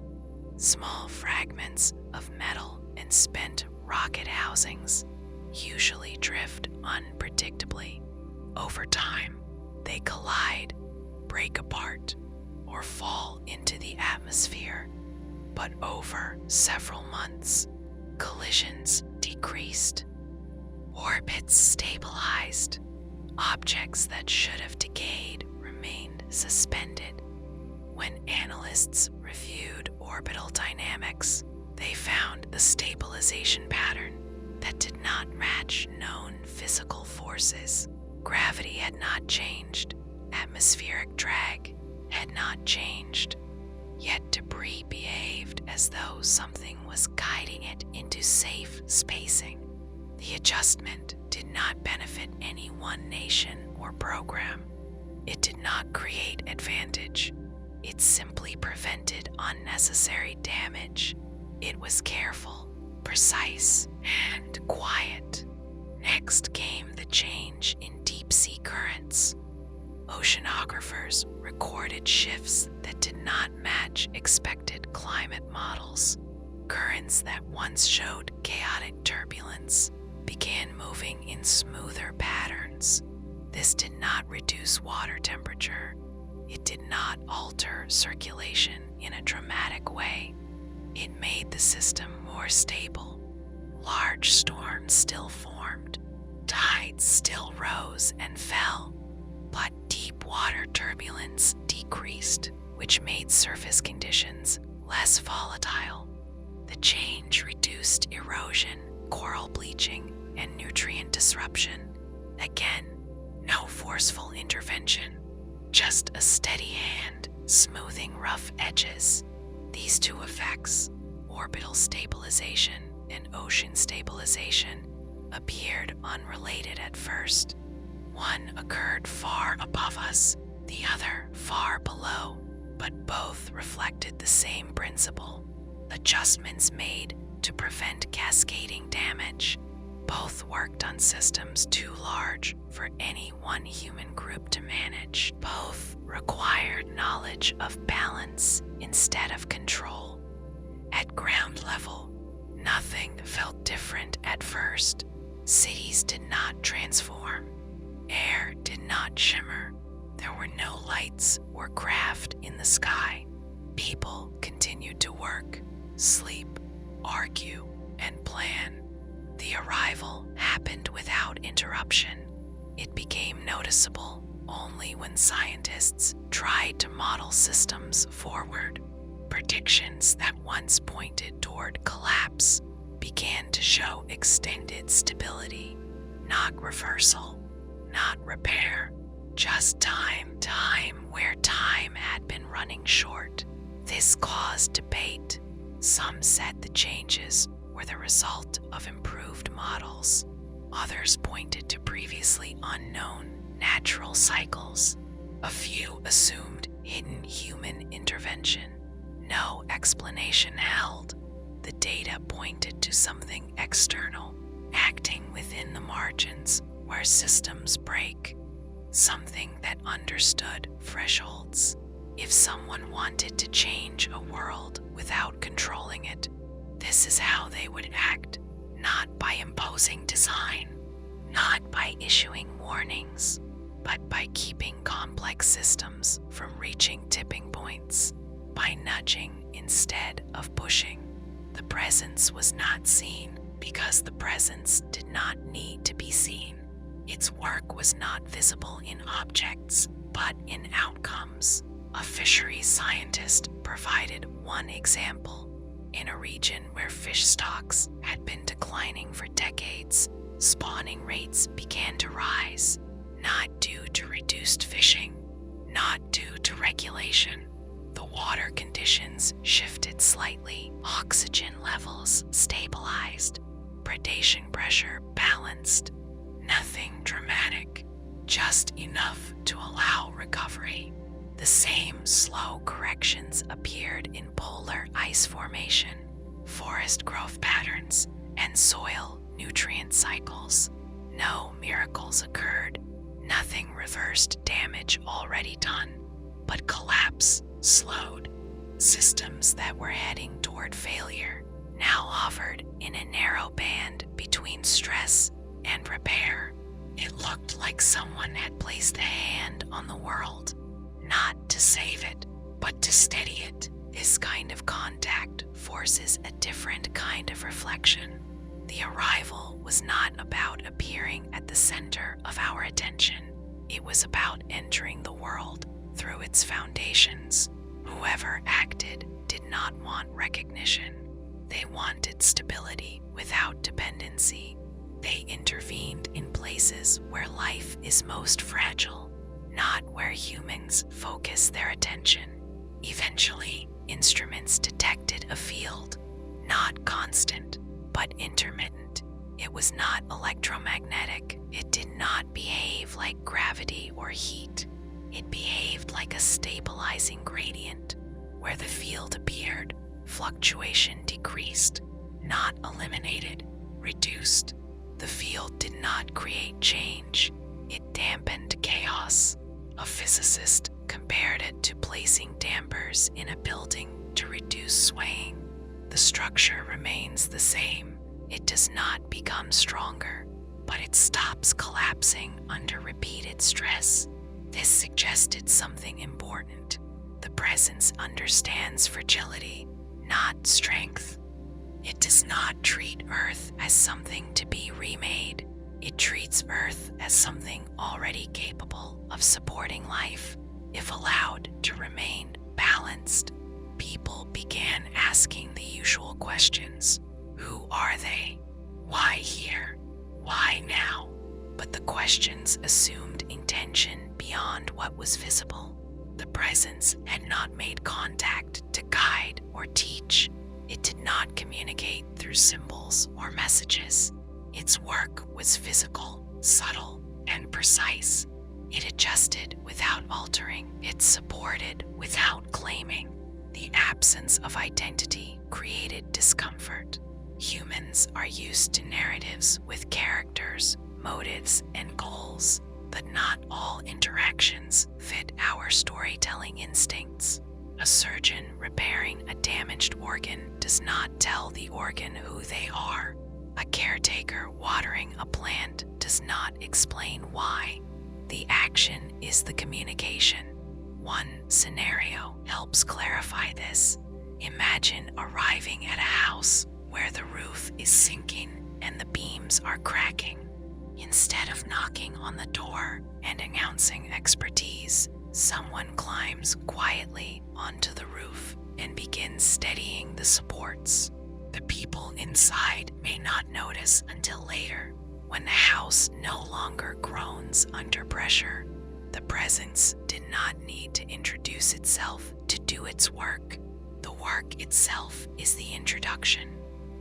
Small fragments of metal and spent rocket housings usually drift unpredictably. Over time, they collide, break apart, or fall into the atmosphere. but over several months, collisions decreased. Orbits stabilized. Objects that should have decayed remained suspended. When analysts reviewed orbital dynamics, they found a stabilization pattern that did not match known physical forces. Gravity had not changed. Atmospheric drag had not changed. Yet debris behaved as though something was guiding it into safe spacing. The adjustment did not benefit any one nation or program. It did not create advantage. It simply prevented unnecessary damage. It was careful, precise, and quiet. Next came the change in deep-sea currents. Oceanographers recorded shifts that did not match expected climate models. Currents that once showed chaotic turbulence began moving in smoother patterns. This did not reduce water temperature. It did not alter circulation in a dramatic way. It made the system more stable. Large storms still formed. Tides still rose and fell. But deep water turbulence decreased, which made surface conditions less volatile. The change reduced erosion, coral bleaching, and nutrient disruption. Again, no forceful intervention, just a steady hand smoothing rough edges. These two effects, orbital stabilization and ocean stabilization, appeared unrelated at first. One occurred far above us, the other far below, but both reflected the same principle: adjustments made to prevent cascading damage. Both worked on systems too large for any one human group to manage. Both required knowledge of balance instead of control. At ground level, nothing felt different at first. Cities did not transform. Air did not shimmer. There were no lights or craft in the sky. People continued to work, sleep, argue, and plan. The arrival happened without interruption. It became noticeable only when scientists tried to model systems forward. Predictions that once pointed toward collapse began to show extended stability, not reversal, not repair, just time where time had been running short. This caused debate. Some said the changes were the result of improved models. Others pointed to previously unknown natural cycles. A few assumed hidden human intervention. No explanation held. The data pointed to something external, acting within the margins where systems break, something that understood thresholds. If someone wanted to change a world without controlling it, this is how they would act, not by imposing design, not by issuing warnings, but by keeping complex systems from reaching tipping points, by nudging instead of pushing. The presence was not seen because the presence did not need to be seen. Its work was not visible in objects, but in outcomes. A fisheries scientist provided one example. In a region where fish stocks had been declining for decades, spawning rates began to rise, not due to reduced fishing, not due to regulation. The water conditions shifted slightly, oxygen levels stabilized, predation pressure balanced. Nothing dramatic, just enough to allow recovery. The same slow corrections appeared in polar ice formation, forest growth patterns, and soil nutrient cycles. No miracles occurred. Nothing reversed damage already done, but collapse slowed. Systems that were heading toward failure now hovered in a narrow band between stress and repair. It looked like someone had placed a hand on the world, not to save it, but to steady it. This kind of contact forces a different kind of reflection. The arrival was not about appearing at the center of our attention. It was about entering the world through its foundations. Whoever acted did not want recognition. They wanted stability without dependency. They intervened in places where life is most fragile, not where humans focus their attention. Eventually, instruments detected a field, not constant, but intermittent. It was not electromagnetic. It did not behave like gravity or heat. It behaved like a stabilizing gradient. Where the field appeared, fluctuation decreased, not eliminated, reduced. The field did not create change. It dampened chaos. A physicist compared it to placing dampers in a building to reduce swaying. The structure remains the same. It does not become stronger, but it stops collapsing under repeated stress. This suggested something important. The presence understands fragility, not strength. It does not treat Earth as something to be remade. It treats Earth as something already capable of supporting life, if allowed to remain balanced. People began asking the usual questions. Who are they? Why here? Why now? But the questions assumed intention beyond what was visible. The presence had not made contact to guide or teach. It did not communicate through symbols or messages. Its work was physical, subtle, and precise. It adjusted without altering. It supported without claiming. The absence of identity created discomfort. Humans are used to narratives with characters, motives, and goals, but not all interactions fit our storytelling instincts. A surgeon repairing a damaged organ does not tell the organ who they are. A caretaker watering a plant does not explain why. The action is the communication. One scenario helps clarify this. Imagine arriving at a house where the roof is sinking and the beams are cracking. Instead of knocking on the door and announcing expertise, someone climbs quietly onto the roof and begins steadying the supports. The people inside may not notice until later, when the house no longer groans under pressure. The presence did not need to introduce itself to do its work. The work itself is the introduction.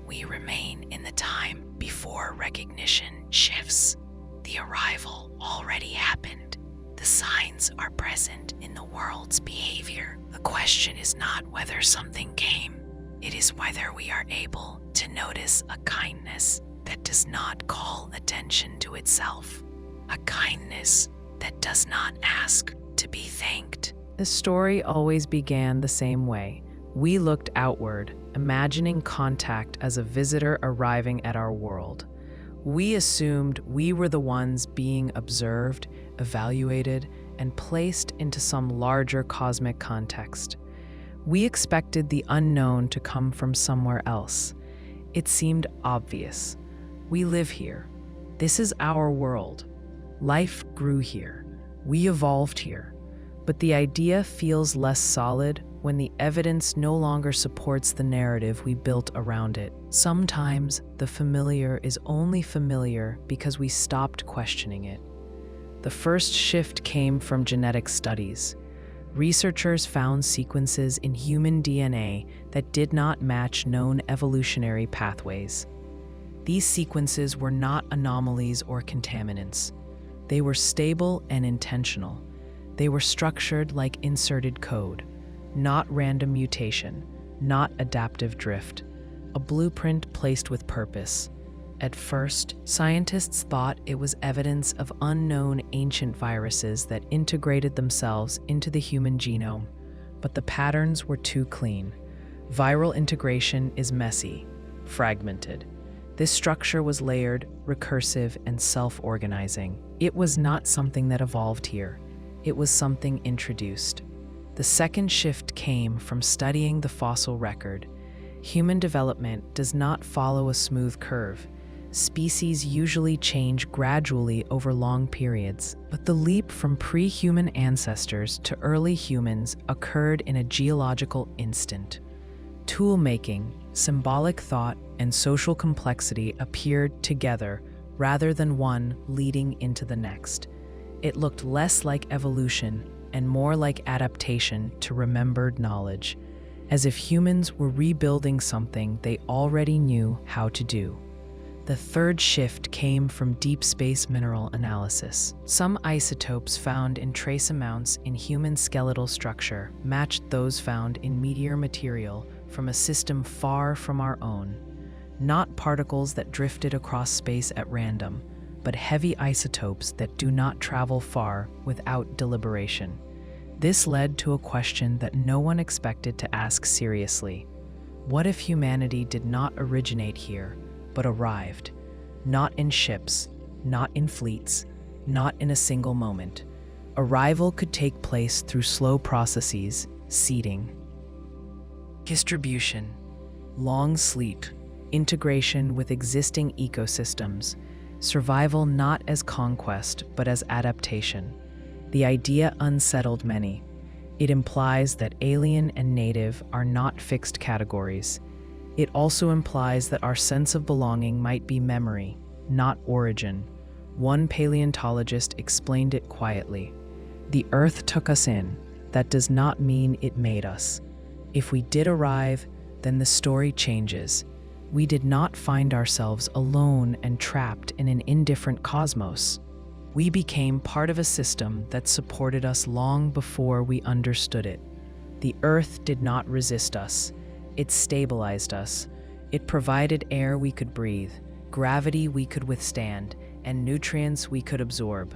We remain in the time before recognition shifts. The arrival already happened. The signs are present in the world's behavior. The question is not whether something came. It is whether we are able to notice a kindness that does not call attention to itself. A kindness that does not ask to be thanked. The story always began the same way. We looked outward, imagining contact as a visitor arriving at our world. We assumed we were the ones being observed, evaluated, and placed into some larger cosmic context. We expected the unknown to come from somewhere else. It seemed obvious. We live here. This is our world. Life grew here. We evolved here. But the idea feels less solid when the evidence no longer supports the narrative we built around it. Sometimes the familiar is only familiar because we stopped questioning it. The first shift came from genetic studies. Researchers found sequences in human DNA that did not match known evolutionary pathways. These sequences were not anomalies or contaminants. They were stable and intentional. They were structured like inserted code, not random mutation, not adaptive drift, a blueprint placed with purpose. At first, scientists thought it was evidence of unknown ancient viruses that integrated themselves into the human genome, but the patterns were too clean. Viral integration is messy, fragmented. This structure was layered, recursive, and self-organizing. It was not something that evolved here. It was something introduced. The second shift came from studying the fossil record. Human development does not follow a smooth curve. Species usually change gradually over long periods, but the leap from pre-human ancestors to early humans occurred in a geological instant. Tool-making, symbolic thought, and social complexity appeared together rather than one leading into the next. It looked less like evolution and more like adaptation to remembered knowledge, as if humans were rebuilding something they already knew how to do. The third shift came from deep space mineral analysis. Some isotopes found in trace amounts in human skeletal structure matched those found in meteor material from a system far from our own. Not particles that drifted across space at random, but heavy isotopes that do not travel far without deliberation. This led to a question that no one expected to ask seriously. What if humanity did not originate here, but arrived? Not in ships, not in fleets, not in a single moment. Arrival could take place through slow processes, seeding, distribution, long sleep, integration with existing ecosystems, survival not as conquest but as adaptation. The idea unsettled many. It implies that alien and native are not fixed categories. It also implies that our sense of belonging might be memory, not origin. One paleontologist explained it quietly. The Earth took us in. That does not mean it made us. If we did arrive, then the story changes. We did not find ourselves alone and trapped in an indifferent cosmos. We became part of a system that supported us long before we understood it. The Earth did not resist us. It stabilized us. It provided air we could breathe, gravity we could withstand, and nutrients we could absorb.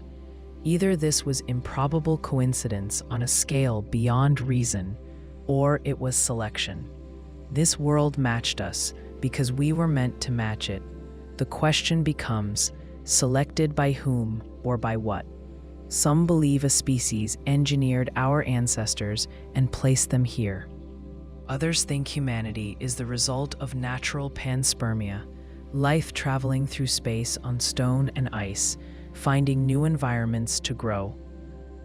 Either this was improbable coincidence on a scale beyond reason, or it was selection. This world matched us because we were meant to match it. The question becomes, selected by whom or by what? Some believe a species engineered our ancestors and placed them here. Others think humanity is the result of natural panspermia, life traveling through space on stone and ice, finding new environments to grow.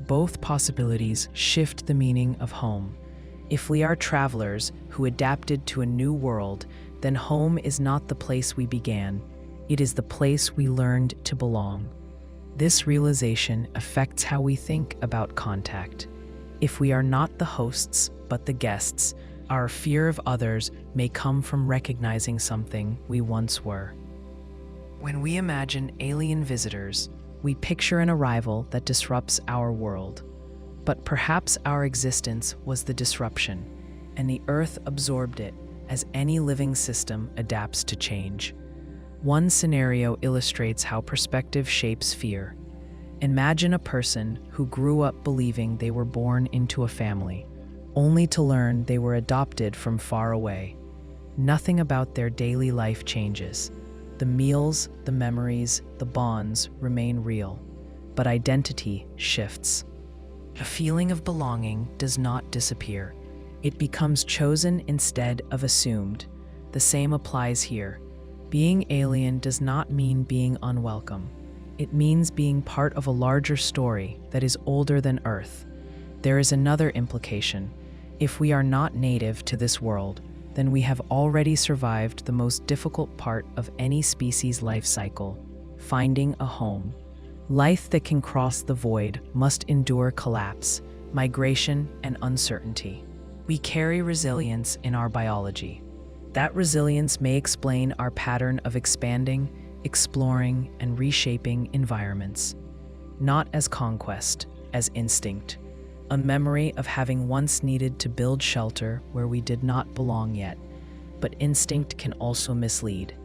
Both possibilities shift the meaning of home. If we are travelers who adapted to a new world, then home is not the place we began. It is the place we learned to belong. This realization affects how we think about contact. If we are not the hosts, but the guests, our fear of others may come from recognizing something we once were. When we imagine alien visitors, we picture an arrival that disrupts our world. But perhaps our existence was the disruption, and the Earth absorbed it as any living system adapts to change. One scenario illustrates how perspective shapes fear. Imagine a person who grew up believing they were born into a family, only to learn they were adopted from far away. Nothing about their daily life changes. The meals, the memories, the bonds remain real, but identity shifts. A feeling of belonging does not disappear. It becomes chosen instead of assumed. The same applies here. Being alien does not mean being unwelcome. It means being part of a larger story that is older than Earth. There is another implication. If we are not native to this world, then we have already survived the most difficult part of any species' life cycle, finding a home. Life that can cross the void must endure collapse, migration, and uncertainty. We carry resilience in our biology. That resilience may explain our pattern of expanding, exploring, and reshaping environments. Not as conquest, as instinct. A memory of having once needed to build shelter where we did not belong yet. But instinct can also mislead.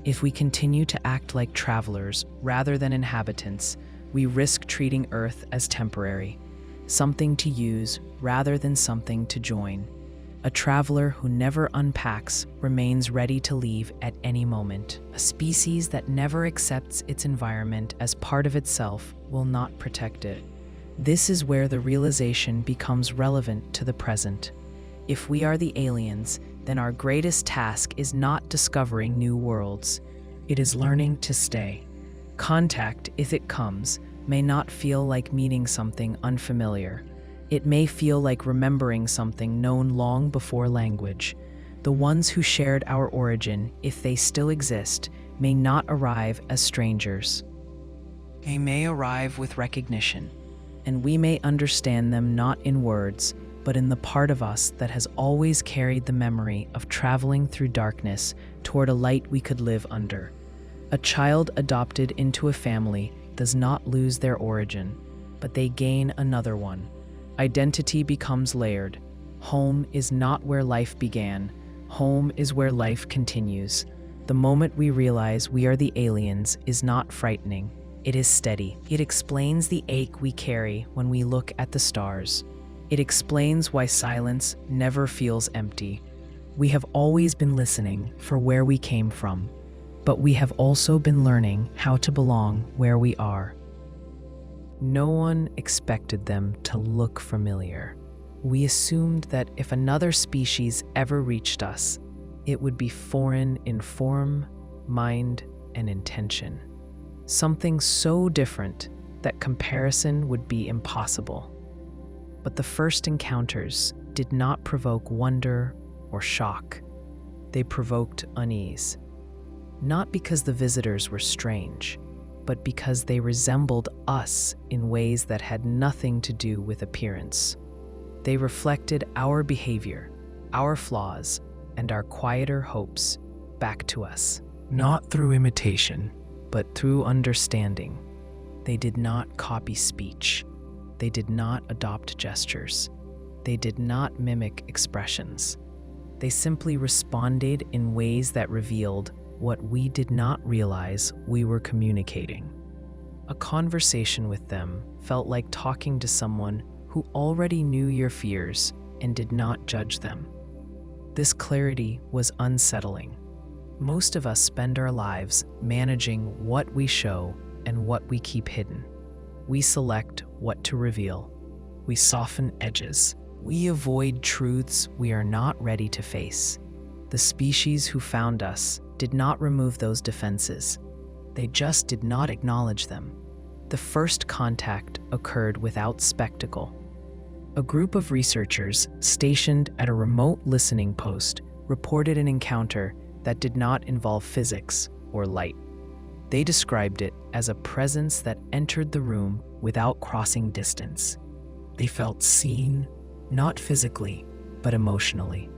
If we continue to act like travelers rather than inhabitants, we risk treating Earth as temporary, something to use rather than something to join. A traveler who never unpacks remains ready to leave at any moment. A species that never accepts its environment as part of itself will not protect it. This is where the realization becomes relevant to the present. If we are the aliens, then our greatest task is not discovering new worlds. It is learning to stay. Contact, if it comes, may not feel like meeting something unfamiliar. It may feel like remembering something known long before language. The ones who shared our origin, if they still exist, may not arrive as strangers. They may arrive with recognition, and we may understand them not in words, but in the part of us that has always carried the memory of traveling through darkness toward a light we could live under. A child adopted into a family does not lose their origin, but they gain another one. Identity becomes layered. Home is not where life began. Home is where life continues. The moment we realize we are the aliens is not frightening. It is steady. It explains the ache we carry when we look at the stars. It explains why silence never feels empty. We have always been listening for where we came from, but we have also been learning how to belong where we are. No one expected them to look familiar. We assumed that if another species ever reached us, it would be foreign in form, mind, and intention. Something so different that comparison would be impossible. But the first encounters did not provoke wonder or shock. They provoked unease. Not because the visitors were strange, but because they resembled us in ways that had nothing to do with appearance. They reflected our behavior, our flaws, and our quieter hopes back to us. Not through imitation, but through understanding. They did not copy speech. They did not adopt gestures. They did not mimic expressions. They simply responded in ways that revealed what we did not realize we were communicating. A conversation with them felt like talking to someone who already knew your fears and did not judge them. This clarity was unsettling. Most of us spend our lives managing what we show and what we keep hidden. We select what to reveal. We soften edges. We avoid truths we are not ready to face. The species who found us did not remove those defenses. They just did not acknowledge them. The first contact occurred without spectacle. A group of researchers stationed at a remote listening post reported an encounter that did not involve physics or light. They described it as a presence that entered the room without crossing distance. They felt seen, not physically, but emotionally.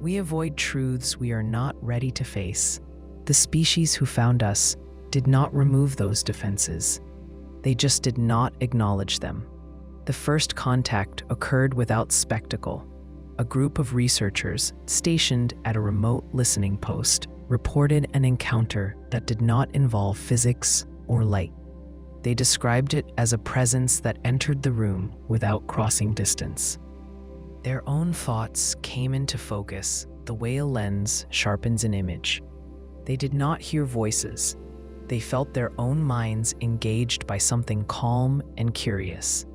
We avoid truths we are not ready to face. The species who found us did not remove those defenses. They just did not acknowledge them. The first contact occurred without spectacle. A group of researchers stationed at a remote listening post reported an encounter that did not involve physics or light. They described it as a presence that entered the room without crossing distance. Their own thoughts came into focus the way a lens sharpens an image. They did not hear voices. They felt their own minds engaged by something calm and curious.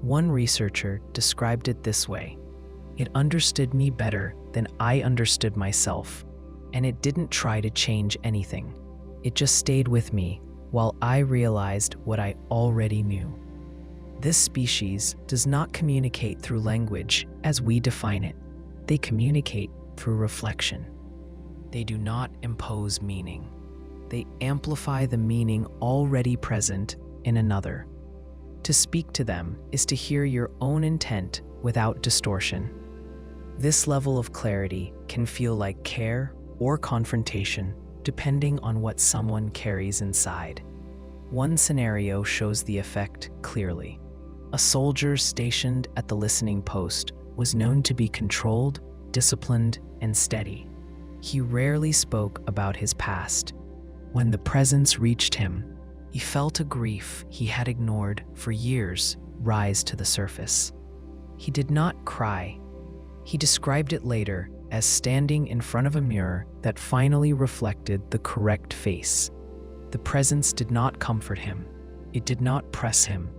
One researcher described it this way: "It understood me better than I understood myself, and it didn't try to change anything. It just stayed with me while I realized what I already knew." This species does not communicate through language as we define it. They communicate through reflection. They do not impose meaning. They amplify the meaning already present in another. To speak to them is to hear your own intent without distortion. This level of clarity can feel like care or confrontation, depending on what someone carries inside. One scenario shows the effect clearly. A soldier stationed at the listening post was known to be controlled, disciplined, and steady. He rarely spoke about his past. When the presence reached him, he felt a grief he had ignored for years rise to the surface. He did not cry. He described it later as standing in front of a mirror that finally reflected the correct face. The presence did not comfort him. It did not press him.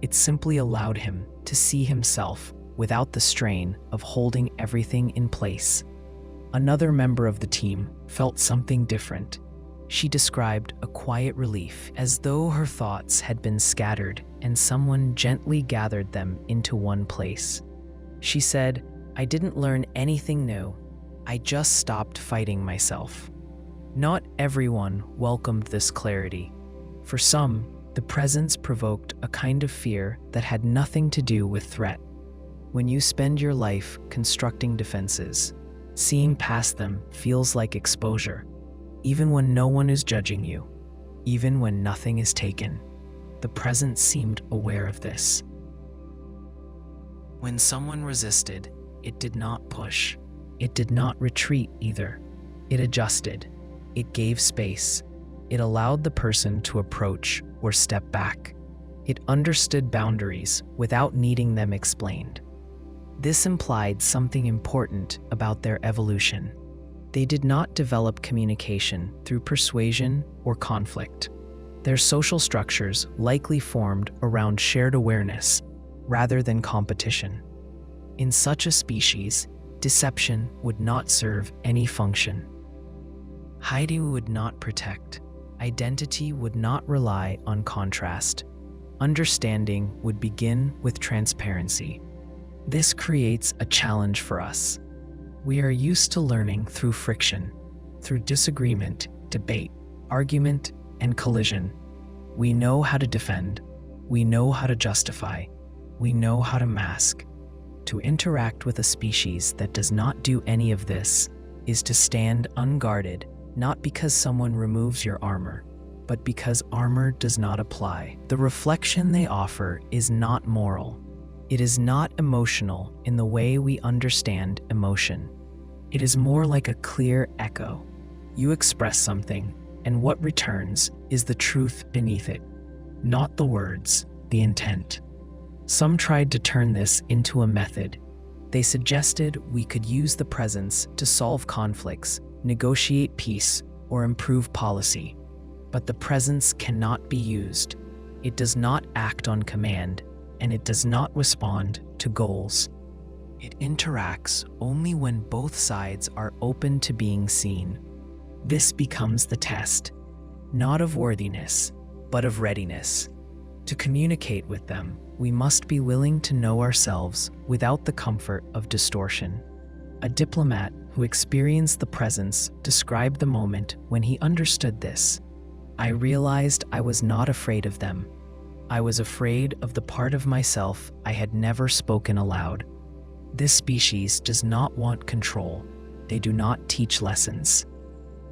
It simply allowed him to see himself without the strain of holding everything in place. Another member of the team felt something different. She described a quiet relief, as though her thoughts had been scattered and someone gently gathered them into one place. She said, "I didn't learn anything new. I just stopped fighting myself." Not everyone welcomed this clarity. For some, the presence provoked a kind of fear that had nothing to do with threat. When you spend your life constructing defenses, seeing past them feels like exposure, even when no one is judging you, even when nothing is taken. The presence seemed aware of this. When someone resisted, it did not push. It did not retreat either. It adjusted. It gave space. It allowed the person to approach or step back. It understood boundaries without needing them explained. This implied something important about their evolution. They did not develop communication through persuasion or conflict. Their social structures likely formed around shared awareness rather than competition. In such a species, deception would not serve any function. Hiding would not protect. Identity would not rely on contrast. Understanding would begin with transparency. This creates a challenge for us. We are used to learning through friction, through disagreement, debate, argument, and collision. We know how to defend. We know how to justify. We know how to mask. To interact with a species that does not do any of this is to stand unguarded, not because someone removes your armor, but because armor does not apply. The reflection they offer is not moral. It is not emotional in the way we understand emotion. It is more like a clear echo. You express something, and what returns is the truth beneath it, not the words, the intent. Some tried to turn this into a method. They suggested we could use the presence to solve conflicts, negotiate peace, or improve policy. But the presence cannot be used. It does not act on command, and it does not respond to goals. It interacts only when both sides are open to being seen. This becomes the test, not of worthiness, but of readiness. To communicate with them, we must be willing to know ourselves without the comfort of distortion. A diplomat who experienced the presence described the moment when he understood this. "I realized I was not afraid of them. I was afraid of the part of myself I had never spoken aloud." This species does not want control. They do not teach lessons.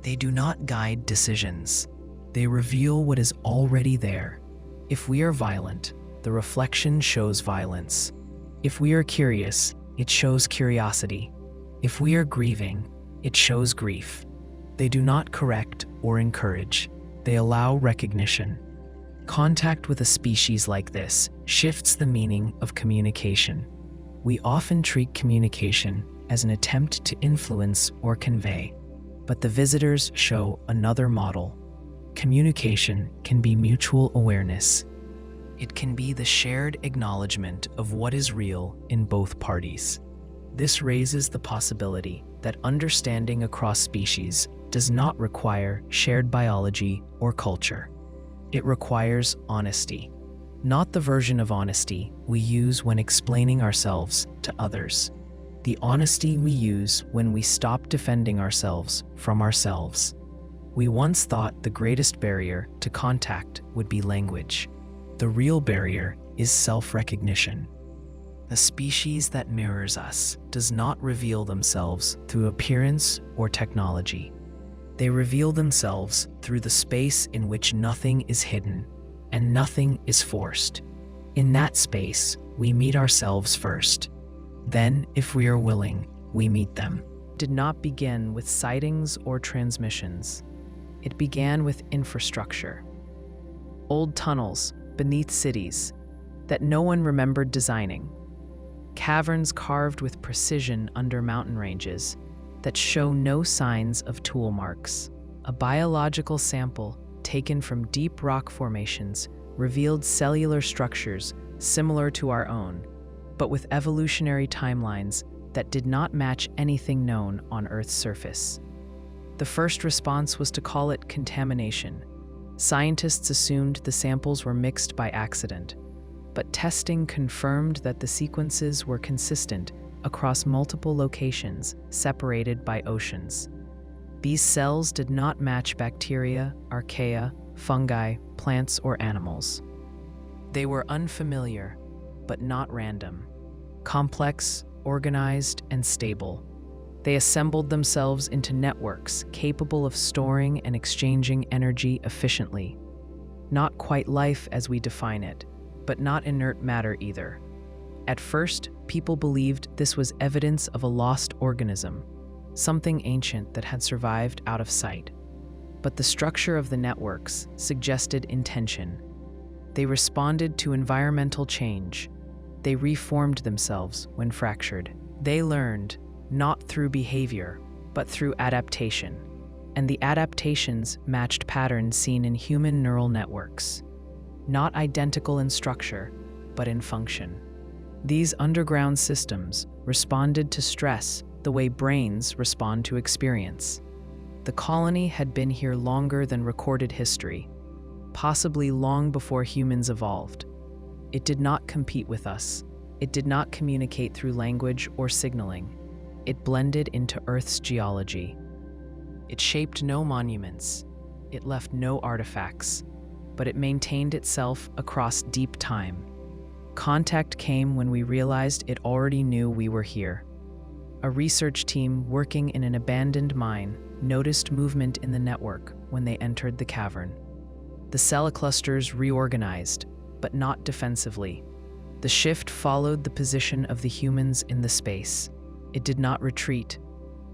They do not guide decisions. They reveal what is already there. If we are violent, the reflection shows violence. If we are curious, it shows curiosity. If we are grieving, it shows grief. They do not correct or encourage. They allow recognition. Contact with a species like this shifts the meaning of communication. We often treat communication as an attempt to influence or convey, but the visitors show another model. Communication can be mutual awareness. It can be the shared acknowledgement of what is real in both parties. This raises the possibility that understanding across species does not require shared biology or culture. It requires honesty, not the version of honesty we use when explaining ourselves to others. The honesty we use when we stop defending ourselves from ourselves. We once thought the greatest barrier to contact would be language. The real barrier is self-recognition. The species that mirrors us does not reveal themselves through appearance or technology. They reveal themselves through the space in which nothing is hidden and nothing is forced. In that space, we meet ourselves first. Then, if we are willing, we meet them. It did not begin with sightings or transmissions. It began with infrastructure. Old tunnels beneath cities that no one remembered designing. Caverns carved with precision under mountain ranges that show no signs of tool marks. A biological sample taken from deep rock formations revealed cellular structures similar to our own, but with evolutionary timelines that did not match anything known on Earth's surface. The first response was to call it contamination. Scientists assumed the samples were mixed by accident, but testing confirmed that the sequences were consistent across multiple locations separated by oceans. These cells did not match bacteria, archaea, fungi, plants, or animals. They were unfamiliar, but not random. Complex, organized, and stable. They assembled themselves into networks capable of storing and exchanging energy efficiently. Not quite life as we define it, but not inert matter either. At first, people believed this was evidence of a lost organism, something ancient that had survived out of sight. But the structure of the networks suggested intention. They responded to environmental change. They reformed themselves when fractured. They learned, not through behavior, but through adaptation. And the adaptations matched patterns seen in human neural networks. Not identical in structure, but in function. These underground systems responded to stress the way brains respond to experience. The colony had been here longer than recorded history, possibly long before humans evolved. It did not compete with us. It did not communicate through language or signaling. It blended into Earth's geology. It shaped no monuments. It left no artifacts, but it maintained itself across deep time. Contact came when we realized it already knew we were here. A research team working in an abandoned mine noticed movement in the network when they entered the cavern. The cell clusters reorganized, but not defensively. The shift followed the position of the humans in the space. It did not retreat.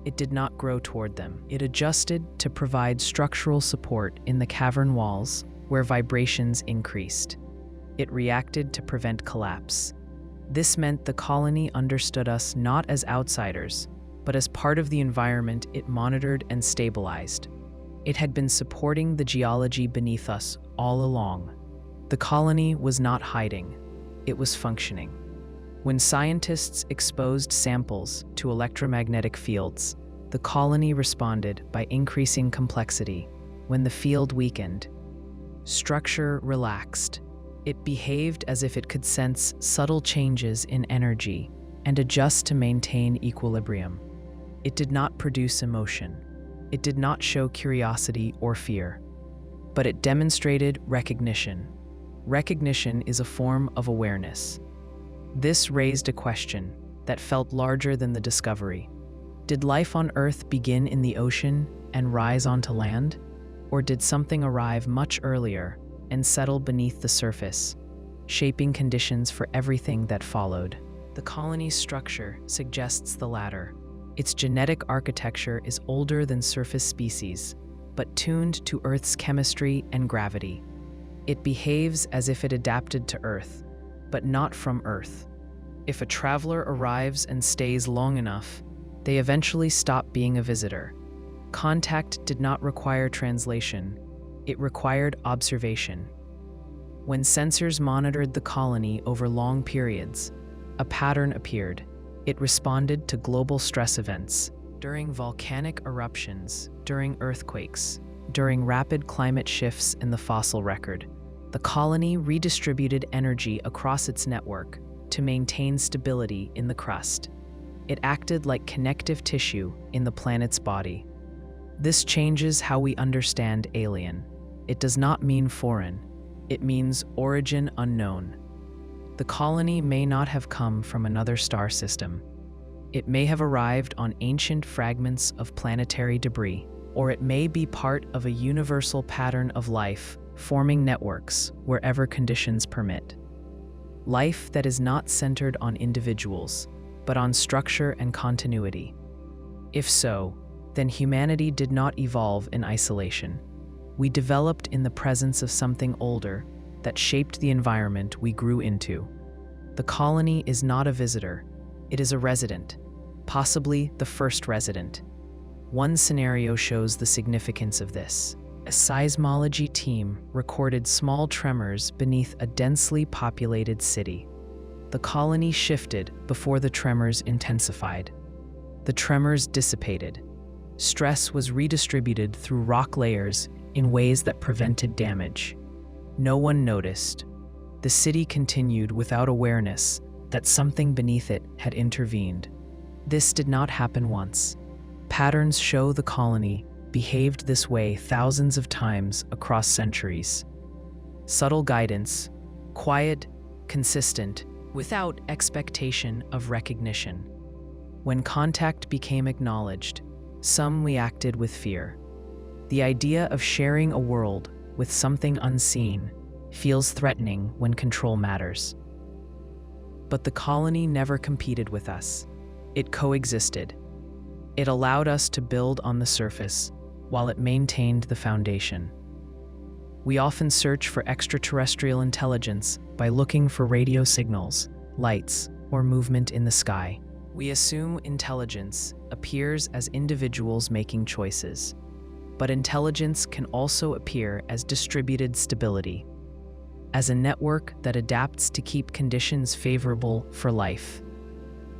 It did not grow toward them. It adjusted to provide structural support in the cavern walls where vibrations increased. It reacted to prevent collapse. This meant the colony understood us not as outsiders, but as part of the environment it monitored and stabilized. It had been supporting the geology beneath us all along. The colony was not hiding. It was functioning. When scientists exposed samples to electromagnetic fields, the colony responded by increasing complexity. When the field weakened, structure relaxed. It behaved as if it could sense subtle changes in energy and adjust to maintain equilibrium. It did not produce emotion. It did not show curiosity or fear, but it demonstrated recognition. Recognition is a form of awareness. This raised a question that felt larger than the discovery. Did life on Earth begin in the ocean and rise onto land? Or did something arrive much earlier and settle beneath the surface, shaping conditions for everything that followed? The colony's structure suggests the latter. Its genetic architecture is older than surface species, but tuned to Earth's chemistry and gravity. It behaves as if it adapted to Earth, but not from Earth. If a traveler arrives and stays long enough, they eventually stop being a visitor. Contact did not require translation. It required observation. When sensors monitored the colony over long periods, a pattern appeared. It responded to global stress events, during volcanic eruptions, during earthquakes, during rapid climate shifts in the fossil record. The colony redistributed energy across its network to maintain stability in the crust. It acted like connective tissue in the planet's body. This changes how we understand alien. It does not mean foreign. It means origin unknown. The colony may not have come from another star system. It may have arrived on ancient fragments of planetary debris, or it may be part of a universal pattern of life, forming networks wherever conditions permit. Life that is not centered on individuals, but on structure and continuity. If so, then humanity did not evolve in isolation. We developed in the presence of something older that shaped the environment we grew into. The colony is not a visitor, it is a resident, possibly the first resident. One scenario shows the significance of this. A seismology team recorded small tremors beneath a densely populated city. The colony shifted before the tremors intensified. The tremors dissipated. Stress was redistributed through rock layers in ways that prevented damage. No one noticed. The city continued without awareness that something beneath it had intervened. This did not happen once. Patterns show the colony behaved this way thousands of times across centuries. Subtle guidance, quiet, consistent, without expectation of recognition. When contact became acknowledged, some reacted with fear. The idea of sharing a world with something unseen feels threatening when control matters. But the colony never competed with us. It coexisted. It allowed us to build on the surface while it maintained the foundation. We often search for extraterrestrial intelligence by looking for radio signals, lights, or movement in the sky. We assume intelligence appears as individuals making choices, but intelligence can also appear as distributed stability, as a network that adapts to keep conditions favorable for life.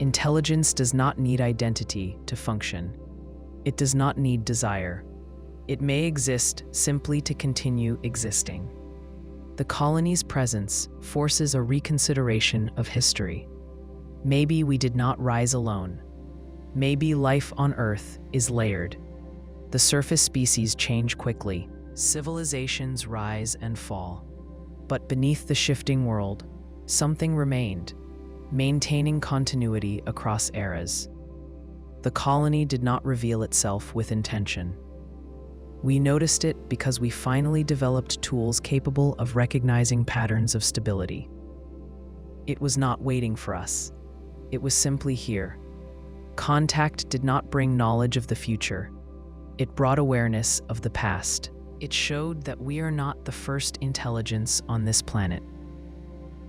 Intelligence does not need identity to function. It does not need desire. It may exist simply to continue existing. The colony's presence forces a reconsideration of history. Maybe we did not rise alone. Maybe life on Earth is layered. The surface species change quickly. Civilizations rise and fall. But beneath the shifting world, something remained, maintaining continuity across eras. The colony did not reveal itself with intention. We noticed it because we finally developed tools capable of recognizing patterns of stability. It was not waiting for us. It was simply here. Contact did not bring knowledge of the future. It brought awareness of the past. It showed that we are not the first intelligence on this planet,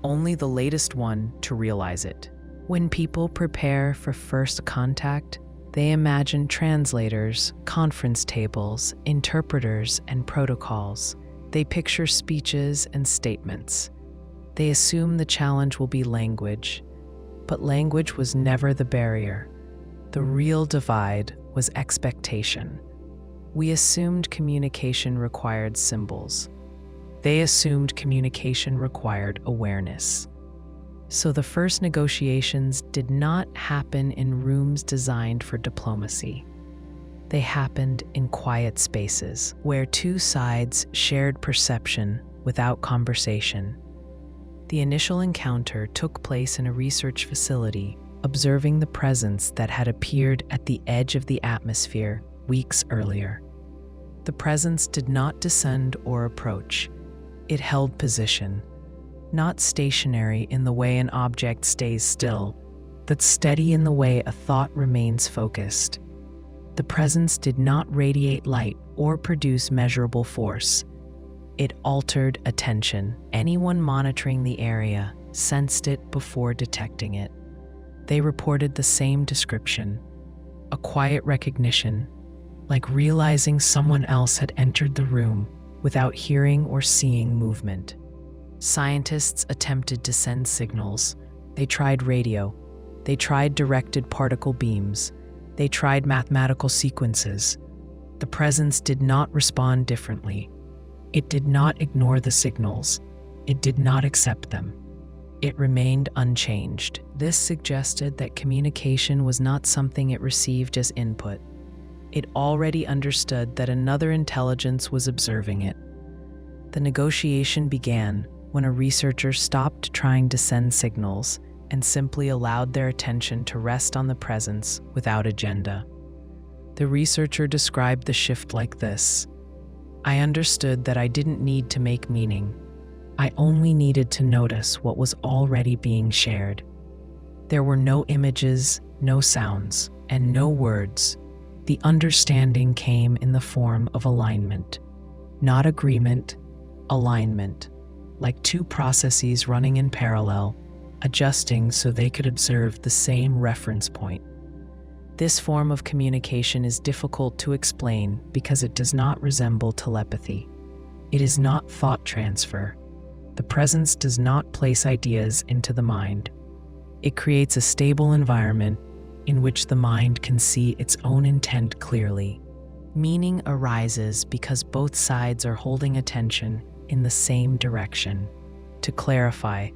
only the latest one to realize it. When people prepare for first contact, they imagine translators, conference tables, interpreters, and protocols. They picture speeches and statements. They assume the challenge will be language, but language was never the barrier. The real divide was expectation. We assumed communication required symbols. They assumed communication required awareness. So the first negotiations did not happen in rooms designed for diplomacy. They happened in quiet spaces where two sides shared perception without conversation. The initial encounter took place in a research facility, observing the presence that had appeared at the edge of the atmosphere weeks earlier. The presence did not descend or approach. It held position. Not stationary in the way an object stays still, but steady in the way a thought remains focused. The presence did not radiate light or produce measurable force. It altered attention. Anyone monitoring the area sensed it before detecting it. They reported the same description, a quiet recognition, like realizing someone else had entered the room without hearing or seeing movement. Scientists attempted to send signals. They tried radio. They tried directed particle beams. They tried mathematical sequences. The presence did not respond differently. It did not ignore the signals. It did not accept them. It remained unchanged. This suggested that communication was not something it received as input. It already understood that another intelligence was observing it. The negotiation began when a researcher stopped trying to send signals and simply allowed their attention to rest on the presence without agenda. The researcher described the shift like this: I understood that I didn't need to make meaning. I only needed to notice what was already being shared. There were no images, no sounds, and no words. The understanding came in the form of alignment. Not agreement, alignment. Like two processes running in parallel, adjusting so they could observe the same reference point. This form of communication is difficult to explain because it does not resemble telepathy. It is not thought transfer. The presence does not place ideas into the mind. It creates a stable environment in which the mind can see its own intent clearly. Meaning arises because both sides are holding attention in the same direction. To clarify,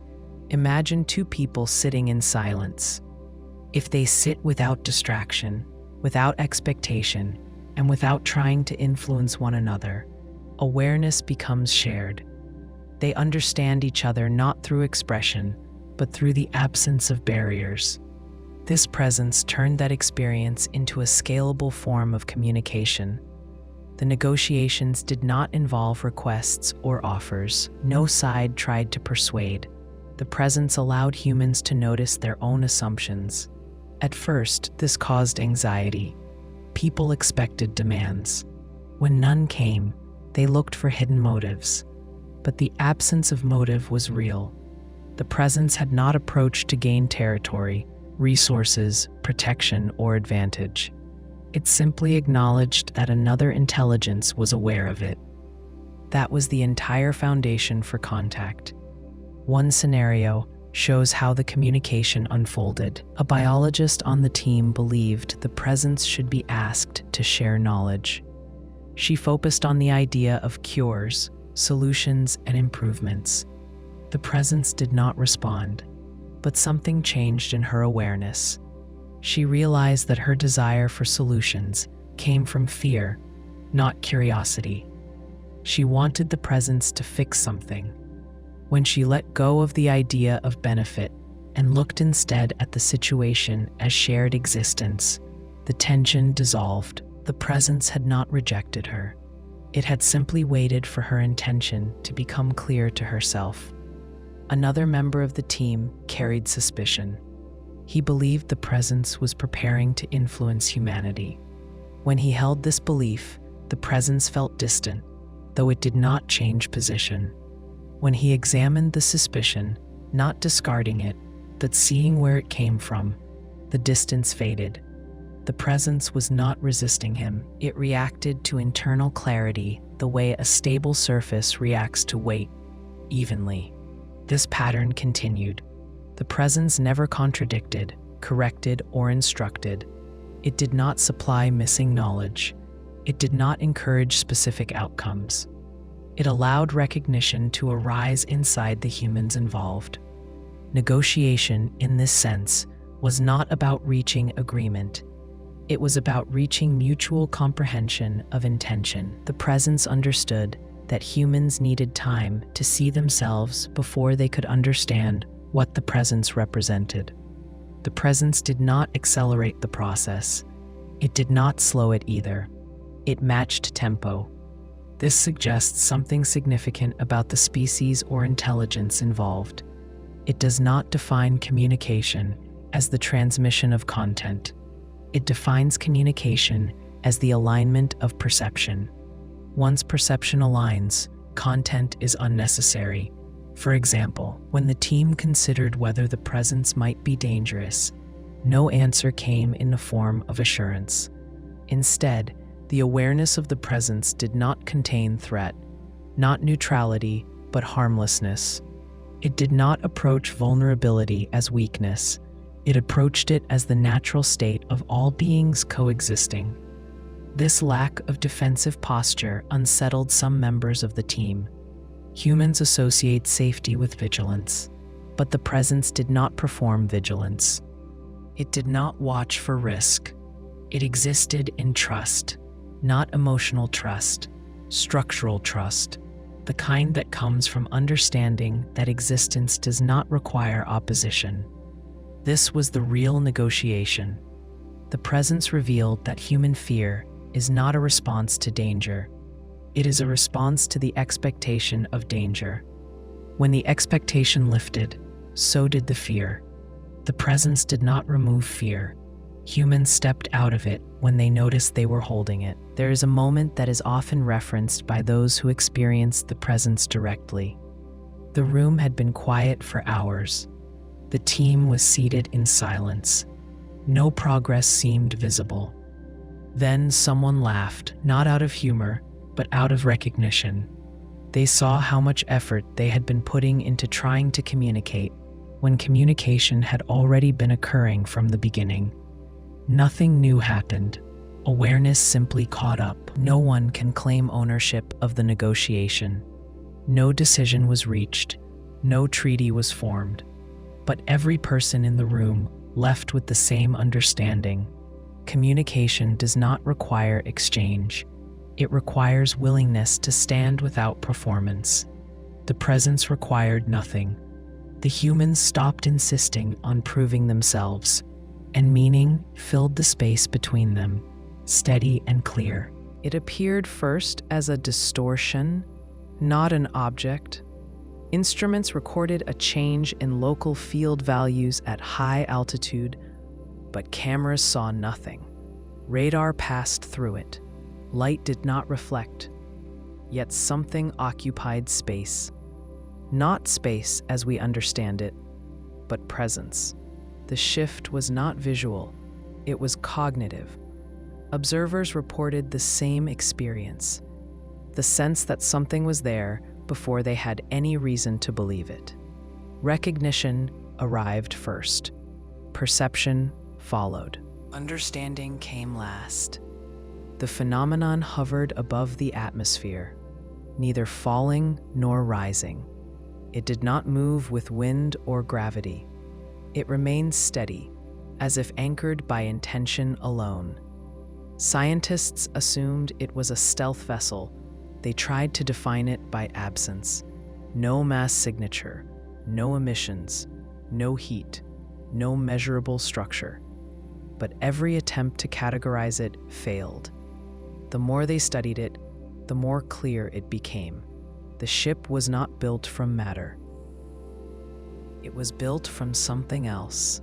imagine two people sitting in silence. If they sit without distraction, without expectation, and without trying to influence one another, awareness becomes shared. They understand each other not through expression, but through the absence of barriers. This presence turned that experience into a scalable form of communication. The negotiations did not involve requests or offers. No side tried to persuade. The presence allowed humans to notice their own assumptions. At first, this caused anxiety. People expected demands. When none came, they looked for hidden motives. But the absence of motive was real. The presence had not approached to gain territory, resources, protection, or advantage. It simply acknowledged that another intelligence was aware of it. That was the entire foundation for contact. One scenario shows how the communication unfolded. A biologist on the team believed the presence should be asked to share knowledge. She focused on the idea of cures, solutions, and improvements. The presence did not respond, but something changed in her awareness. She realized that her desire for solutions came from fear, not curiosity. She wanted the presence to fix something. When she let go of the idea of benefit and looked instead at the situation as shared existence, the tension dissolved. The presence had not rejected her. It had simply waited for her intention to become clear to herself. Another member of the team carried suspicion. He believed the presence was preparing to influence humanity. When he held this belief, the presence felt distant, though it did not change position. When he examined the suspicion, not discarding it, but seeing where it came from, the distance faded. The presence was not resisting him. It reacted to internal clarity the way a stable surface reacts to weight, evenly. This pattern continued. The presence never contradicted, corrected, or instructed. It did not supply missing knowledge. It did not encourage specific outcomes. It allowed recognition to arise inside the humans involved. Negotiation, in this sense, was not about reaching agreement. It was about reaching mutual comprehension of intention. The presence understood that humans needed time to see themselves before they could understand what the presence represented. The presence did not accelerate the process. It did not slow it either. It matched tempo. This suggests something significant about the species or intelligence involved. It does not define communication as the transmission of content. It defines communication as the alignment of perception. Once perception aligns, content is unnecessary. For example, when the team considered whether the presence might be dangerous, no answer came in the form of assurance. Instead, the awareness of the presence did not contain threat, not neutrality, but harmlessness. It did not approach vulnerability as weakness. It approached it as the natural state of all beings coexisting. This lack of defensive posture unsettled some members of the team. Humans associate safety with vigilance, but the presence did not perform vigilance. It did not watch for risk. It existed in trust, not emotional trust, structural trust, the kind that comes from understanding that existence does not require opposition. This was the real negotiation. The presence revealed that human fear is not a response to danger. It is a response to the expectation of danger. When the expectation lifted, so did the fear. The presence did not remove fear. Humans stepped out of it when they noticed they were holding it. There is a moment that is often referenced by those who experienced the presence directly. The room had been quiet for hours. The team was seated in silence. No progress seemed visible. Then someone laughed, not out of humor, but out of recognition. They saw how much effort they had been putting into trying to communicate, when communication had already been occurring from the beginning. Nothing new happened. Awareness simply caught up. No one can claim ownership of the negotiation. No decision was reached. No treaty was formed. But every person in the room left with the same understanding. Communication does not require exchange. It requires willingness to stand without performance. The presence required nothing. The humans stopped insisting on proving themselves, and meaning filled the space between them, steady and clear. It appeared first as a distortion, not an object. Instruments recorded a change in local field values at high altitude, but cameras saw nothing. Radar passed through it. Light did not reflect, yet something occupied space. Not space as we understand it, but presence. The shift was not visual, it was cognitive. Observers reported the same experience, the sense that something was there before they had any reason to believe it. Recognition arrived first. Perception followed. Understanding came last. The phenomenon hovered above the atmosphere, neither falling nor rising. It did not move with wind or gravity. It remained steady, as if anchored by intention alone. Scientists assumed it was a stealth vessel. They tried to define it by absence. No mass signature, no emissions, no heat, no measurable structure. But every attempt to categorize it failed. The more they studied it, the more clear it became. The ship was not built from matter. It was built from something else.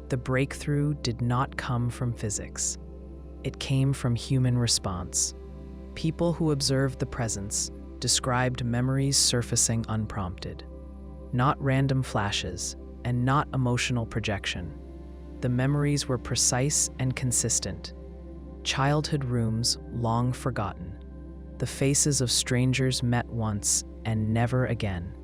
The breakthrough did not come from physics. It came from human response. People who observed the presence described memories surfacing unprompted. Not random flashes, and not emotional projection. The memories were precise and consistent. Childhood rooms long forgotten. The faces of strangers met once and never again.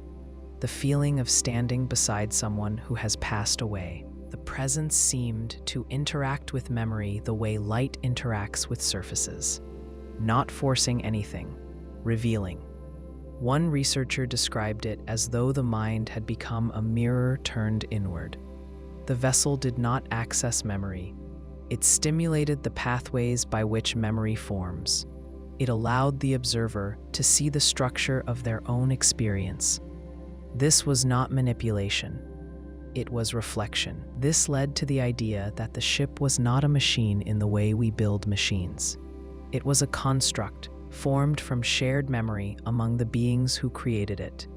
The feeling of standing beside someone who has passed away. The presence seemed to interact with memory the way light interacts with surfaces, not forcing anything, revealing. One researcher described it as though the mind had become a mirror turned inward. The vessel did not access memory. It stimulated the pathways by which memory forms. It allowed the observer to see the structure of their own experience. This was not manipulation. It was reflection. This led to the idea that the ship was not a machine in the way we build machines. It was a construct formed from shared memory among the beings who created it.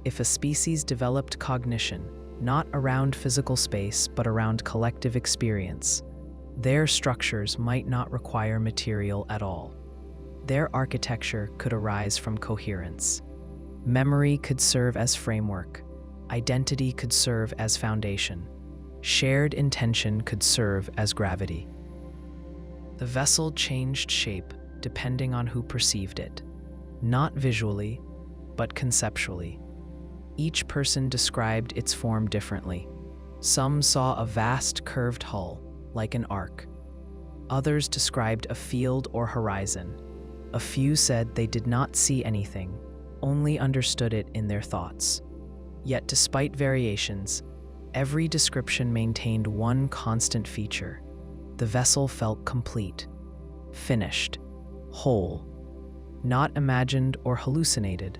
If a species developed cognition, not around physical space but around collective experience, their structures might not require material at all. Their architecture could arise from coherence. Memory could serve as framework. Identity could serve as foundation. Shared intention could serve as gravity. The vessel changed shape depending on who perceived it, not visually, but conceptually. Each person described its form differently. Some saw a vast curved hull, like an arc. Others described a field or horizon. A few said they did not see anything, only understood it in their thoughts. Yet despite variations, every description maintained one constant feature. The vessel felt complete, finished, whole, not imagined or hallucinated,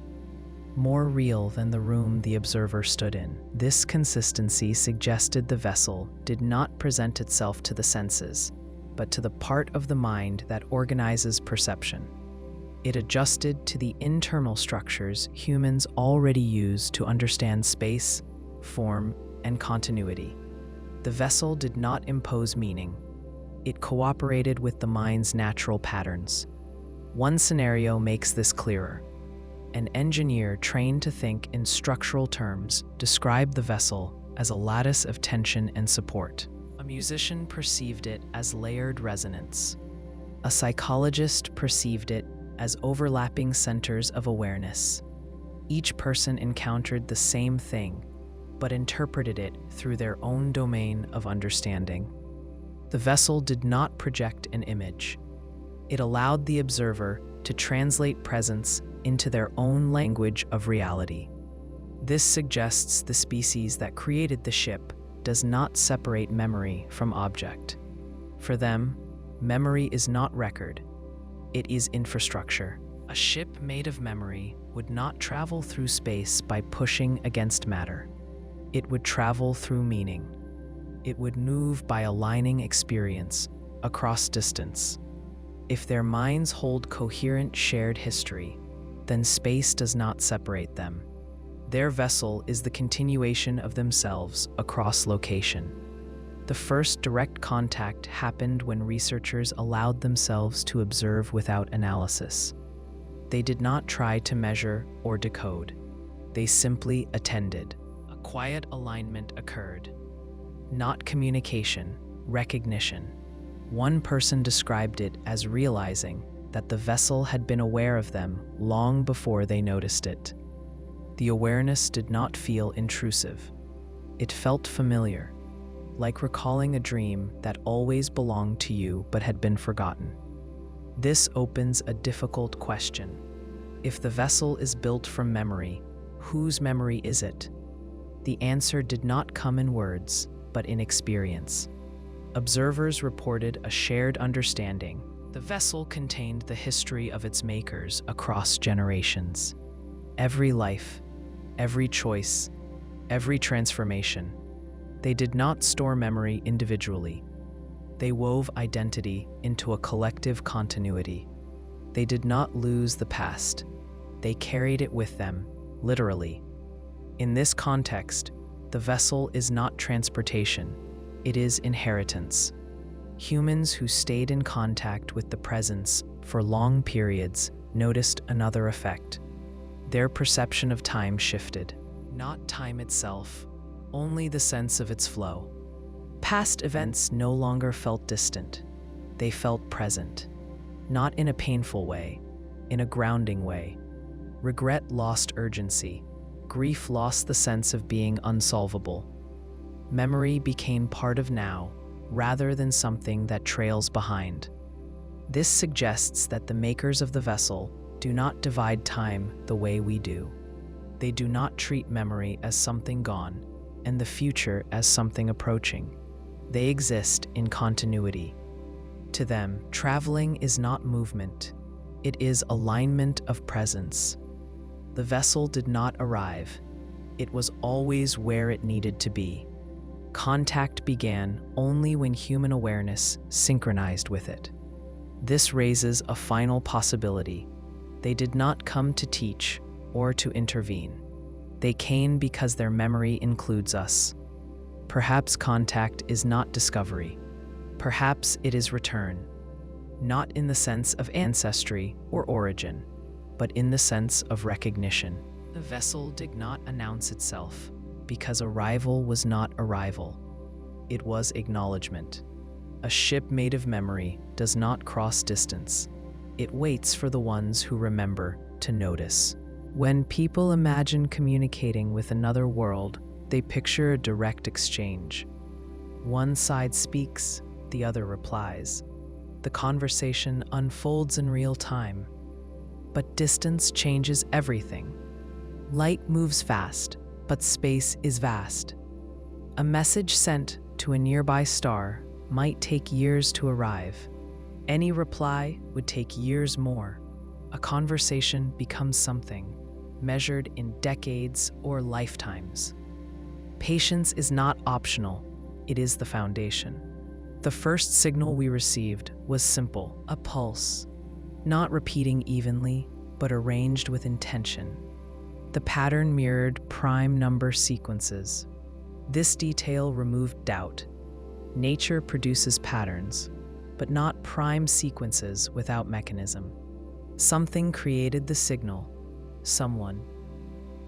more real than the room the observer stood in. This consistency suggested the vessel did not present itself to the senses, but to the part of the mind that organizes perception. It adjusted to the internal structures humans already use to understand space, form, and continuity. The vessel did not impose meaning. It cooperated with the mind's natural patterns. One scenario makes this clearer. An engineer trained to think in structural terms described the vessel as a lattice of tension and support. A musician perceived it as layered resonance. A psychologist perceived it as overlapping centers of awareness. Each person encountered the same thing, but interpreted it through their own domain of understanding. The vessel did not project an image. It allowed the observer to translate presence into their own language of reality. This suggests the species that created the ship does not separate memory from object. For them, memory is not record, it is infrastructure. A ship made of memory would not travel through space by pushing against matter. It would travel through meaning. It would move by aligning experience across distance. If their minds hold coherent shared history, then space does not separate them. Their vessel is the continuation of themselves across location. The first direct contact happened when researchers allowed themselves to observe without analysis. They did not try to measure or decode. They simply attended. A quiet alignment occurred. Not communication, recognition. One person described it as realizing that the vessel had been aware of them long before they noticed it. The awareness did not feel intrusive. It felt familiar, like recalling a dream that always belonged to you but had been forgotten. This opens a difficult question. If the vessel is built from memory, whose memory is it? The answer did not come in words, but in experience. Observers reported a shared understanding. The vessel contained the history of its makers across generations. Every life, every choice, every transformation. They did not store memory individually. They wove identity into a collective continuity. They did not lose the past. They carried it with them, literally. In this context, the vessel is not transportation, it is inheritance. Humans who stayed in contact with the presence for long periods noticed another effect. Their perception of time shifted. Not time itself, only the sense of its flow. Past events no longer felt distant. They felt present. Not in a painful way, in a grounding way. Regret lost urgency. Grief lost the sense of being unsolvable. Memory became part of now, rather than something that trails behind. This suggests that the makers of the vessel do not divide time the way we do. They do not treat memory as something gone and the future as something approaching. They exist in continuity. To them, traveling is not movement. It is alignment of presence. The vessel did not arrive. It was always where it needed to be. Contact began only when human awareness synchronized with it. This raises a final possibility. They did not come to teach or to intervene. They came because their memory includes us. Perhaps contact is not discovery. Perhaps it is return, not in the sense of ancestry or origin, but in the sense of recognition. The vessel did not announce itself, because arrival was not arrival. It was acknowledgement. A ship made of memory does not cross distance. It waits for the ones who remember to notice. When people imagine communicating with another world, they picture a direct exchange. One side speaks, the other replies. The conversation unfolds in real time. But distance changes everything. Light moves fast, but space is vast. A message sent to a nearby star might take years to arrive. Any reply would take years more. A conversation becomes something measured in decades or lifetimes. Patience is not optional, it is the foundation. The first signal we received was simple, a pulse, not repeating evenly, but arranged with intention. The pattern mirrored prime number sequences. This detail removed doubt. Nature produces patterns, but not prime sequences without mechanism. Something created the signal. Someone.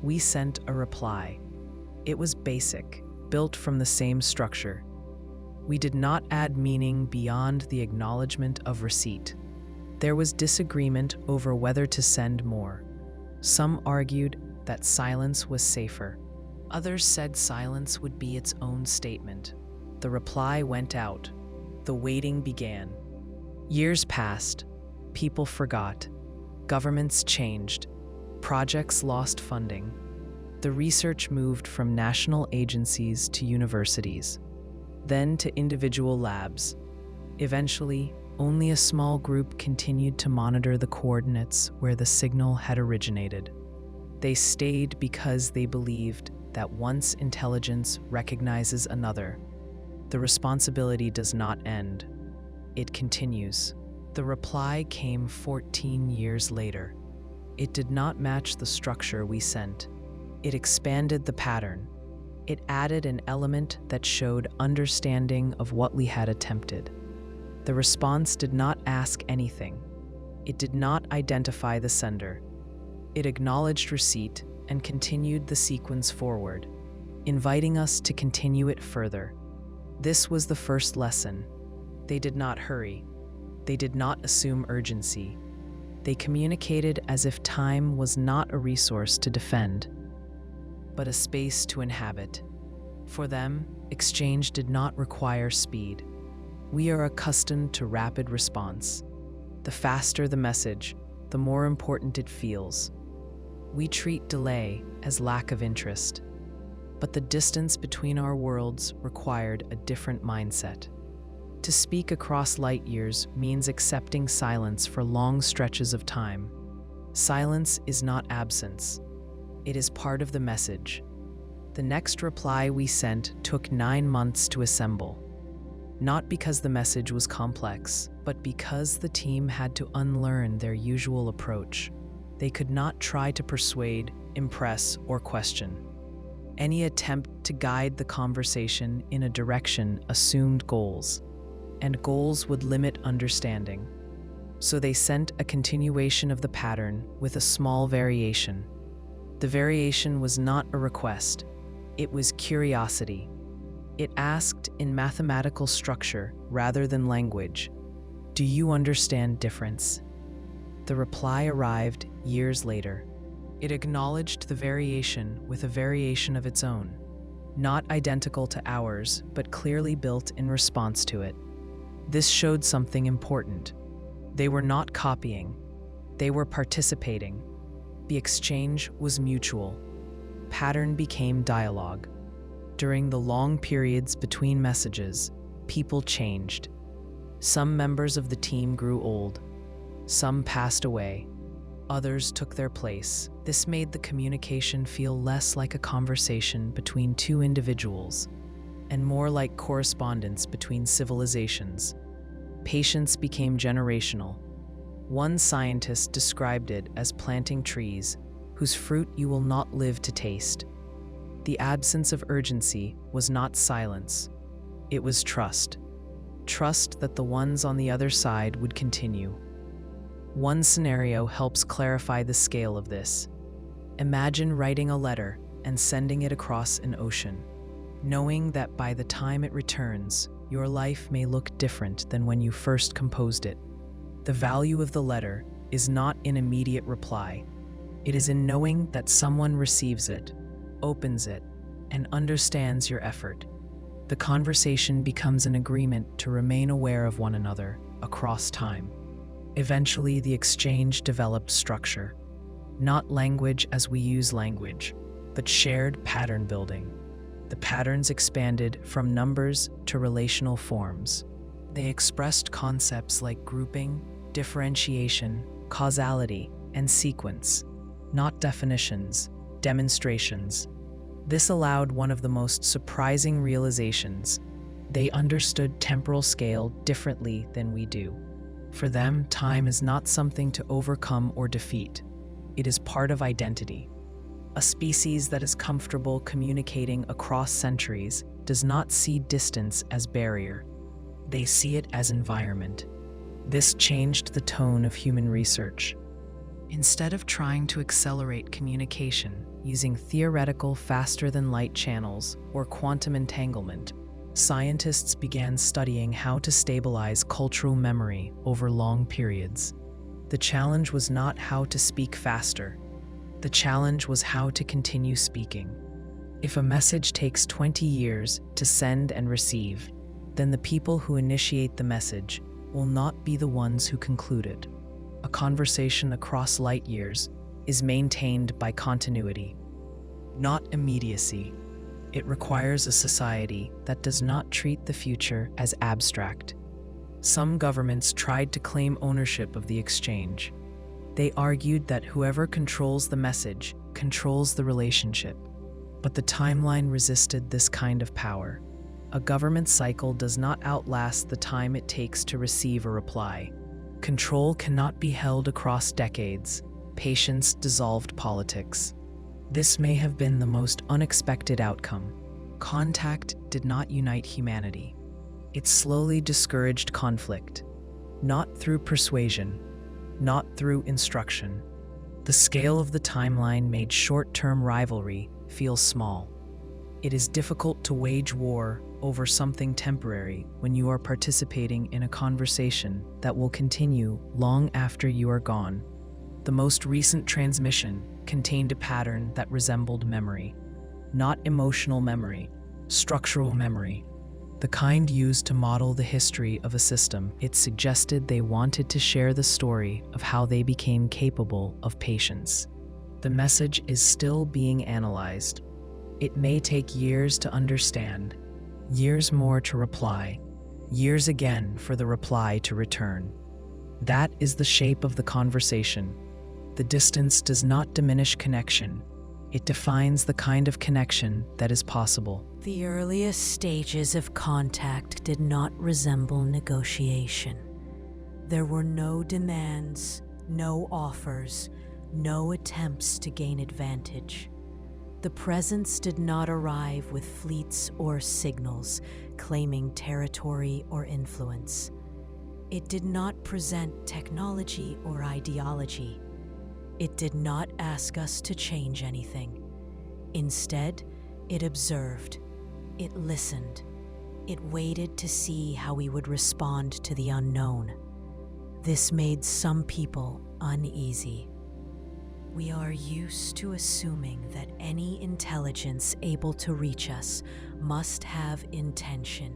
We sent a reply. It was basic, built from the same structure. We did not add meaning beyond the acknowledgement of receipt. There was disagreement over whether to send more. Some argued that silence was safer. Others said silence would be its own statement. The reply went out. The waiting began. Years passed. People forgot. Governments changed. Projects lost funding. The research moved from national agencies to universities, then to individual labs. Eventually, only a small group continued to monitor the coordinates where the signal had originated. They stayed because they believed that once intelligence recognizes another, the responsibility does not end. It continues. The reply came 14 years later. It did not match the structure we sent. It expanded the pattern. It added an element that showed understanding of what we had attempted. The response did not ask anything. It did not identify the sender. It acknowledged receipt and continued the sequence forward, inviting us to continue it further. This was the first lesson. They did not hurry. They did not assume urgency. They communicated as if time was not a resource to defend, but a space to inhabit. For them, exchange did not require speed. We are accustomed to rapid response. The faster the message, the more important it feels. We treat delay as lack of interest, but the distance between our worlds required a different mindset. To speak across light years means accepting silence for long stretches of time. Silence is not absence. It is part of the message. The next reply we sent took 9 months to assemble. Not because the message was complex, but because the team had to unlearn their usual approach. They could not try to persuade, impress, or question. Any attempt to guide the conversation in a direction assumed goals, and goals would limit understanding. So they sent a continuation of the pattern with a small variation. The variation was not a request. It was curiosity. It asked in mathematical structure rather than language, "Do you understand difference?" The reply arrived years later. It acknowledged the variation with a variation of its own, not identical to ours, but clearly built in response to it. This showed something important. They were not copying. They were participating. The exchange was mutual. Pattern became dialogue. During the long periods between messages, people changed. Some members of the team grew old. Some passed away. Others took their place. This made the communication feel less like a conversation between two individuals and more like correspondence between civilizations. Patience became generational. One scientist described it as planting trees whose fruit you will not live to taste. The absence of urgency was not silence. It was trust. Trust that the ones on the other side would continue. One scenario helps clarify the scale of this. Imagine writing a letter and sending it across an ocean, knowing that by the time it returns, your life may look different than when you first composed it. The value of the letter is not in immediate reply. It is in knowing that someone receives it, opens it, and understands your effort. The conversation becomes an agreement to remain aware of one another across time. Eventually, the exchange developed structure, not language as we use language, but shared pattern building. The patterns expanded from numbers to relational forms. They expressed concepts like grouping, differentiation, causality, and sequence, not definitions, demonstrations. This allowed one of the most surprising realizations. They understood temporal scale differently than we do. For them, time is not something to overcome or defeat. It is part of identity. A species that is comfortable communicating across centuries does not see distance as barrier. They see it as environment. This changed the tone of human research. Instead of trying to accelerate communication using theoretical faster-than-light channels or quantum entanglement, scientists began studying how to stabilize cultural memory over long periods. The challenge was not how to speak faster. The challenge was how to continue speaking. If a message takes 20 years to send and receive, then the people who initiate the message will not be the ones who conclude it. A conversation across light years is maintained by continuity, not immediacy. It requires a society that does not treat the future as abstract. Some governments tried to claim ownership of the exchange. They argued that whoever controls the message controls the relationship. But the timeline resisted this kind of power. A government cycle does not outlast the time it takes to receive a reply. Control cannot be held across decades. Patience dissolved politics. This may have been the most unexpected outcome. Contact did not unite humanity. It slowly discouraged conflict, not through persuasion, not through instruction. The scale of the timeline made short-term rivalry feel small. It is difficult to wage war over something temporary when you are participating in a conversation that will continue long after you are gone. The most recent transmission contained a pattern that resembled memory, not emotional memory, structural memory. The kind used to model the history of a system. It suggested they wanted to share the story of how they became capable of patience. The message is still being analyzed. It may take years to understand, years more to reply, years again for the reply to return. That is the shape of the conversation. The distance does not diminish connection. It defines the kind of connection that is possible. The earliest stages of contact did not resemble negotiation. There were no demands, no offers, no attempts to gain advantage. The presence did not arrive with fleets or signals claiming territory or influence. It did not present technology or ideology. It did not ask us to change anything. Instead, it observed, it listened, it waited to see how we would respond to the unknown. This made some people uneasy. We are used to assuming that any intelligence able to reach us must have intention,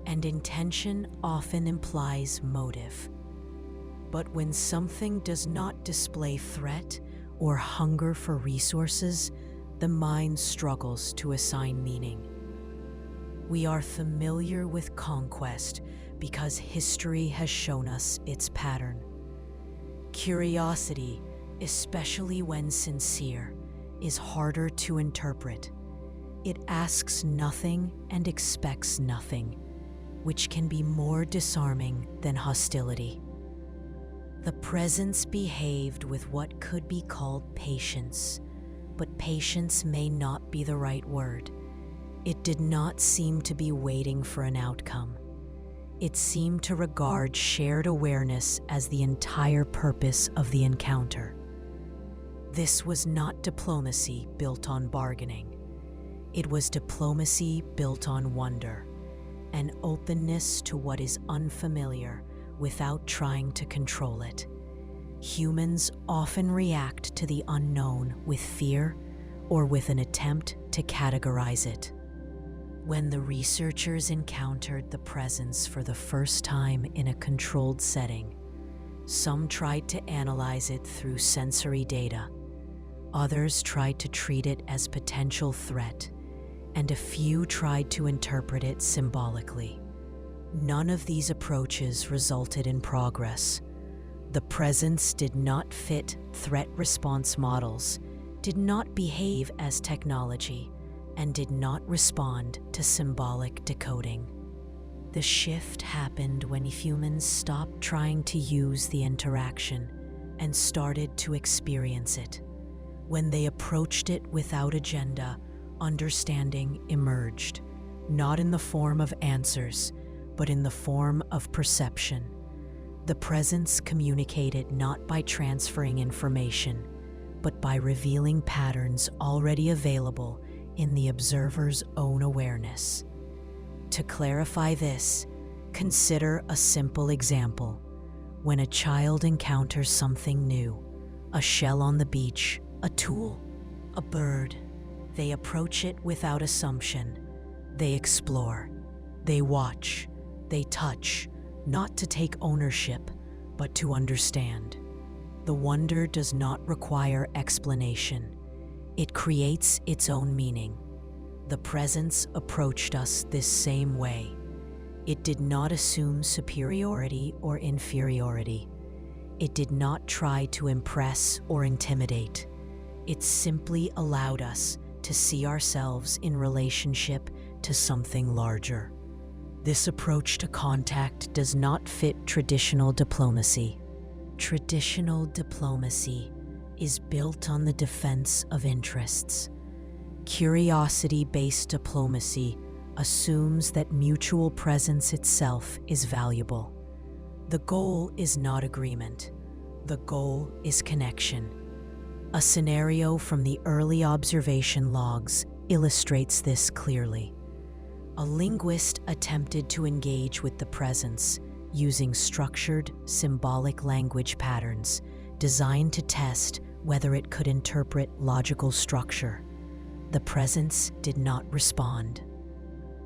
and intention often implies motive. But when something does not display threat or hunger for resources, the mind struggles to assign meaning. We are familiar with conquest because history has shown us its pattern. Curiosity, especially when sincere, is harder to interpret. It asks nothing and expects nothing, which can be more disarming than hostility. The presence behaved with what could be called patience, but patience may not be the right word. It did not seem to be waiting for an outcome. It seemed to regard shared awareness as the entire purpose of the encounter. This was not diplomacy built on bargaining. It was diplomacy built on wonder, an openness to what is unfamiliar without trying to control it. Humans often react to the unknown with fear or with an attempt to categorize it. When the researchers encountered the presence for the first time in a controlled setting, some tried to analyze it through sensory data, others tried to treat it as potential threat, and a few tried to interpret it symbolically. None of these approaches resulted in progress. The presence did not fit threat response models, did not behave as technology, and did not respond to symbolic decoding. The shift happened when humans stopped trying to use the interaction and started to experience it. When they approached it without agenda, understanding emerged, not in the form of answers, but in the form of perception. The presence communicated not by transferring information, but by revealing patterns already available in the observer's own awareness. To clarify this, consider a simple example. When a child encounters something new, a shell on the beach, a tool, a bird, they approach it without assumption. They explore, they watch, they touch, not to take ownership, but to understand. The wonder does not require explanation. It creates its own meaning. The presence approached us this same way. It did not assume superiority or inferiority. It did not try to impress or intimidate. It simply allowed us to see ourselves in relationship to something larger. This approach to contact does not fit traditional diplomacy. Traditional diplomacy is built on the defense of interests. Curiosity-based diplomacy assumes that mutual presence itself is valuable. The goal is not agreement. The goal is connection. A scenario from the early observation logs illustrates this clearly. A linguist attempted to engage with the presence using structured, symbolic language patterns designed to test whether it could interpret logical structure. The presence did not respond.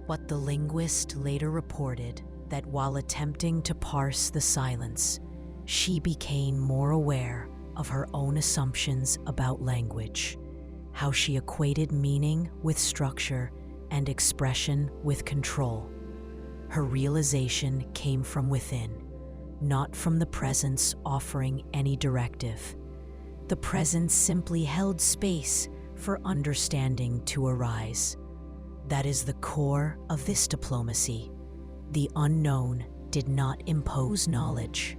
But the linguist later reported that while attempting to parse the silence, she became more aware of her own assumptions about language, how she equated meaning with structure and expression with control. Her realization came from within, not from the presence offering any directive. The presence simply held space for understanding to arise. That is the core of this diplomacy. The unknown did not impose knowledge.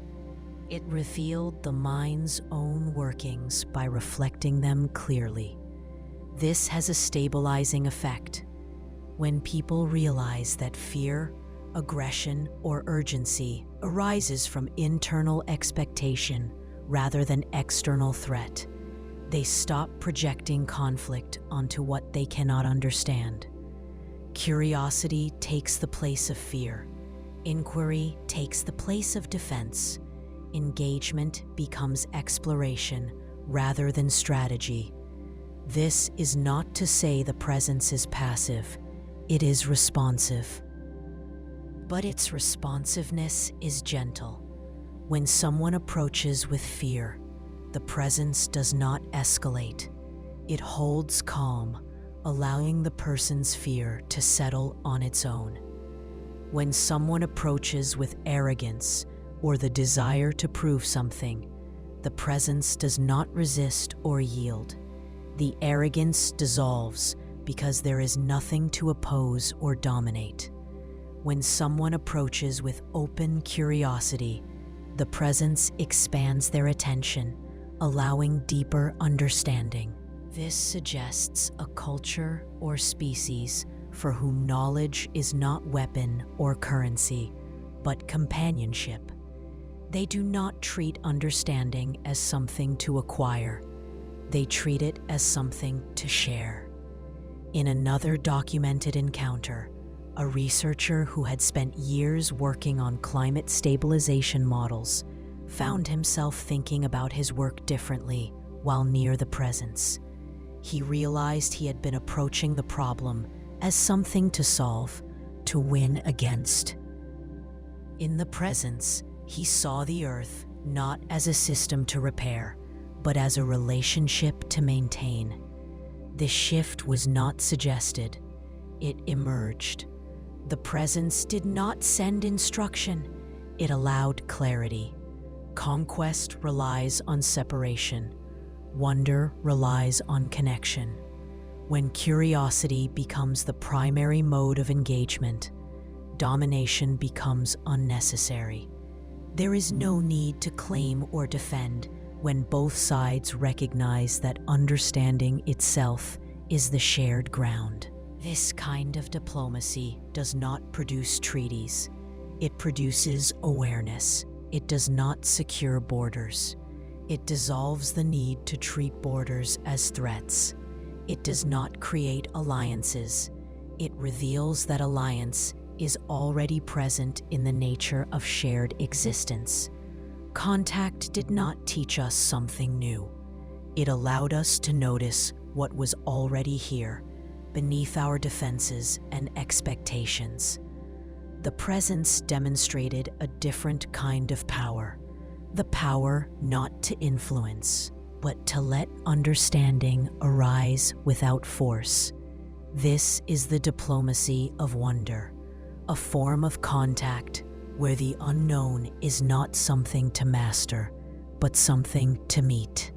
It revealed the mind's own workings by reflecting them clearly. This has a stabilizing effect. When people realize that fear, aggression, or urgency arises from internal expectation rather than external threat, they stop projecting conflict onto what they cannot understand. Curiosity takes the place of fear. Inquiry takes the place of defense. Engagement becomes exploration rather than strategy. This is not to say the presence is passive. It is responsive. But its responsiveness is gentle. When someone approaches with fear, the presence does not escalate. It holds calm, allowing the person's fear to settle on its own. When someone approaches with arrogance or the desire to prove something, the presence does not resist or yield. The arrogance dissolves because there is nothing to oppose or dominate. When someone approaches with open curiosity, the presence expands their attention, allowing deeper understanding. This suggests a culture or species for whom knowledge is not weapon or currency, but companionship. They do not treat understanding as something to acquire. They treat it as something to share. In another documented encounter, a researcher who had spent years working on climate stabilization models found himself thinking about his work differently while near the presence. He realized he had been approaching the problem as something to solve, to win against. In the presence, he saw the Earth not as a system to repair, but as a relationship to maintain. This shift was not suggested, it emerged. The presence did not send instruction, it allowed clarity. Conquest relies on separation. Wonder relies on connection. When curiosity becomes the primary mode of engagement, domination becomes unnecessary. There is no need to claim or defend when both sides recognize that understanding itself is the shared ground. This kind of diplomacy does not produce treaties. It produces awareness. It does not secure borders. It dissolves the need to treat borders as threats. It does not create alliances. It reveals that alliance is already present in the nature of shared existence. Contact did not teach us something new. It allowed us to notice what was already here, beneath our defenses and expectations. The presence demonstrated a different kind of power, the power not to influence, but to let understanding arise without force. This is the diplomacy of wonder, a form of contact where the unknown is not something to master, but something to meet.